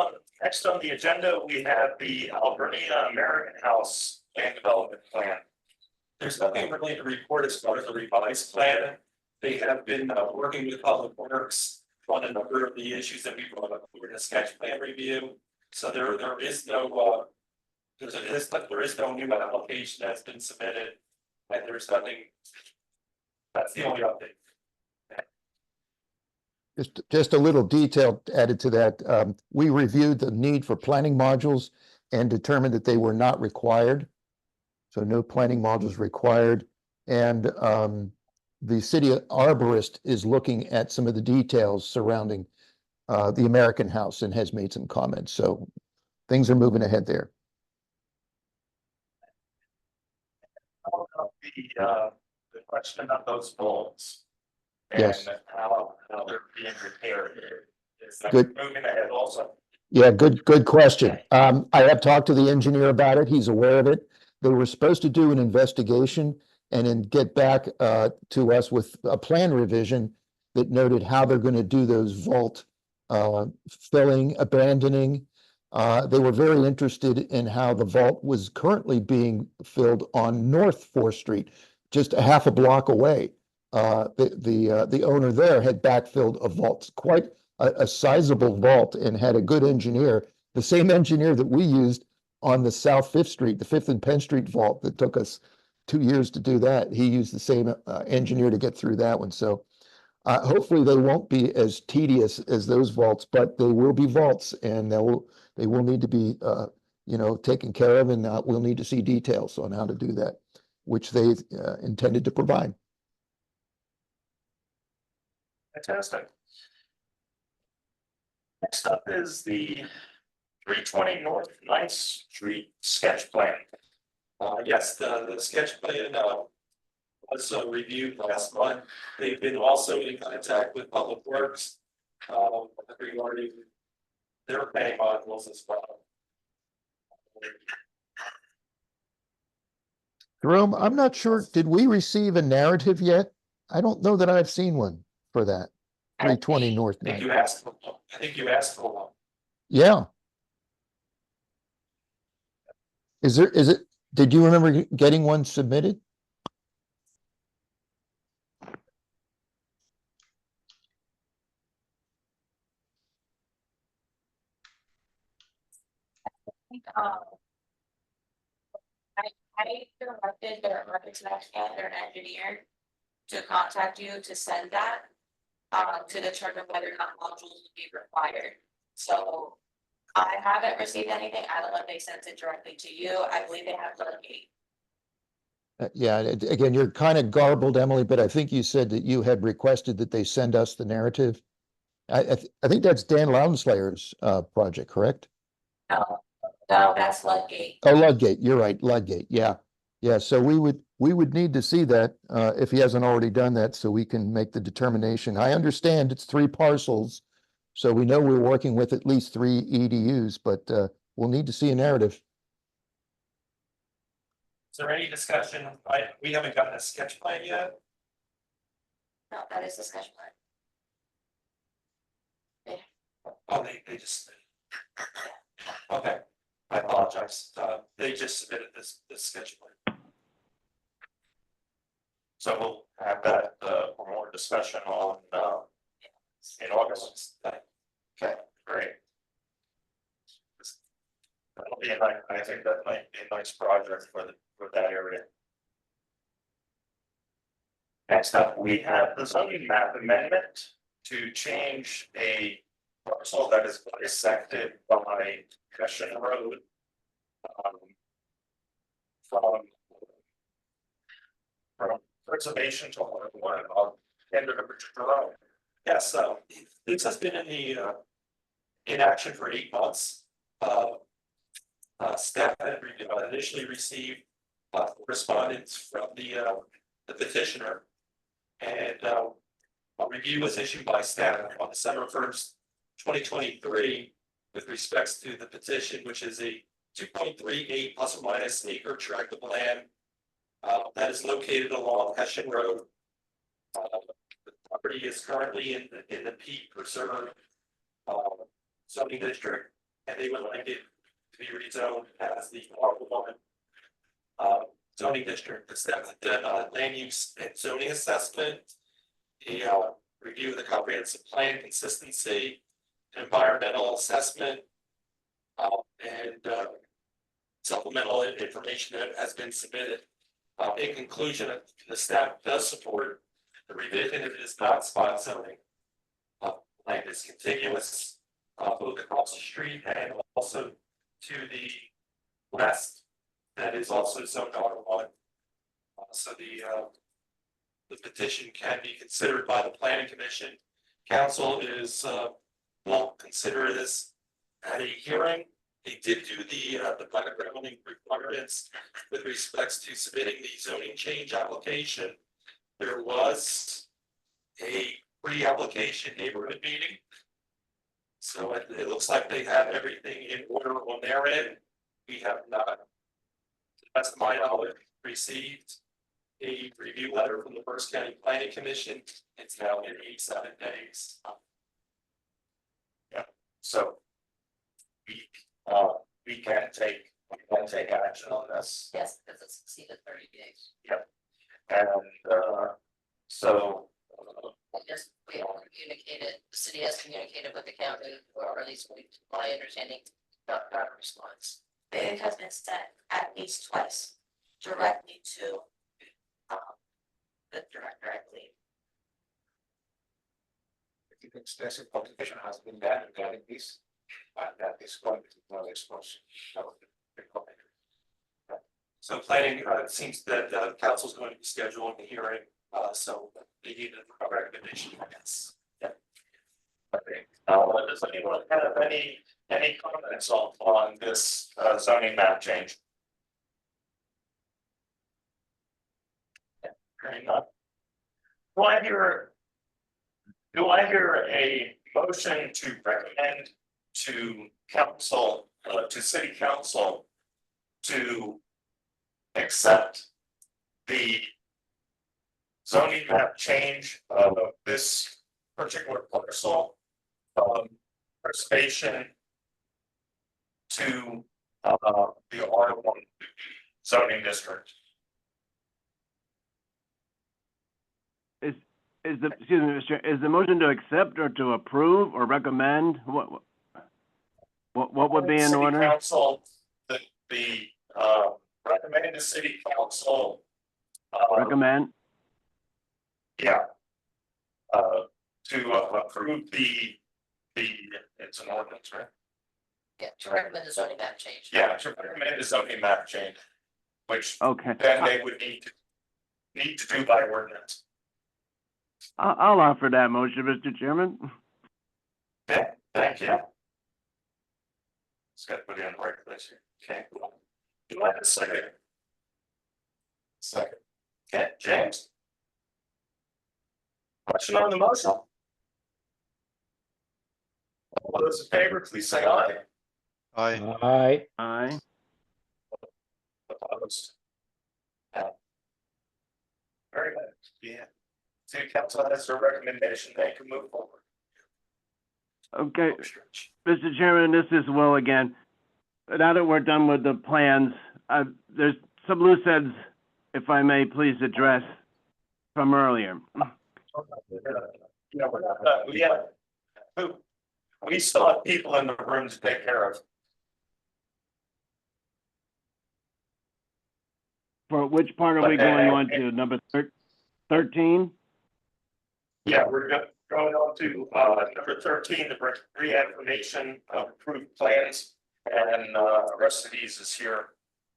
on the agenda, we have the Albernia American House Land Development Plan. There's nothing really to report as far as the revised plan. They have been working with Public Works on a number of the issues that we brought up during the sketch plan review. So there is no there is no new application that's been submitted, and there's nothing. That's the only update. Just a little detail added to that. We reviewed the need for planning modules and determined that they were not required. So no planning modules required. And the city arborist is looking at some of the details surrounding the American House and has made some comments. So things are moving ahead there. The question of those bulbs. Yes. And how they're being repaired. Is that Good. moving ahead also? Yeah, good question. I have talked to the engineer about it. He's aware of it. They were supposed to do an investigation and then get back to us with a plan revision that noted how they're going to do those vault filling, abandoning. They were very interested in how the vault was currently being filled on North 4th Street, just a half a block away. The owner there had backfilled a vault, quite a sizable vault, and had a good engineer, the same engineer that we used on the South 5th Street, the 5th and Penn Street vault that took us 2 years to do that. He used the same engineer to get through that one. So hopefully they won't be as tedious as those vaults, but they will be vaults, and they will need to be taken care of, and we'll need to see details on how to do that, which they intended to provide. Fantastic. Next up is the 320 North 9th Street sketch plan. Yes, the sketch plan was reviewed last month. They've been also in contact with Public Works regarding their pay modules as well. Jerome, I'm not sure, did we receive a narrative yet? I don't know that I've seen one for that. 320 North I think Ninth. you asked for one. I think you asked for one. Yeah. Is it, did you remember getting one submitted? Um, I directed their architect and their engineer to contact you to send that. To determine whether or not modules will be required. So I haven't received anything. I don't know if they sent it directly to you. I believe they have Locate. Yeah, again, you're kind of garbled, Emily, but I think you said that you had requested that they send us the narrative. I think that's Dan Lounslayer's project, correct? No, that's Floodgate. Oh, Ludgate, you're right, Ludgate, yeah. Yeah, so we would need to see that if he hasn't already done that, so we can make the determination. I understand it's 3 parcels, so we know we're working with at least 3 EDUs, but we'll need to see a narrative. Is there any discussion? We haven't gotten a sketch plan yet. No, that is the sketch plan. Oh, they just. Okay, I apologize. They just submitted this sketch plan. So we'll have that for more discussion on in August. Okay, great. That'll be I think that might be a nice project for that area. Next up, we have the zoning map amendment to change a parcel that is bisected by Cushion Road. From preservation to one on end of the road. Yes, so this has been in action for 8 months. Staff had initially received correspondence from the petitioner. And a review was issued by staff on December 1st, 2023, with respects to the petition, which is a 2.38 plus or minus acre tract of land that is located along Hessian Road. The property is currently in the Peak Preserve zoning district, and they would like it to be rezoned as the R1 zoning district. The staff did land use and zoning assessment, a review of the comprehensive plan consistency, environmental assessment, and supplemental information that has been submitted. In conclusion, the staff does support the revision if it is not spot zoning. Land is contiguous both across the street and also to the west. That is also zoned R1. So the petition can be considered by the planning commission. Council will consider this at a hearing. They did do the background requirements with respects to submitting the zoning change application. There was a pre-application neighborhood meeting. So it looks like they have everything in order on their end. We have not, to the best of my knowledge, received a review letter from the Berks County Planning Commission. It's now in 87 days. Yeah, so we can take action on this. Yes, because it's exceeded 30 days. Yep. And so We all communicated, the city has communicated with the county, or at least my understanding, got a response. It has been sent at least twice directly to the director, I believe. I think extensive publication has been done regarding this, and that is going to be well exposed. So planning, it seems that council is going to be scheduling the hearing, so they need a recommendation, I guess. Yeah. Okay, does anyone have any comments on this zoning map change? Hearing none. Do I hear a motion to recommend to council, to city council to accept the zoning map change of this particular parcel reservation to the R1 zoning district. Is the, excuse me, Mr. Chair, is the motion to accept or to approve or recommend? What would be in City order? Council, the recommended to city council. Recommend? Yeah. To approve the, it's an ordinance, right? Yeah, to recommend the zoning map change. Yeah, to recommend the zoning map change, which Okay. then they would need to do by ordinance. I'll offer that motion, Mr. Chairman. Okay, thank you. It's got to put it in the right place here. Okay. Do I have a second? Second. Okay, James? Question on the motion? All those in favor, please say aye. Aye. Aye. Opposed? No. Very good. Yeah. City council has their recommendation, they can move forward. Okay, Mr. Chairman, this is Will again. Now that we're done with the plans, there's some loose ends, if I may please address from earlier. Yeah, we're not done yet. We still have people in the room to take care of. For which part are we going on to? Number 13? Yeah, we're going on to number 13, the reaffirmation of approved plans, and the rest of these is here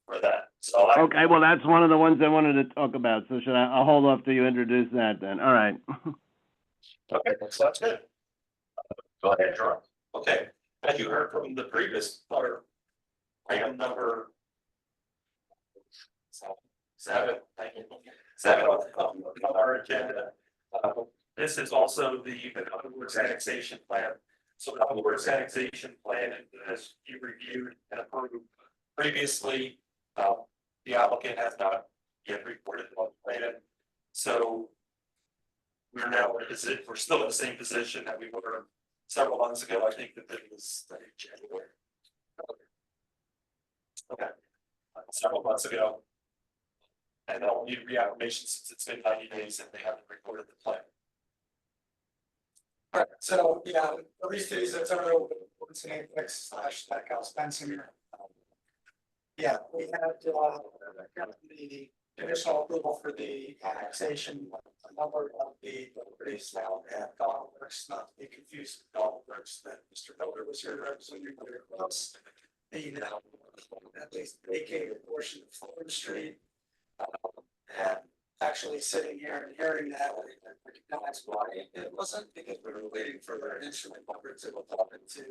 for that. So Okay, well, that's one of the ones I wanted to talk about, so I'll hold off till you introduce that then. All right. Okay, so that's good. Go ahead, John. Okay, as you heard from the previous part, item number 7, thank you. 7 on our agenda. This is also the Woods annexation plan. So the Woods annexation plan, as you reviewed and approved previously, the applicant has not yet reported on the plan. So we're now we're still in the same position that we were several months ago. I think that it was January. Okay, several months ago. And they'll need reaffirmation since it's been 90 days and they haven't reported the plan. Alright, so, yeah, at least these, that's our, what's the name, / that house fencing here. Yeah, we had, got the additional approval for the annexation, a number of the properties now at Dogworks, not to be confused with Dogworks, that Mr. Builder was here representing, but it was. They now at least vacated a portion of Fulton Street. And actually sitting here and hearing that, I recognize why it wasn't, because we were waiting for their instrument number to go up into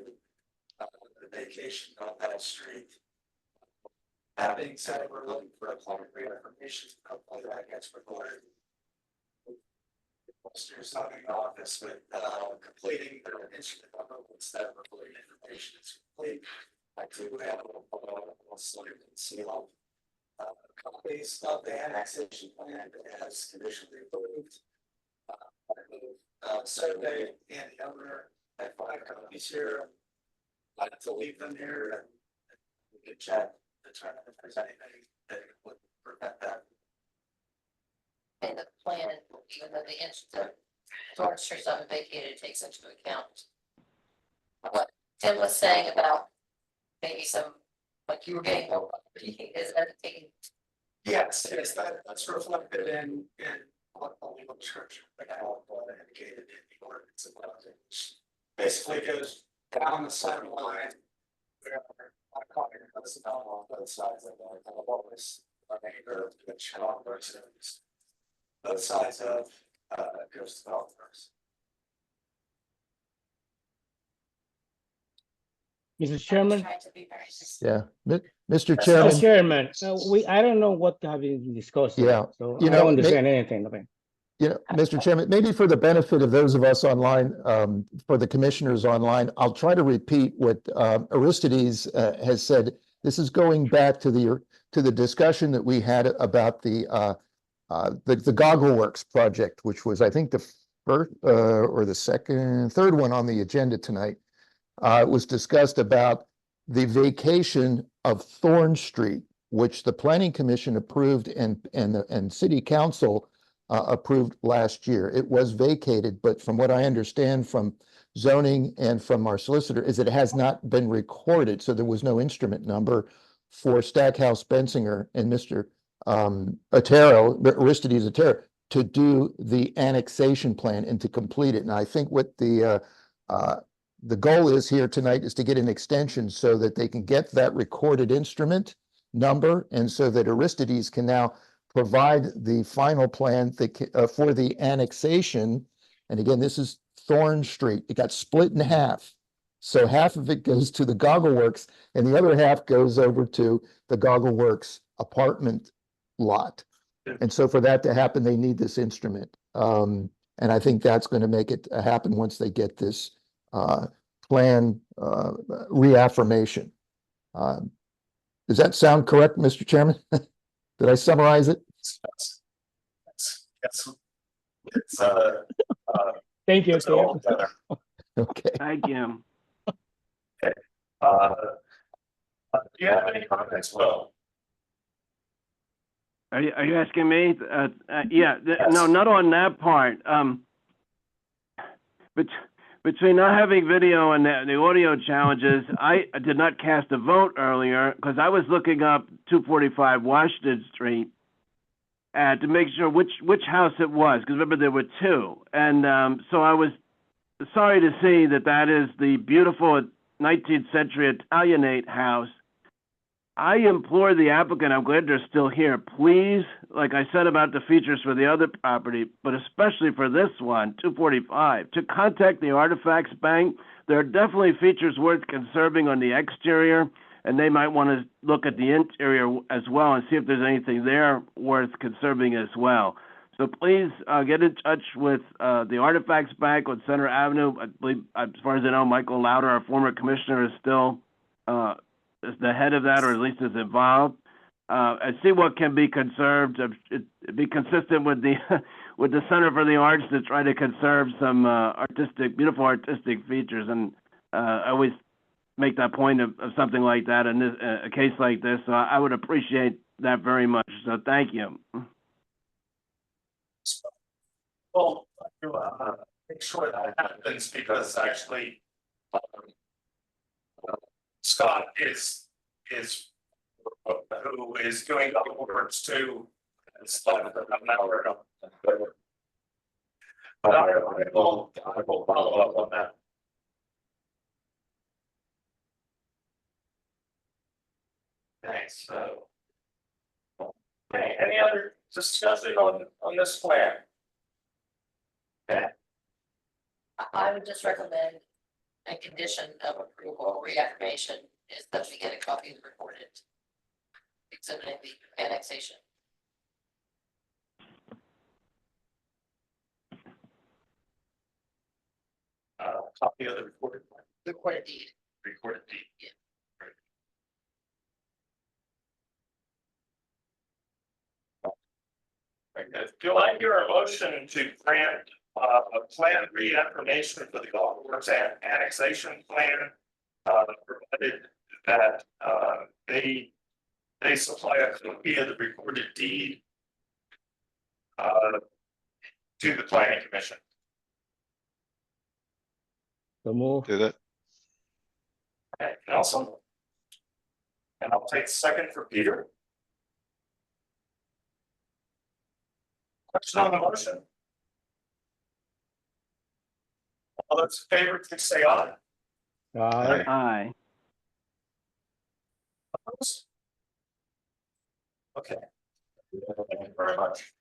the vacation on that street. That being said, we're looking for a plan of reaffirmation to complete that gets recorded. Your zoning office with completing the instrument number instead of recording information is complete. I do have a sort of seal copies of the annexation plan as conditionally approved. Survey and the owner, I have 5 copies here. I'd like to leave them here and we can check, determine if there's anything that would prevent that. And the plan, even though the Thorn Street's not vacated, takes into account what Tim was saying about maybe some, like you were getting more, is that taking? Yes, that's reflected in what the legal description, like I indicated in the ordinance about it. Basically goes down the center line. I'm calling it this down on both sides of the walls, neighbor, which Dogworks is. Both sides of goes to Dogworks. Mr. Chairman? Yeah, Mr. Mr. Chairman. Chairman, I don't know what have been discussed. Yeah, So you I know, don't understand anything of it. You know, Mr. Chairman, maybe for the benefit of those of us online, for the commissioners online, I'll try to repeat what Aristides has said. This is going back to the discussion that we had about the the Goggle Works project, which was, I think, the first, or the third one on the agenda tonight. It was discussed about the vacation of Thorn Street, which the Planning Commission approved and City Council approved last year. It was vacated, but from what I understand from zoning and from our solicitor is that it has not been recorded, so there was no instrument number for Stackhouse Bensinger and Mr. Aristides Otero to do the annexation plan and to complete it. And I think what the goal is here tonight is to get an extension so that they can get that recorded instrument number, and so that Aristides can now provide the final plan for the annexation. And again, this is Thorn Street. It got split in half. So half of it goes to the Goggle Works and the other half goes over to the Goggle Works apartment lot. And so for that to happen, they need this instrument. And I think that's going to make it happen once they get this plan reaffirmation. Does that sound correct, Mr. Chairman? Did I summarize it? Thank you. Okay. Thank you. Do you have any comments, Will? Are you asking me? Yeah, no, not on that part. But between not having video and the audio challenges, I did not cast a vote earlier because I was looking up 245 Washington Street to make sure which house it was, because remember there were two. And so I was sorry to see that is the beautiful 19th century Italianate house. I implore the applicant, I'm glad they're still here, please, like I said about the features for the other property, but especially for this one, 245, to contact the Artifacts Bank. There are definitely features worth conserving on the exterior, and they might want to look at the interior as well and see if there's anything there worth conserving as well. So please get in touch with the Artifacts Bank on Center Avenue. I believe, as far as I know, Michael Lauder, our former commissioner, is still is the head of that, or at least is involved, and see what can be conserved. It'd be consistent with the with the Center for the Arts to try to conserve some beautiful artistic features. And I always make that point of something like that in this, a case like this. So I would appreciate that very much. So thank you. Well, make sure that happens, because actually Scott is who is doing the works too. It's like an hour ago. But I will follow up on that. Thanks. Okay, any other discussion on this plan? Okay. I would just recommend a condition of approval or reaffirmation is that we get a copy of the recorded exhibiting the annexation. Copy of the recorded plan. Recorded deed. Recorded deed. Yeah. Do I hear a motion to grant a plan reaffirmation for the Goggle Works annexation plan? Provided that they supply a copy of the recorded deed to the Planning Commission. So move. Do that. Okay, Nelson. And I'll take second for Peter. Question on the motion? All those in favor, please say aye. Aye. Aye. Opposed? Okay. Thank you very much.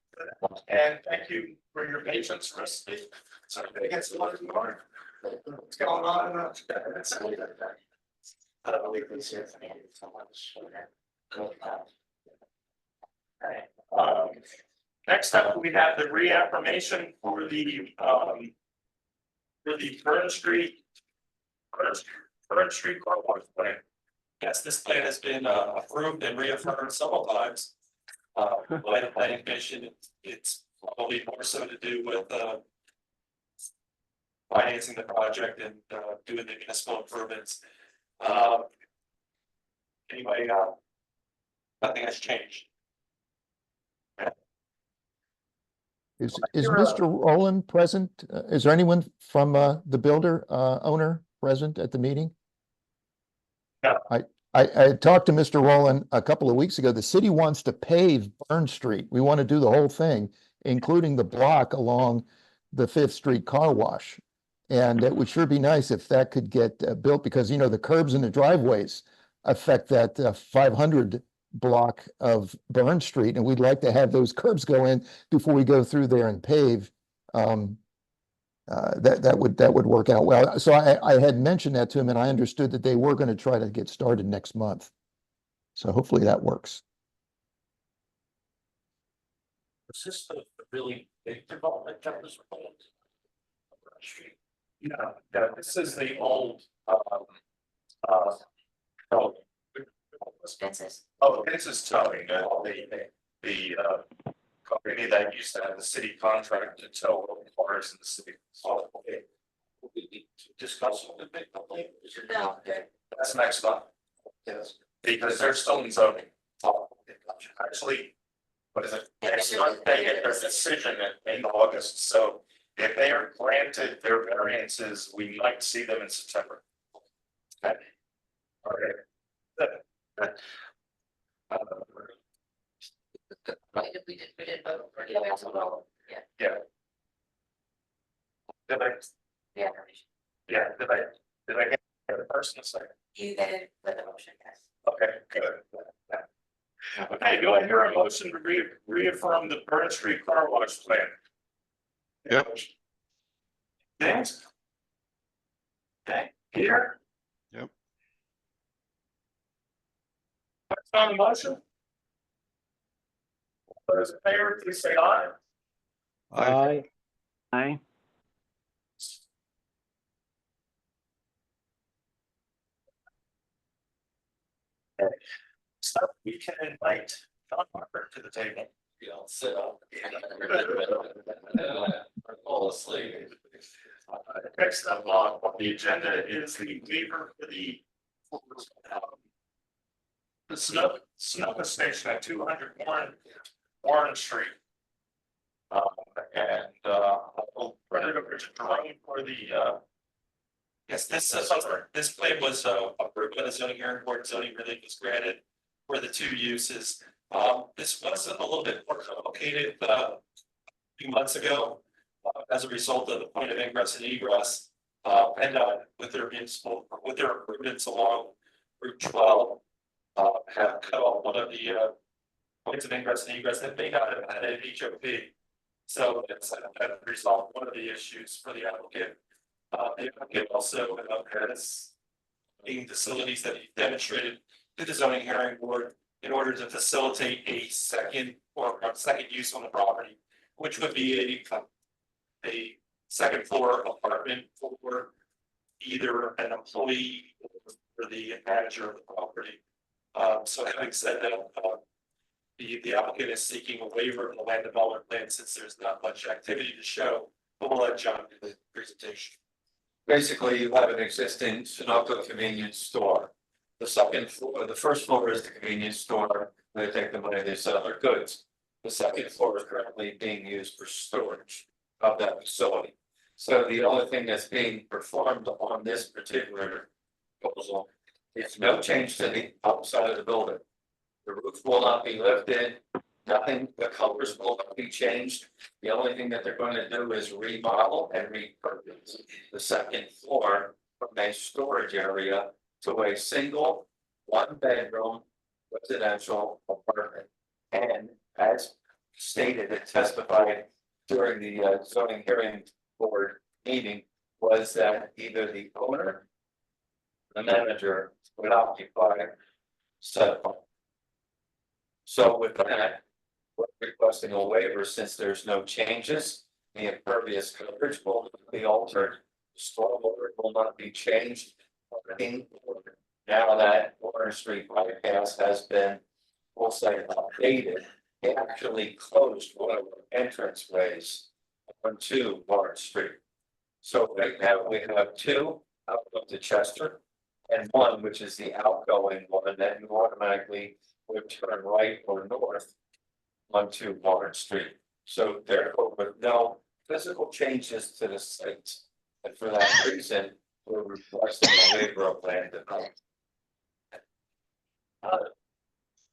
And thank you for your patience, Rusty. So I get some money tomorrow. What's going on? I don't believe this here. Thank you so much. Okay. Next up, we have the reaffirmation for the Fern Street car wash plan. Yes, this plan has been approved and reaffirmed several times. By the planning commission, it's probably more so to do with, financing the project and, doing the municipal improvements. Anyway, nothing has changed. Is You're, Mr. Rowland present? Is there anyone from the builder owner present at the meeting? No. I talked to Mr. Rowland a couple of weeks ago. The city wants to pave Burn Street. We want to do the whole thing, including the block along the Fifth Street car wash. And it would sure be nice if that could get built, because, you know, the curbs and the driveways affect that 500 block of Burn Street, and we'd like to have those curbs go in before we go through there and pave. That would work out well. So I had mentioned that to him, and I understood that they were going to try to get started next month. So hopefully that works. Is this a really big development that was planned? Street. Yeah, this is the old, Expenses. oh, this is towing, the company that used to have the city contract to tow cars in the city. So, okay. We need to discuss it with big public. No. That's next month. Yes, because they're still in zoning. Actually, what is it? Next month, they get their decision in August, so if they are granted their variances, we might see them in September. Okay. All right. We did vote for it. Yeah. Did I, Yeah. did I get the person a second? You did it with the motion, yes. Okay, good. Okay, do I hear a motion to reaffirm the Burn Street car wash plan? Yep. Thanks. Okay, Peter? Yep. What's on the motion? Those in favor, please say aye. Aye. Aye. So we can invite John Parker to the table. Yeah, I'll sit up. Fall asleep. Next up on the agenda is the waiver for the Sunoco station at 200 Warren Street. I'll run it over to Jerome for the, yes, this plan was approved by the zoning hearing board. Zoning relief was granted for the two uses. This was a little bit more complicated a few months ago as a result of the point of ingress and egress. And with their improvements along Route 12, have cut off one of the points of ingress and egress that may not have had an HOP. So it's that resolved one of the issues for the applicant. The applicant also has facilities that he demonstrated to the zoning hearing board in order to facilitate a second use on the property, which would be a second floor apartment for either an employee or the manager of the property. So having said that, the applicant is seeking a waiver of the land development plan since there's not much activity to show, but we'll let John do the presentation. Basically, you have an existing Sunoco convenience store. The second floor, the first floor is the convenience store. They take the money, they sell their goods. The second floor is currently being used for storage of that facility. So the only thing that's being performed on this particular proposal is no change to the outside of the building. The roof will not be lifted, nothing, the colors will not be changed. The only thing that they're going to do is remodel and repurpose the second floor from a storage area to a single, one bedroom residential apartment. And as stated and testified during the zoning hearing board meeting, was that either the owner, the manager would occupy said apartment. So with that, we're requesting a waiver since there's no changes. The impervious coverage will be altered, stormwater will not be changed. Now that Warren Street bypass has been, we'll say, updated, they actually closed one of the entranceways onto Warren Street. So right now we have two out of the Chester and one which is the outgoing one that you automatically would turn right or north onto Warren Street. So therefore, with no physical changes to the site, and for that reason, we're requesting a waiver of land development.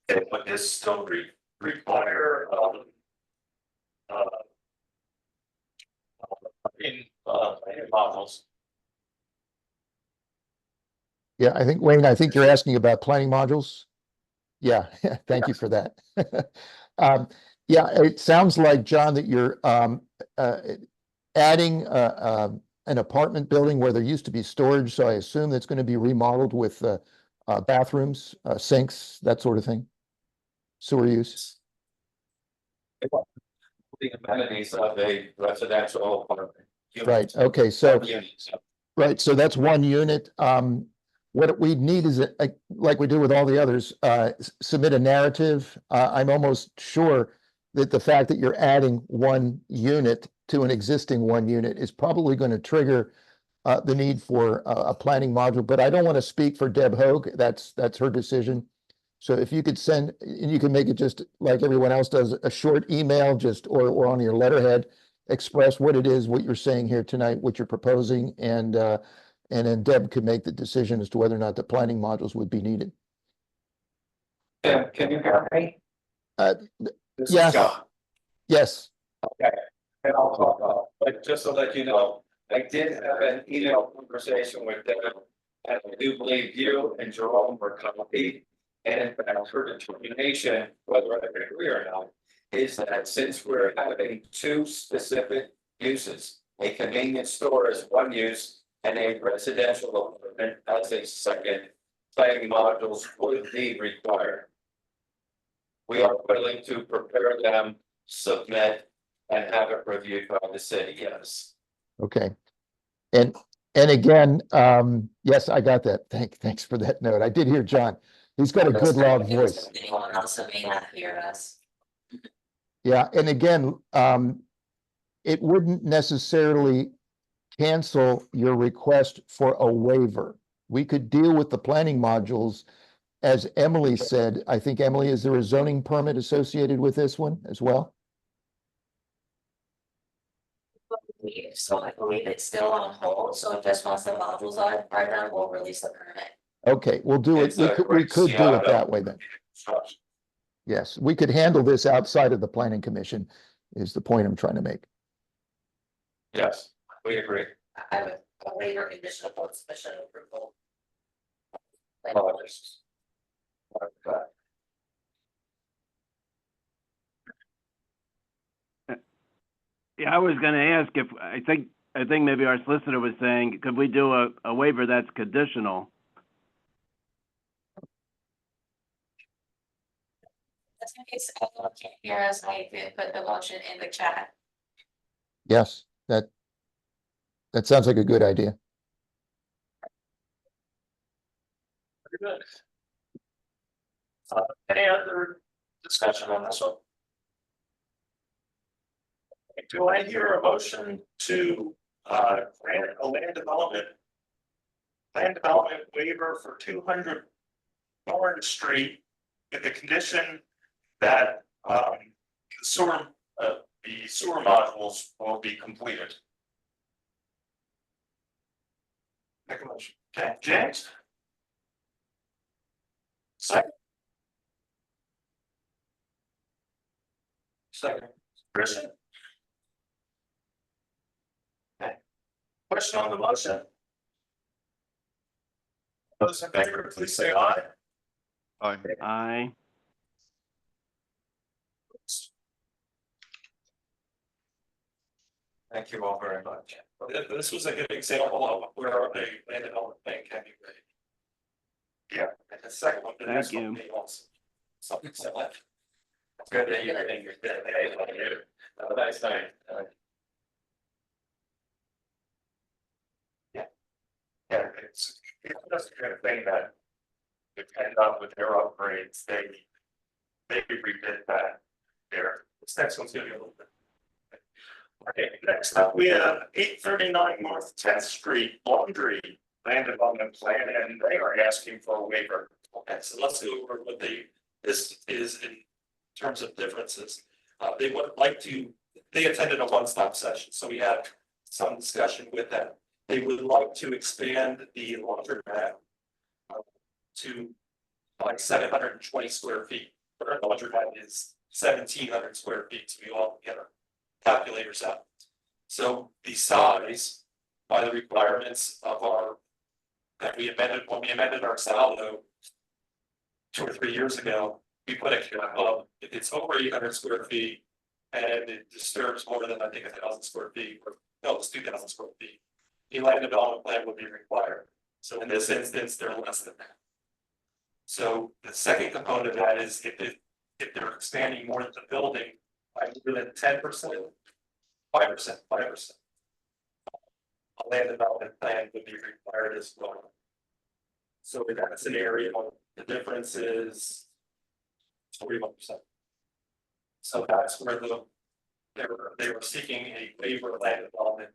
It would this still require models? Yeah, I think, Wayne, I think you're asking about planning modules. Yeah, thank you for that. Yeah, it sounds like, John, that you're adding an apartment building where there used to be storage, so I assume that's going to be remodeled with bathrooms, sinks, that sort of thing. Sewer use. The amenities of a residential apartment. Right, okay, so, Units. right, so that's one unit. What we need is, like we do with all the others, submit a narrative. I'm almost sure that the fact that you're adding one unit to an existing one unit is probably going to trigger the need for a planning module, but I don't want to speak for Deb Hogue. That's her decision. So if you could send, and you can make it just like everyone else does, a short email, just or on your letterhead, express what it is, what you're saying here tonight, what you're proposing, and then Deb could make the decision as to whether or not the planning modules would be needed. Can you hear me? This is Yes. John. Yes. Okay, and I'll talk about, but just to let you know, I did have an email conversation with Devin, and I do believe you and Jerome were copied. And in fact, her determination, whether I agree or not, is that since we're having two specific uses, a convenience store as one use and a residential apartment as a second, planning modules would be required. We are willing to prepare them, submit, and have it reviewed by the city, yes. Okay. And again, yes, I got that. Thanks for that note. I did hear John. He's got a good loud voice. Anyone else that may not hear us? Yeah, and again, it wouldn't necessarily cancel your request for a waiver. We could deal with the planning modules, as Emily said. I think, Emily, is there a zoning permit associated with this one as well? So I believe it's still on hold, so just once the modules are done, we'll release the permit. Okay, we'll do it. We could do it that way then. Yes, we could handle this outside of the planning commission, is the point I'm trying to make. Yes, we agree. I have a waiver condition upon submission of approval. Apologies. Okay. Yeah, I was gonna ask if, I think maybe our solicitor was saying, could we do a waiver that's conditional? Just in case anyone can't hear us, I did put the motion in the chat. Yes, that sounds like a good idea. Very good. Any other discussion on this one? Do I hear a motion to grant a land development waiver for 200 Orange Street with the condition that the sewer modules will be completed? Make a motion. Okay, James? Second. Christian? Okay. Question on the motion? Those in favor, please say aye. Aye. Aye. Thank you all very much. This was a good example of where a land development thing can be made. Yeah, and the second one. Thank you. Something similar. Good that you're in your day. Have a nice night. Yeah, it's just the kind of thing that depend on with their upgrades, they rebid that. there. This next one's gonna be a little bit. Okay, next up, we have 839 North 10th Street Laundry Land Development Plan, and they are asking for a waiver. Okay, so let's go over what this is in terms of differences. They would like to, they attended a one-stop session, so we had some discussion with them. They would like to expand the laundromat to like 720 square feet. Our laundromat is 1,700 square feet, so we all get our calculators out. So the size by the requirements of our, that we amended, when we amended our saldo 2 or 3 years ago, we put a cap of, if it's over 800 square feet and it disturbs more than, I think, 1,000 square feet, or no, it's 2,000 square feet, the land development plan would be required. So in this instance, they're less than that. So the second component of that is if they're expanding more than the building by more than 10%, 5%. A land development plan would be required as well. So in that scenario, the difference is 41%. So that's where they were seeking a waiver of land development.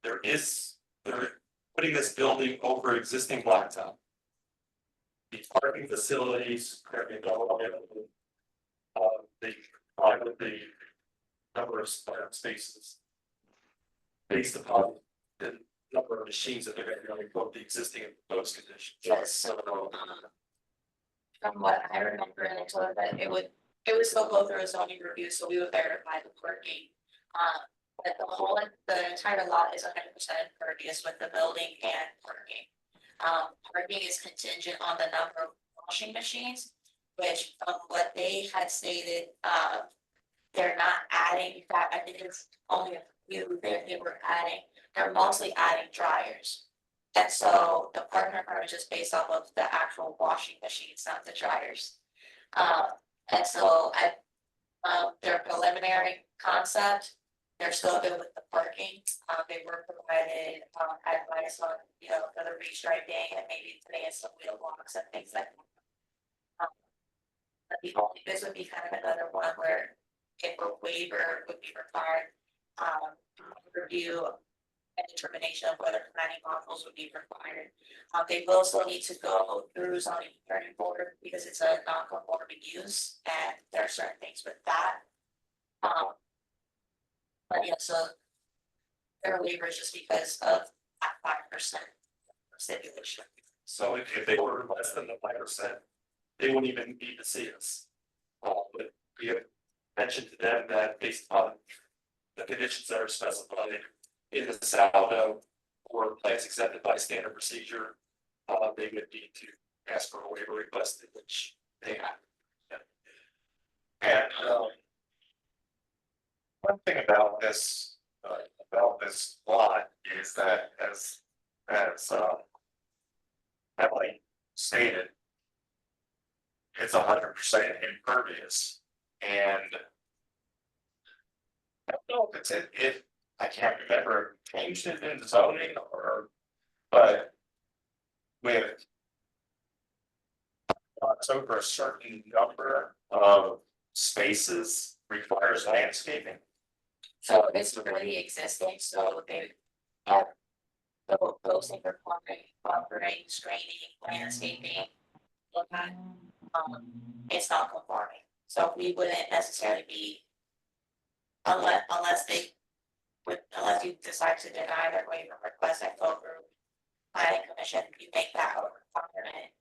They're putting this building over existing blacktop. The parking facilities, they provide with the number of spaces based upon the number of machines that they're going to both the existing and proposed conditions. Yes, so, from what I remember, and I told her that it would still go through a zoning review, so we would verify the parking. But the entire lot is 100% impervious with the building and parking. Parking is contingent on the number of washing machines, which from what they had stated, they're not adding, in fact, I think it's only a few they were adding, they're mostly adding dryers. And so the parking requirement is just based off of the actual washing machines, not the dryers. And so their preliminary concept, they're still good with the parking. They were provided advice on, for the restriping and maybe today some wheel blocks and things like that. But this would be kind of another one where if a waiver would be required, review and determination of whether planning modules would be required. They will still need to go through zoning hearing board because it's a non-conforming use and there are certain things with that. But yeah, so their waiver is just because of that 5% stipulation. So if they were less than the 5%, they wouldn't even need to see us. But we have mentioned to them that based on the conditions that are specified in the saldo or plans accepted by standard procedure, they would need to ask for a waiver request, which they have. And one thing about this lot is that as Emily stated, it's 100% impervious, and I don't know if it's I can't remember if it changed it in zoning but with it's over a certain number of spaces requires landscaping. So it's already existing, so they have those things are buffering, screening, landscaping. Look at, it's not conforming, so we wouldn't necessarily be unless you decide to deny their waiver request and go through planning commission, you make that a requirement.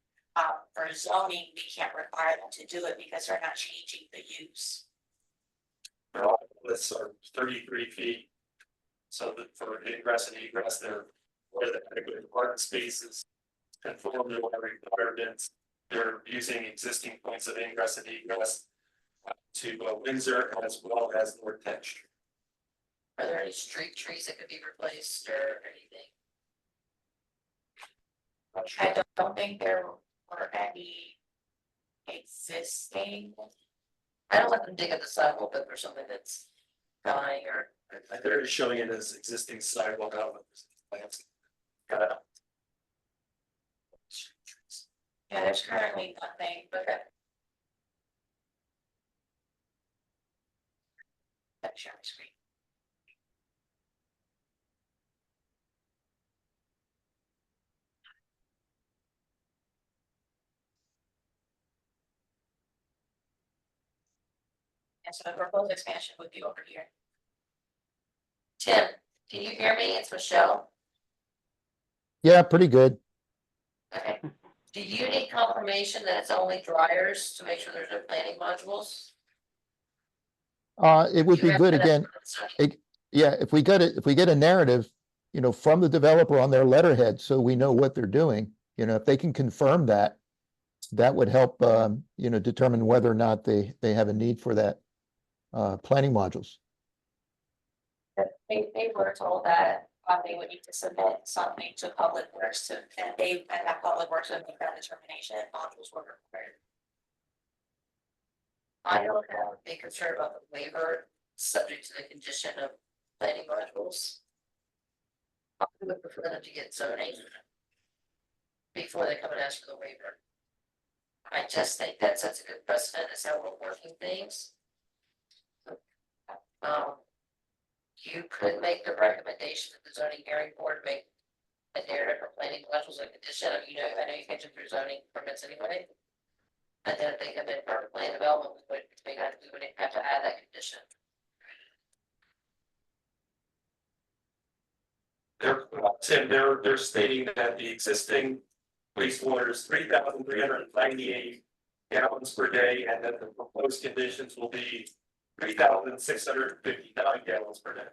For zoning, we can't require them to do it because they're not changing the use. Lists are 33 feet. So that for ingress and egress, they're where the adequate parking spaces conform to our requirements. They're using existing points of ingress and egress to Windsor as well as North 10th Street. Are there any street trees that could be replaced or anything? I don't think there were any existing. I don't let them dig up the sidewalk if there's something that's dying or. They're showing it as existing sidewalk out of plants. Yeah, there's currently nothing, but And so the proposed expansion would be over here. Tim, can you hear me? It's Michelle. Yeah, pretty good. Okay. Do you need confirmation that it's only dryers to make sure there's no planning modules? It would You be have good that- again. Yeah, if we get a narrative, from the developer on their letterhead, so we know what they're doing, if they can confirm that, that would help, determine whether or not they have a need for that, planning modules. They were told that they would need to submit something to Public Works and that Public Works would make that determination if modules were required. I don't have a big concern about the waiver, subject to the condition of planning modules. I would prefer them to get zoning before they come and ask for the waiver. I just think that sets a good precedent as how we're working things. You could make the recommendation that the zoning hearing board make a narrative for planning modules a condition. I know you can't do through zoning permits anyway. And then if they come in for plan development, we would have to add that condition. Tim, they're stating that the existing wastewater is 3,398 gallons per day, and that the proposed conditions will be 3,659 gallons per day.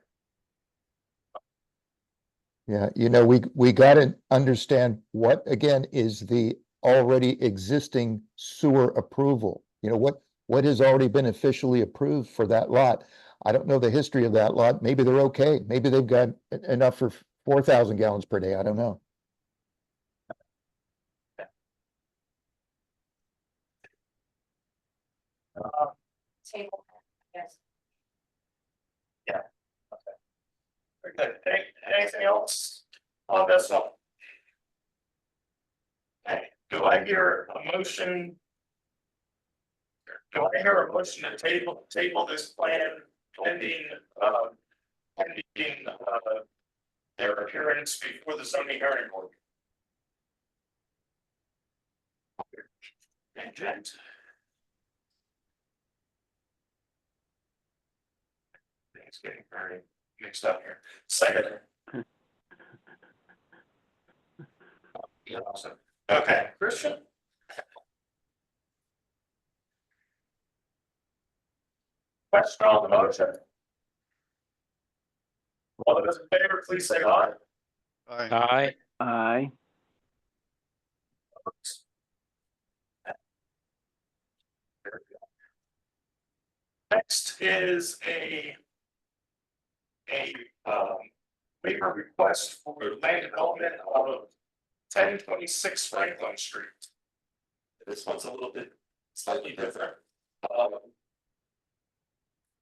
Yeah, we got to understand what, again, is the already existing sewer approval. What has already been officially approved for that lot? I don't know the history of that lot. Maybe they're okay. Maybe they've got enough for 4,000 gallons per day. I don't know. Table, yes. Yeah. Okay. Very good. Anything else on this one? Okay, do I hear a motion? Do I hear a motion to table this plan pending their appearance before the zoning hearing board? Agent. It's getting very mixed up here. Second. Yeah, awesome. Okay, Christian? Question on the motion? All of those in favor, please say aye. Aye. Aye. Next is a waiver request for land development of 1026 Franklin Street. This one's a little bit slightly different.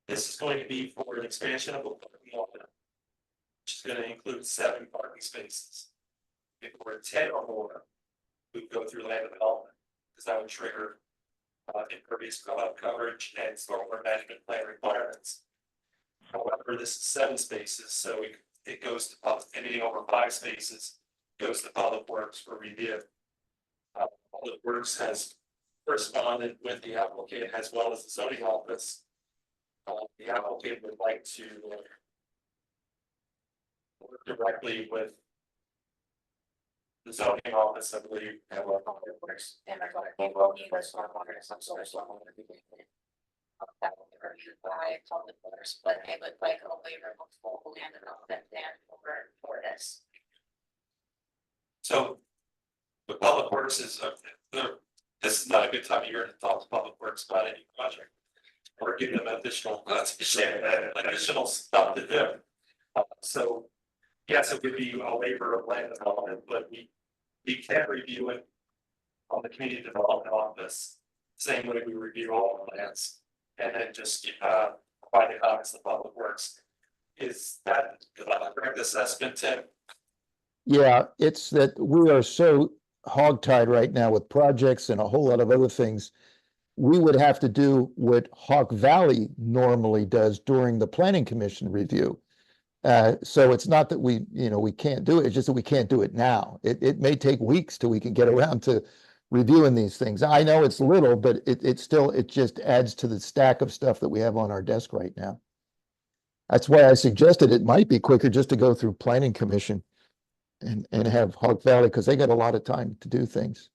This is going to be for an expansion of a parking lot, which is going to include 7 parking spaces. If we're 10 or more, we go through land development, because that would trigger impervious coverage and stormwater management plan requirements. However, this is 7 spaces, so it goes to anything over 5 spaces goes to Public Works for review. Public Works has corresponded with the applicant as well as the zoning office. The applicant would like to work directly with the zoning office, I believe, and what Public Works. And they're going to will need a stormwater, some sort of stormwater. That will be reviewed by Public Works, but they would like a waiver of full land development plan for this. So the Public Works is, this is not a good time of year to talk to Public Works about any project. Or give them additional stuff to do. So, yes, it would be a waiver of land development, but we can review it on the community development office, same way we review all the plans, and then just provide the comments to Public Works. Is that a correct assessment, Tim? Yeah, it's that we are so hogtied right now with projects and a whole lot of other things. We would have to do what Hawk Valley normally does during the planning commission review. So it's not that we can't do it, it's just that we can't do it now. It may take weeks till we can get around to reviewing these things. I know it's little, but it still, it just adds to the stack of stuff that we have on our desk right now. That's why I suggested it might be quicker just to go through planning commission and have Hog Valley, because they got a lot of time to do things.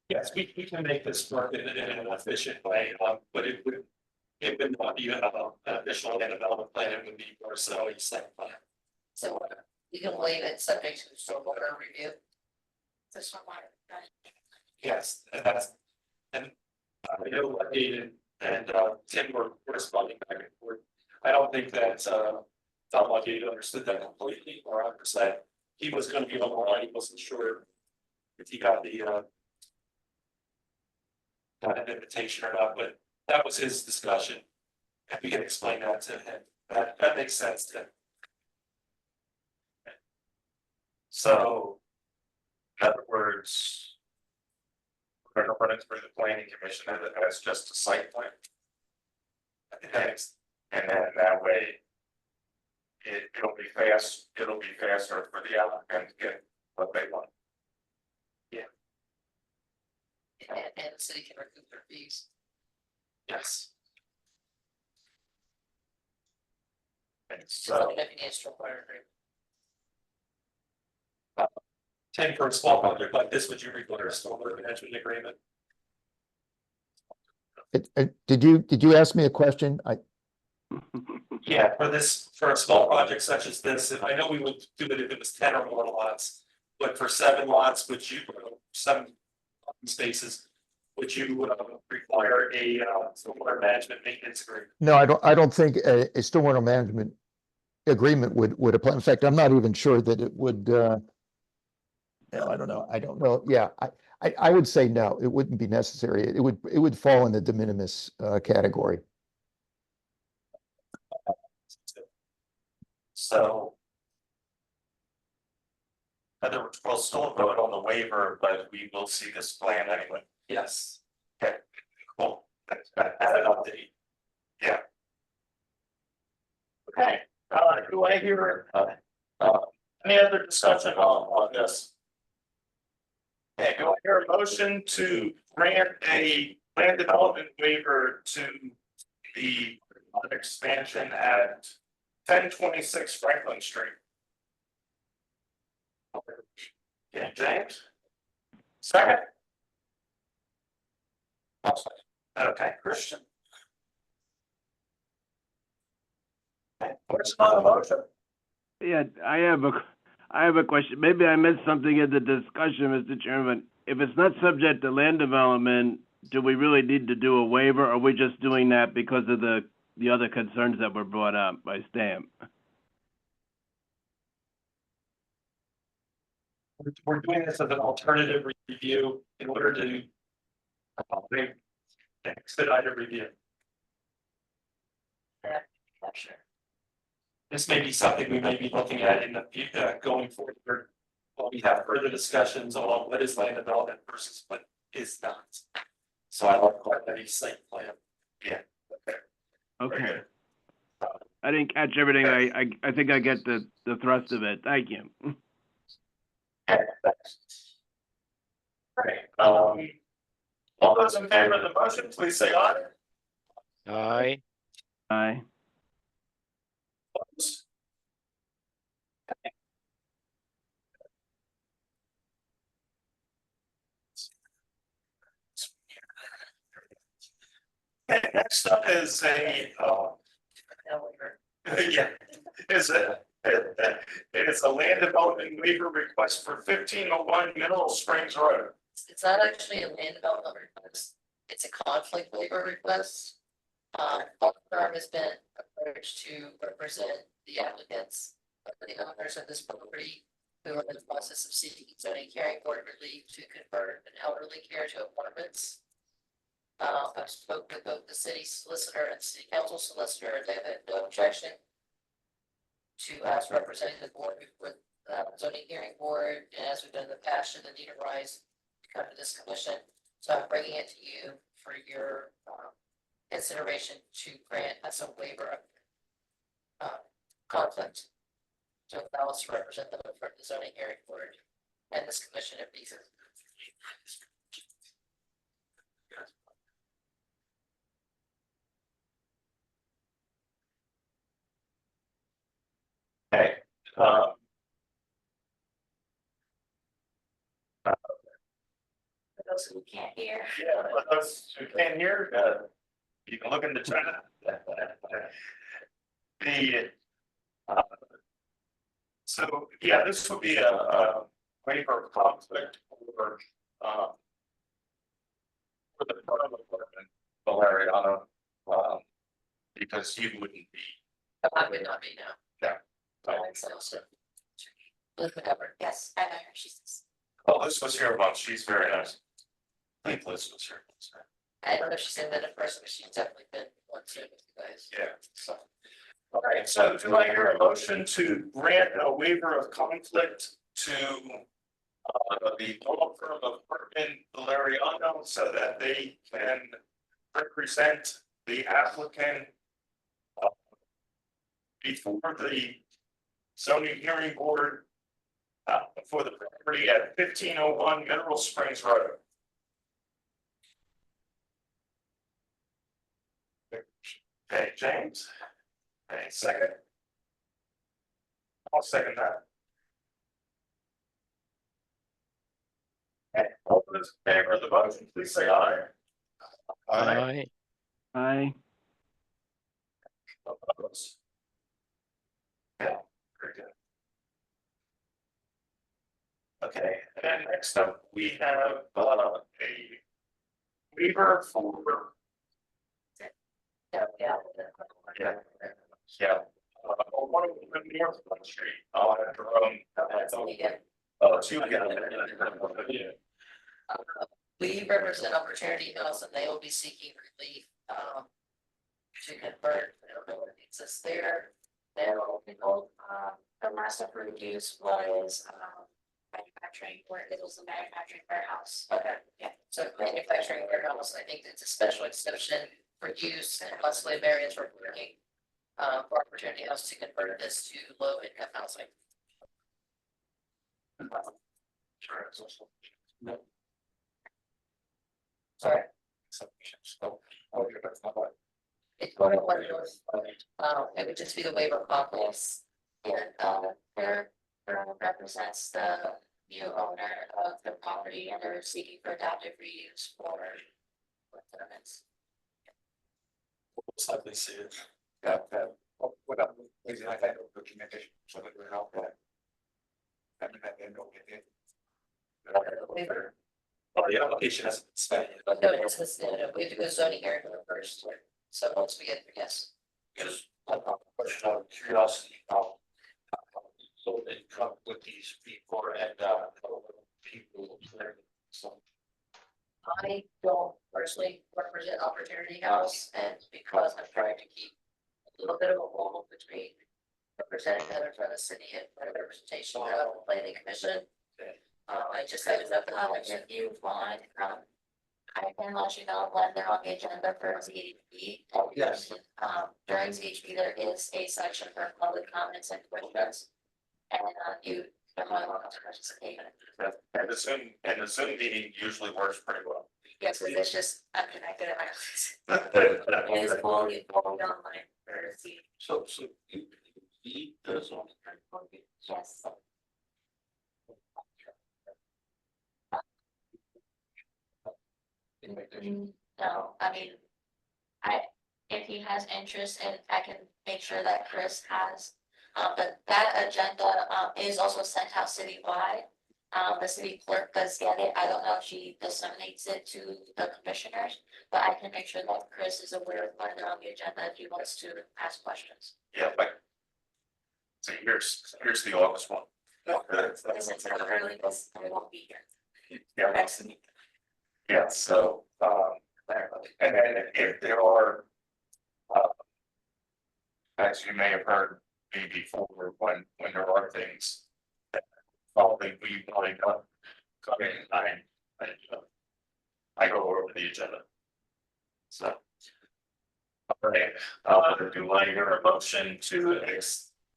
Yes, we can make this work in an efficient way, but it would not be an official land development plan, it would be more so a site plan. So you can waive it subject to stormwater review. So stormwater, right? Yes, and I know David and Tim were responding back and forth. I don't think that Tom David understood that completely or 100%. He was gonna be on the line, he wasn't sure if he got the got an invitation or not, but that was his discussion. And we can explain that to him. That makes sense to him. So, in other words, we're gonna run it through the planning commission as just a site plan. And then that way, it'll be faster for the applicant to get what they want. And the city can recoup their fees. Yes. And So so, if you need a stormwater agreement. Tim, for a small project like this, would you require a stormwater management agreement? Did you ask me a question? Yeah, for a small project such as this, if I know we would do it if it was 10 or more lots, but for 7 lots, would you, 7 spaces, would you require a stormwater management maintenance agreement? No, I don't think a stormwater management agreement would apply. In fact, I'm not even sure that it would, I don't know. Yeah, I would say no, it wouldn't be necessary. It would fall in the de minimis category. So. In other words, we'll still vote on the waiver, but we will see this plan anyway. Yes. Okay, cool. That's an update. Yeah. Okay, do I hear, any other discussion on this? Okay, do I hear a motion to grant a land development waiver to the expansion at 1026 Franklin Street? Okay, James. Second. Okay, Christian. Okay, what's on the motion? Yeah, I have a question. Maybe I missed something in the discussion, Mr. Chairman. If it's not subject to land development, do we really need to do a waiver, or are we just doing that because of the other concerns that were brought up by Stamp? We're doing this as an alternative review in order to expedite a review. Yeah, sure. This may be something we may be looking at in the future going forward. While we have further discussions on what is land development versus what is not. So I like that site plan. Yeah. Okay. I didn't catch everything. I think I get the thrust of it. Thank you. Right. All those in favor of the motion, please say aye. Aye. Aye. Opposed? Okay, next up is yeah, it's a land development waiver request for 1501 Mineral Springs Road. It's not actually a land development request, it's a conflict waiver request. Our firm has been approached to represent the applicants, the owners of this property, who are in the process of seeking zoning hearing board relief to convert an elderly care to apartments. I spoke with both the city solicitor and city council solicitor, they had no objection to us representing the board with zoning hearing board, and as we've done in the past, should the need arise to come to this commission. So I'm bringing it to you for your consideration to grant us a waiver of conflict. to allow us to represent them in front of the zoning hearing board and this commission if needed. Okay, For those who can't hear. yeah, for those who can't hear, you can look in the chat. The, so, yeah, this would be a waiver of conflict for the firm of Valeriano, because you wouldn't be. I would not be now. Yeah. Liz McGovern. Yes, I know her, she's. Oh, Liz was here once, she's very nice. I think Liz was here once. I don't know if she's in that in person, but she's definitely been one too with you guys. Yeah, so. All right, so do I hear a motion to grant a waiver of conflict to the law firm of Hartman Valeriano so that they can represent the applicant before the zoning hearing board for the property at 1501 Mineral Springs Road. Okay, James. Okay, second. I'll second that. Okay, all those in favor of the motion, please say aye. Aye. Aye. Opposed? Yeah, very good. Okay, and then next up, we have a waiver for. Yeah. One of them North Front Street, Jerome. Oh, two again. We represent Opportunity House and they will be seeking relief, to convert, I don't know what exists there. Their the last approved use was, manufacturing, where it was a manufacturing warehouse. Okay, yeah, so manufacturing warehouse, I think it's a special exception for use and possibly a variance for working. For Opportunity House to convert this to low income housing. Sorry. It's going to one north, it would just be the waiver of conflicts. And, their firm represents the new owner of the property and they're seeking for adaptive reuse for. Tenants. Most likely see it. Without, is like that documentation, so that we help that. And then go get it. Waiver. Oh, the application hasn't been spent yet. But no, it's we have to go zoning hearing first, so once we get, yes. Just a question out of curiosity, so they come with these people and, people, so. I don't personally represent Opportunity House, and because I'm trying to keep a little bit of a wall between representing them in front of the city and representation of the planning commission. I just have enough knowledge. If you want, I can let you know when they're on the agenda for ZHB. Oh, yes. During ZHB, there is a section for public comments and questions. And, you, are more than welcome to participate. And the Zoom meeting usually works pretty well. Yes, it's just, I'm connected at my office. It is fully online for ZHB. So you does on. Yes. No, I mean, if he has interest and I can make sure that Chris has, but that agenda, is also sent out citywide. The city clerk does get it. I don't know if she disseminates it to the commissioners, but I can make sure that Chris is aware of when they're on the agenda if he wants to ask questions. Yeah, but. So here's the August one. Since it's early, this, I won't be here. Yeah, Next week. yeah, so, and then if there are. As you may have heard me before, when there are things. That probably we probably come in, I go over the agenda. So. All right, do I hear a motion to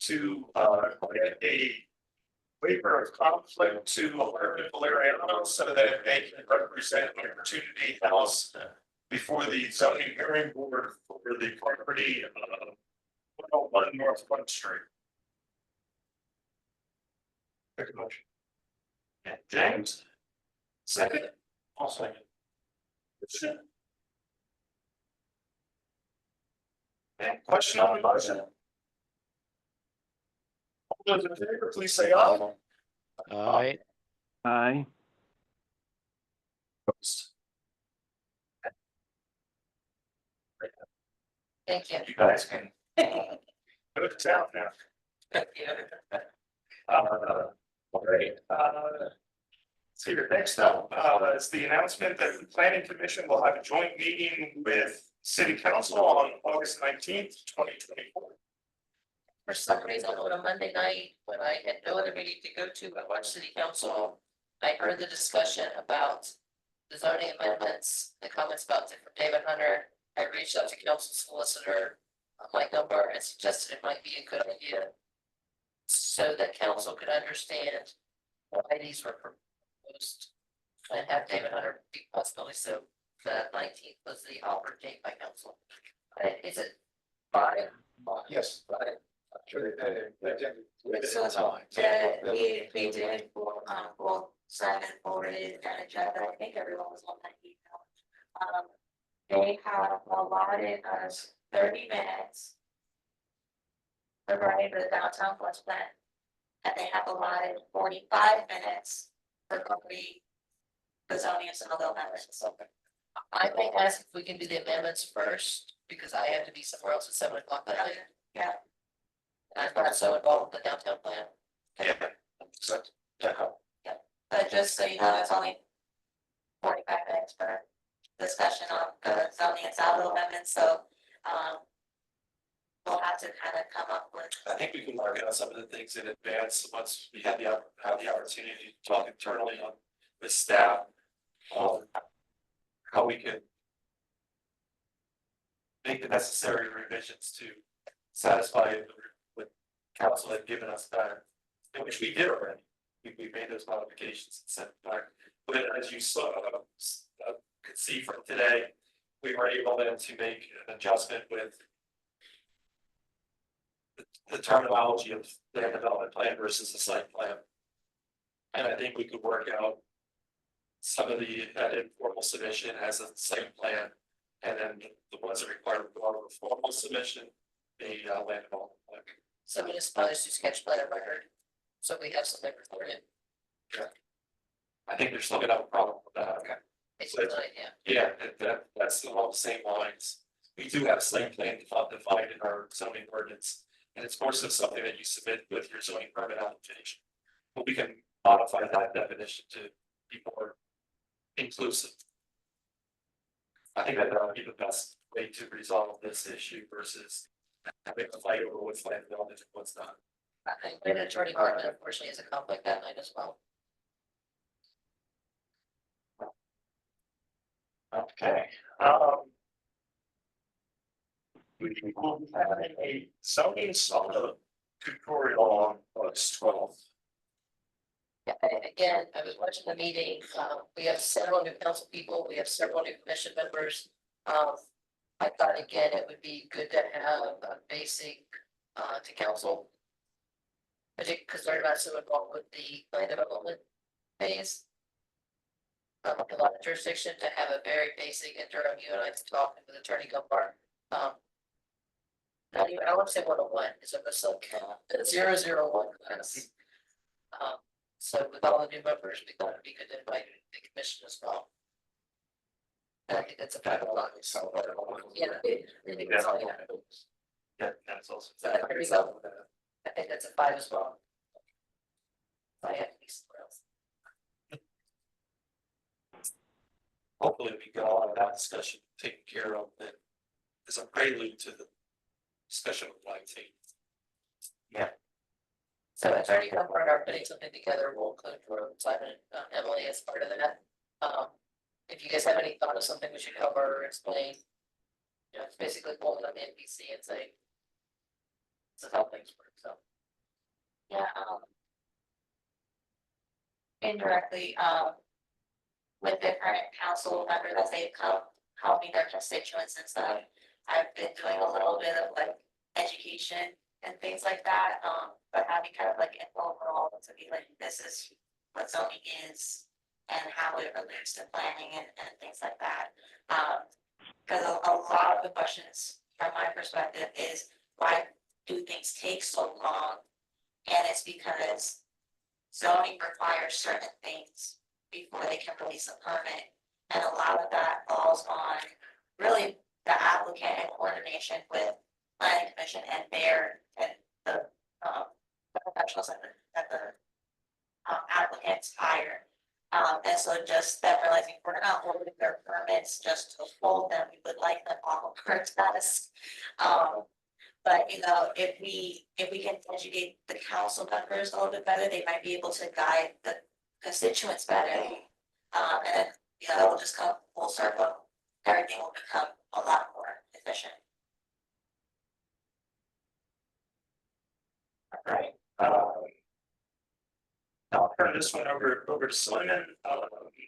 to, grant a waiver of conflict to Alberto Valeriano so that they can represent Opportunity House before the zoning hearing board for the property, 101 North Front Street. Make a motion. Okay, James. Second. I'll second. Question? Any question on the motion? All those in favor, please say aye. Aye. Aye. Opposed? Thank you. You guys can go to town now. All right, so your next up, is the announcement that the planning commission will have a joint meeting with city council on August 19th, 2024. For some reason, on a Monday night, when I had no other meeting to go to, I watched city council. I heard the discussion about the zoning amendments, the comments about from David Hunter. I reached out to council solicitor, Mike Dunbar, and suggested it might be a good idea so that council could understand why these were proposed and have David Hunter be possibly so. The 19th was the offered date by council. Is it fine? Yes. We did for Simon forwarded and agenda. I think everyone was on that email. They have allotted us 30 minutes to write the downtown flex plan. And they have allotted 45 minutes to complete the zoning and some of the amendments. So I may ask if we can do the amendments first, because I have to be somewhere else at 7 o'clock that night. yeah, I'm not so involved with the downtown plan. Yeah. So, yeah. but just so you know, it's only 45 minutes for discussion on the zoning and salvo amendments, so, we'll have to kind of come up with. I think we can work on some of the things in advance, once we have the opportunity to talk internally on with staff. On how we can make the necessary revisions to satisfy what council had given us time, which we did already. We made those modifications and sent it back. But as you saw, could see from today, we were able then to make an adjustment with the terminology of the development plan versus the site plan. And I think we could work out some of the informal submission as a site plan, and then the ones that require more of a formal submission, the land development plan. So municipalities do sketch plan of record, so we have something recorded. I think they're still gonna have a problem with that. Okay. Basically, yeah. Yeah, that's along the same lines. We do have site plan defined in our zoning ordinance, and it's more so something that you submit with your zoning permit application. But we can modify that definition to be more inclusive. I think that would be the best way to resolve this issue versus having a fight over what's land development and what's not. I think the attorney department unfortunately is a conflict that night as well. Okay, we will have a zoning solo tutorial on August 12th. Yeah, again, I was watching the meeting, we have several new council people, we have several new commission members. I thought again, it would be good to have a basic, to council. Because they're not so involved with the land development phase. A lot of jurisdiction to have a very basic interim, you and I talking with Attorney Gumpar. Not even, I won't say 101, it's a sub 001 class. So with all the new members, we thought it'd be good to invite the commission as well. And I think that's a fact a lot. So, yeah. Yeah, that's also. So I think that's a 5 as well. I have to be somewhere else. Hopefully we got all of that discussion taken care of that as a prelude to the discussion of 19. Yeah. So Attorney Gumpar and I are putting something together, we'll include Simon and Emily as part of that. If you guys have any thought of something we should cover or explain, you know, it's basically pulling on the NPC and say, This is how things work, so. Yeah, indirectly, with the current council members as they've come, help me their constituents and stuff. I've been doing a little bit of like education and things like that, but having kind of like an overall to be like, this is what zoning is and how it relates to planning and things like that. Cause a lot of the questions from my perspective is, why do things take so long? And it's because zoning requires certain things before they can release a permit. And a lot of that falls on really the applicant in coordination with planning commission and their, and the professionals that the applicants hire. And so just that realizing we're not holding their permits just to hold them, we would like them off of current status. But you know, if we can educate the council members a little bit better, they might be able to guide the constituents better. And you know, it will just come full circle. Everything will become a lot more efficient. All right. I'll turn this one over to Simon,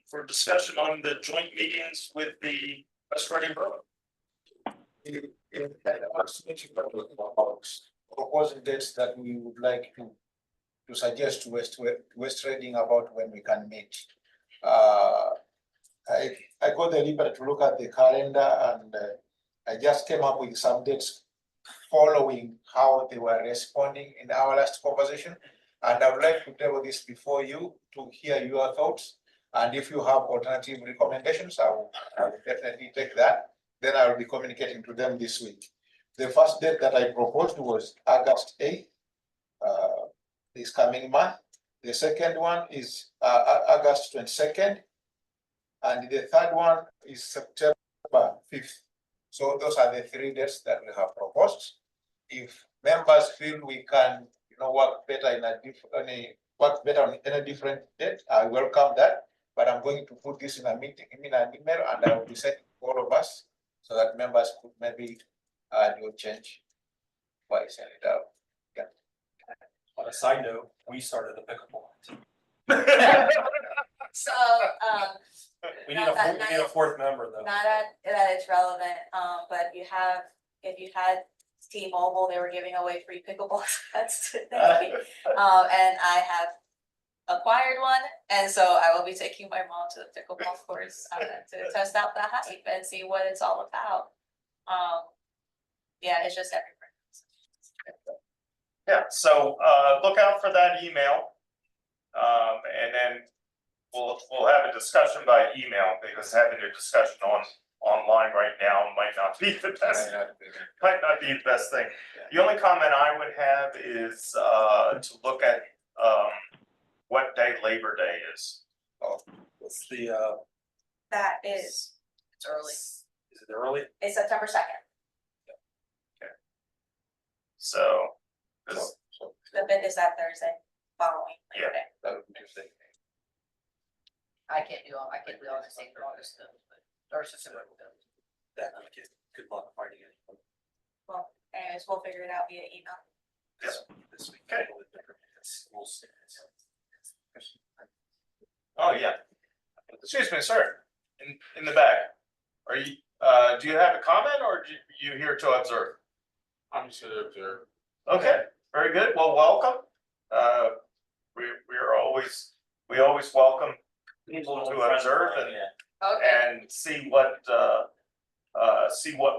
for discussion on the joint meetings with the West Reading Borough. Proposing dates that we would like to suggest to West Reading about when we can meet. I got the liberty to look at the calendar and I just came up with some dates following how they were responding in our last conversation. And I would like to table this before you to hear your thoughts. And if you have alternative recommendations, I will definitely take that. Then I will be communicating to them this week. The first date that I proposed was August 8th, this coming month. The second one is August 22nd. And the third one is September 5th. So those are the 3 dates that we have proposed. If members feel we can, work better on any different date, I welcome that. But I'm going to put this in a meeting, in an email, and I will be sending all of us so that members could maybe do change by sending it out. Yeah. On a side note, we started the pickleball team. So, We need a fourth member though. not that it's relevant, but if you had T-Mobile, they were giving away free pickleball sets today. And I have acquired one, and so I will be taking my mom to the pickleball course to test out the hype and see what it's all about. Yeah, it's just everywhere. Yeah, so look out for that email. And then we'll have a discussion by email, because having a discussion online right now might not be the best thing. The only comment I would have is to look at what day Labor Day is. What's the That is, It's early. is it early? it's September 2nd. So this, The 5th is that Thursday following Labor Day. That would be Tuesday. I can't do all the same for August though, but, or September. That good luck finding it. Well, anyways, we'll figure it out via email. This week. Okay. We'll see. oh yeah. Excuse me, sir, in the back. Are you, do you have a comment, or are you here to observe? I'm just gonna observe. Okay, very good. Well, welcome. We always welcome people to observe and see what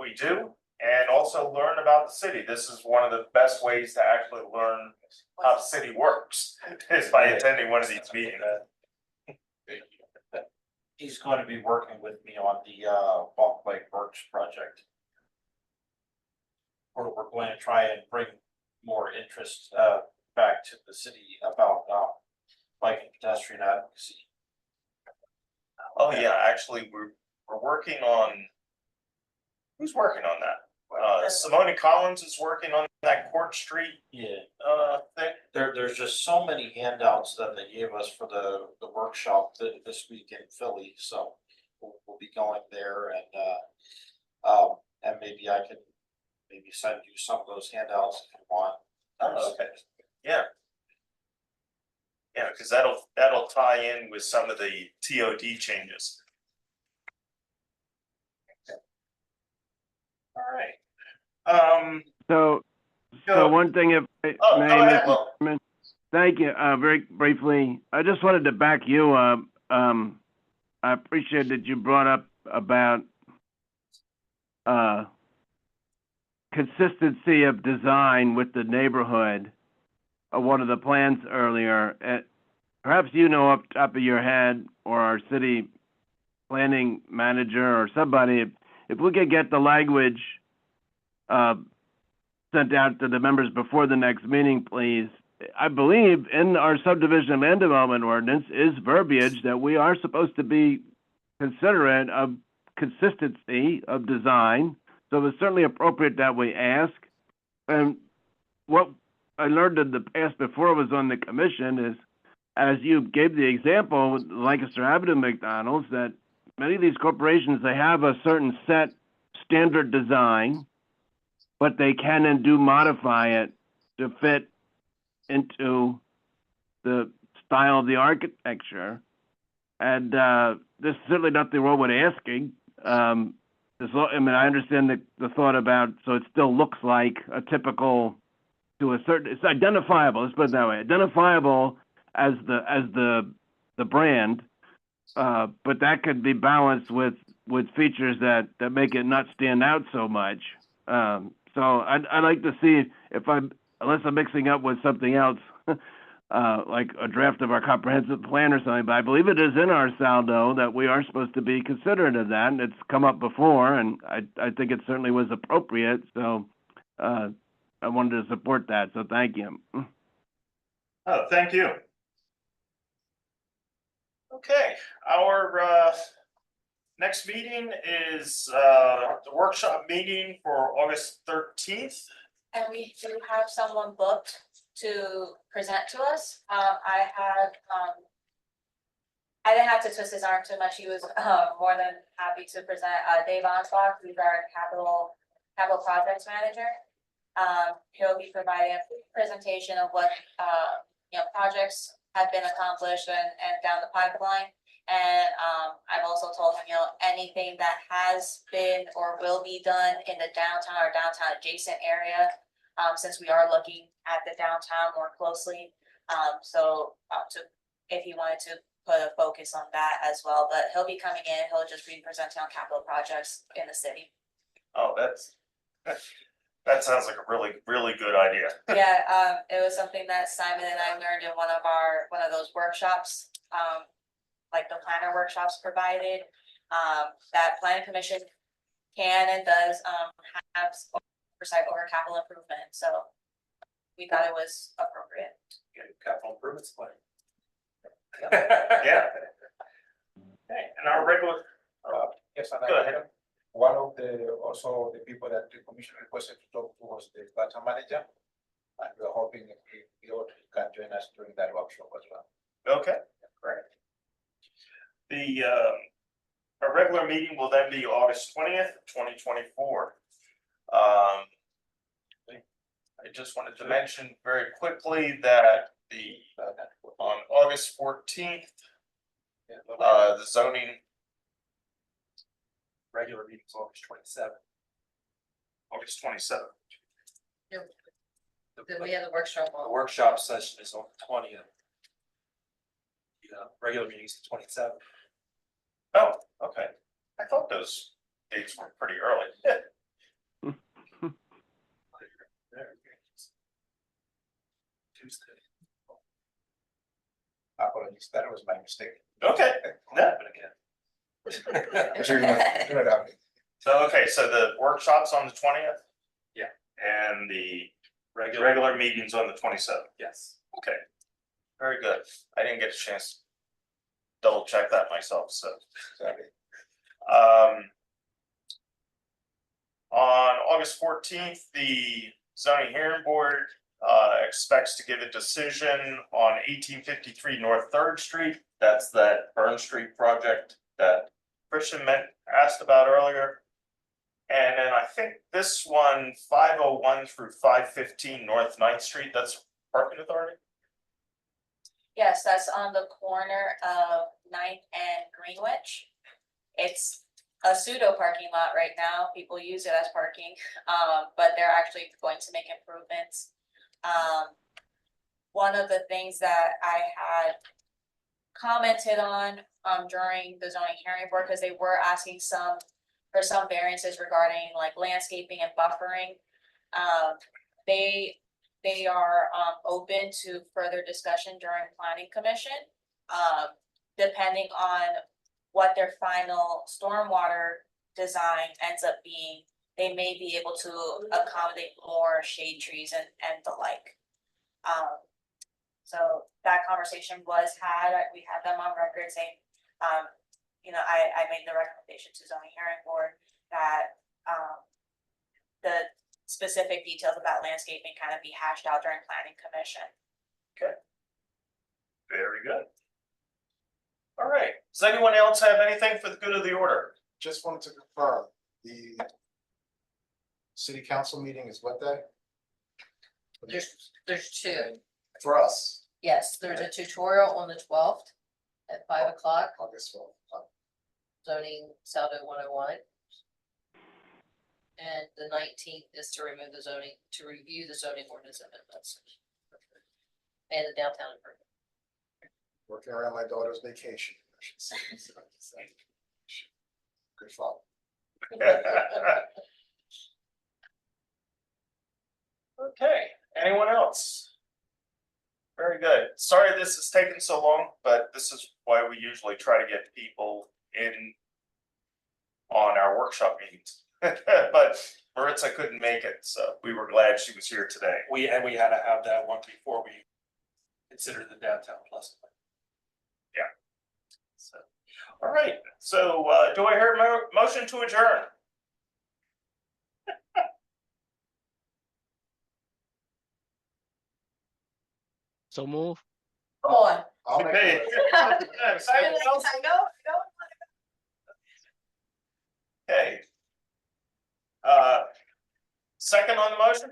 we do, and also learn about the city. This is one of the best ways to actually learn how the city works, is by attending one of these meetings. He's going to be working with me on the Walk Bike Works project. We're going to try and bring more interest back to the city about bike and pedestrian advocacy. Oh yeah, actually, we're working on. Who's working on that? Simone Collins is working on that Court Street thing. There's just so many handouts that they gave us for the workshop this week in Philly, so we'll be going there and maybe I can maybe send you some of those handouts if you want. Okay, yeah. Yeah, because that'll tie in with some of the TOD changes. All right. So Go. one thing, if I Oh, may, go ahead, Mr. Will. Chairman. Thank you. Very briefly, I just wanted to back you up. I appreciate that you brought up about consistency of design with the neighborhood. One of the plans earlier. Perhaps you know up top of your head, or our city planning manager or somebody, if we could get the language sent out to the members before the next meeting, please. I believe in our subdivision land development ordinance is verbiage that we are supposed to be considerate of consistency of design. So it's certainly appropriate that we ask. And what I learned in the past before I was on the commission is, as you gave the example with Lancaster Avenue McDonald's, that many of these corporations, they have a certain set standard design, but they can and do modify it to fit into the style of the architecture. And there's certainly nothing wrong with asking. I mean, I understand the thought about, so it still looks like a typical, to a certain, it's identifiable, let's put it that way, identifiable as the brand, but that could be balanced with features that make it not stand out so much. So I'd like to see if unless I'm mixing up with something else, like a draft of our comprehensive plan or something, but I believe it is in our saldo that we are supposed to be considerate of that, and it's come up before, and I think it certainly was appropriate, so I wanted to support that, so thank you. Oh, thank you. Okay, our next meeting is the workshop meeting for August 13th. And we do have someone booked to present to us. I didn't have to twist his arm too much. He was more than happy to present. Dave Onslock, who's our capital projects manager. He'll be providing a presentation of what projects have been accomplished and down the pipeline. And I've also told him, anything that has been or will be done in the downtown or downtown adjacent area, since we are looking at the downtown more closely. If he wanted to put a focus on that as well, but he'll be coming in, he'll just be presenting on capital projects in the city. Oh, that sounds like a really, really good idea. Yeah, it was something that Simon and I learned in one of those workshops, like the planner workshops provided. That planning commission can and does have oversight over capital improvement, so we thought it was appropriate. Capital improvements plan. Yeah. Okay, and our regular, Yes, and go ahead. one of also the people that the commission requested to talk to was the data manager. And we're hoping if he can join us during that workshop as well. Okay, great. The our regular meeting will then be August 20th, 2024. I just wanted to mention very quickly that on August 14th, the zoning Regular meetings August 27th. August 27th. Then we have the workshop The on. workshop session is on the 20th. Regular meetings the 27th. Oh, okay. I thought those dates were pretty early. Tuesday. Apologies, that was my mistake. Okay, no. So, okay, so the workshop's on the 20th? Yeah. And the regular meeting's on the 27th? Yes. Okay, very good. I didn't get a chance to double check that myself, so. On August 14th, the zoning hearing board expects to give a decision on 1853 North 3rd Street. That's that Burn Street project that Christian asked about earlier. And then I think this one, 501 through 515 North 9th Street, that's parking authority? Yes, that's on the corner of 9th and Greenwich. It's a pseudo parking lot right now. People use it as parking, but they're actually going to make improvements. One of the things that I had commented on during the zoning hearing board, because they were asking for some variances regarding like landscaping and buffering. They are open to further discussion during planning commission. Depending on what their final stormwater design ends up being, they may be able to accommodate more shade trees and the like. So that conversation was had, we had them on record saying, you know, I made the recommendation to zoning hearing board that the specific details about landscaping kind of be hashed out during planning commission. Okay. Very good. All right, does anyone else have anything for the good of the order? Just wanted to confirm, the city council meeting is what day? There's two. For us. Yes, there's a tutorial on the 12th at 5 o'clock, August 12th. zoning Saldo 101. And the 19th is to remove the zoning, to review the zoning ordinance amendments. And the downtown improvement. Working around my daughter's vacation. I should say. Good thought. Okay, anyone else? Very good. Sorry this has taken so long, but this is why we usually try to get people in on our workshop meetings. But Maritza couldn't make it, so we were glad she was here today. We had to have that one before we considered the downtown plus. Yeah. So, all right, so do I hear a motion to adjourn? So move. Come on. I'll make Okay. it. Anyone else? I know. Okay. Second on the motion?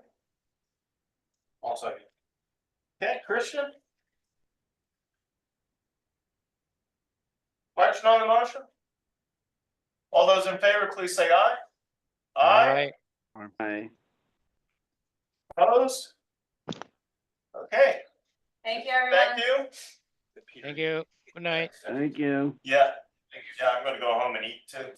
Also, Okay, Christian? Question on the motion? All those in favor, please say aye. Aye. Aye. Opposed? Okay, Thank you, everyone. thank you. Thank you. Good night. Thank you. Yeah, I'm gonna go home and eat too.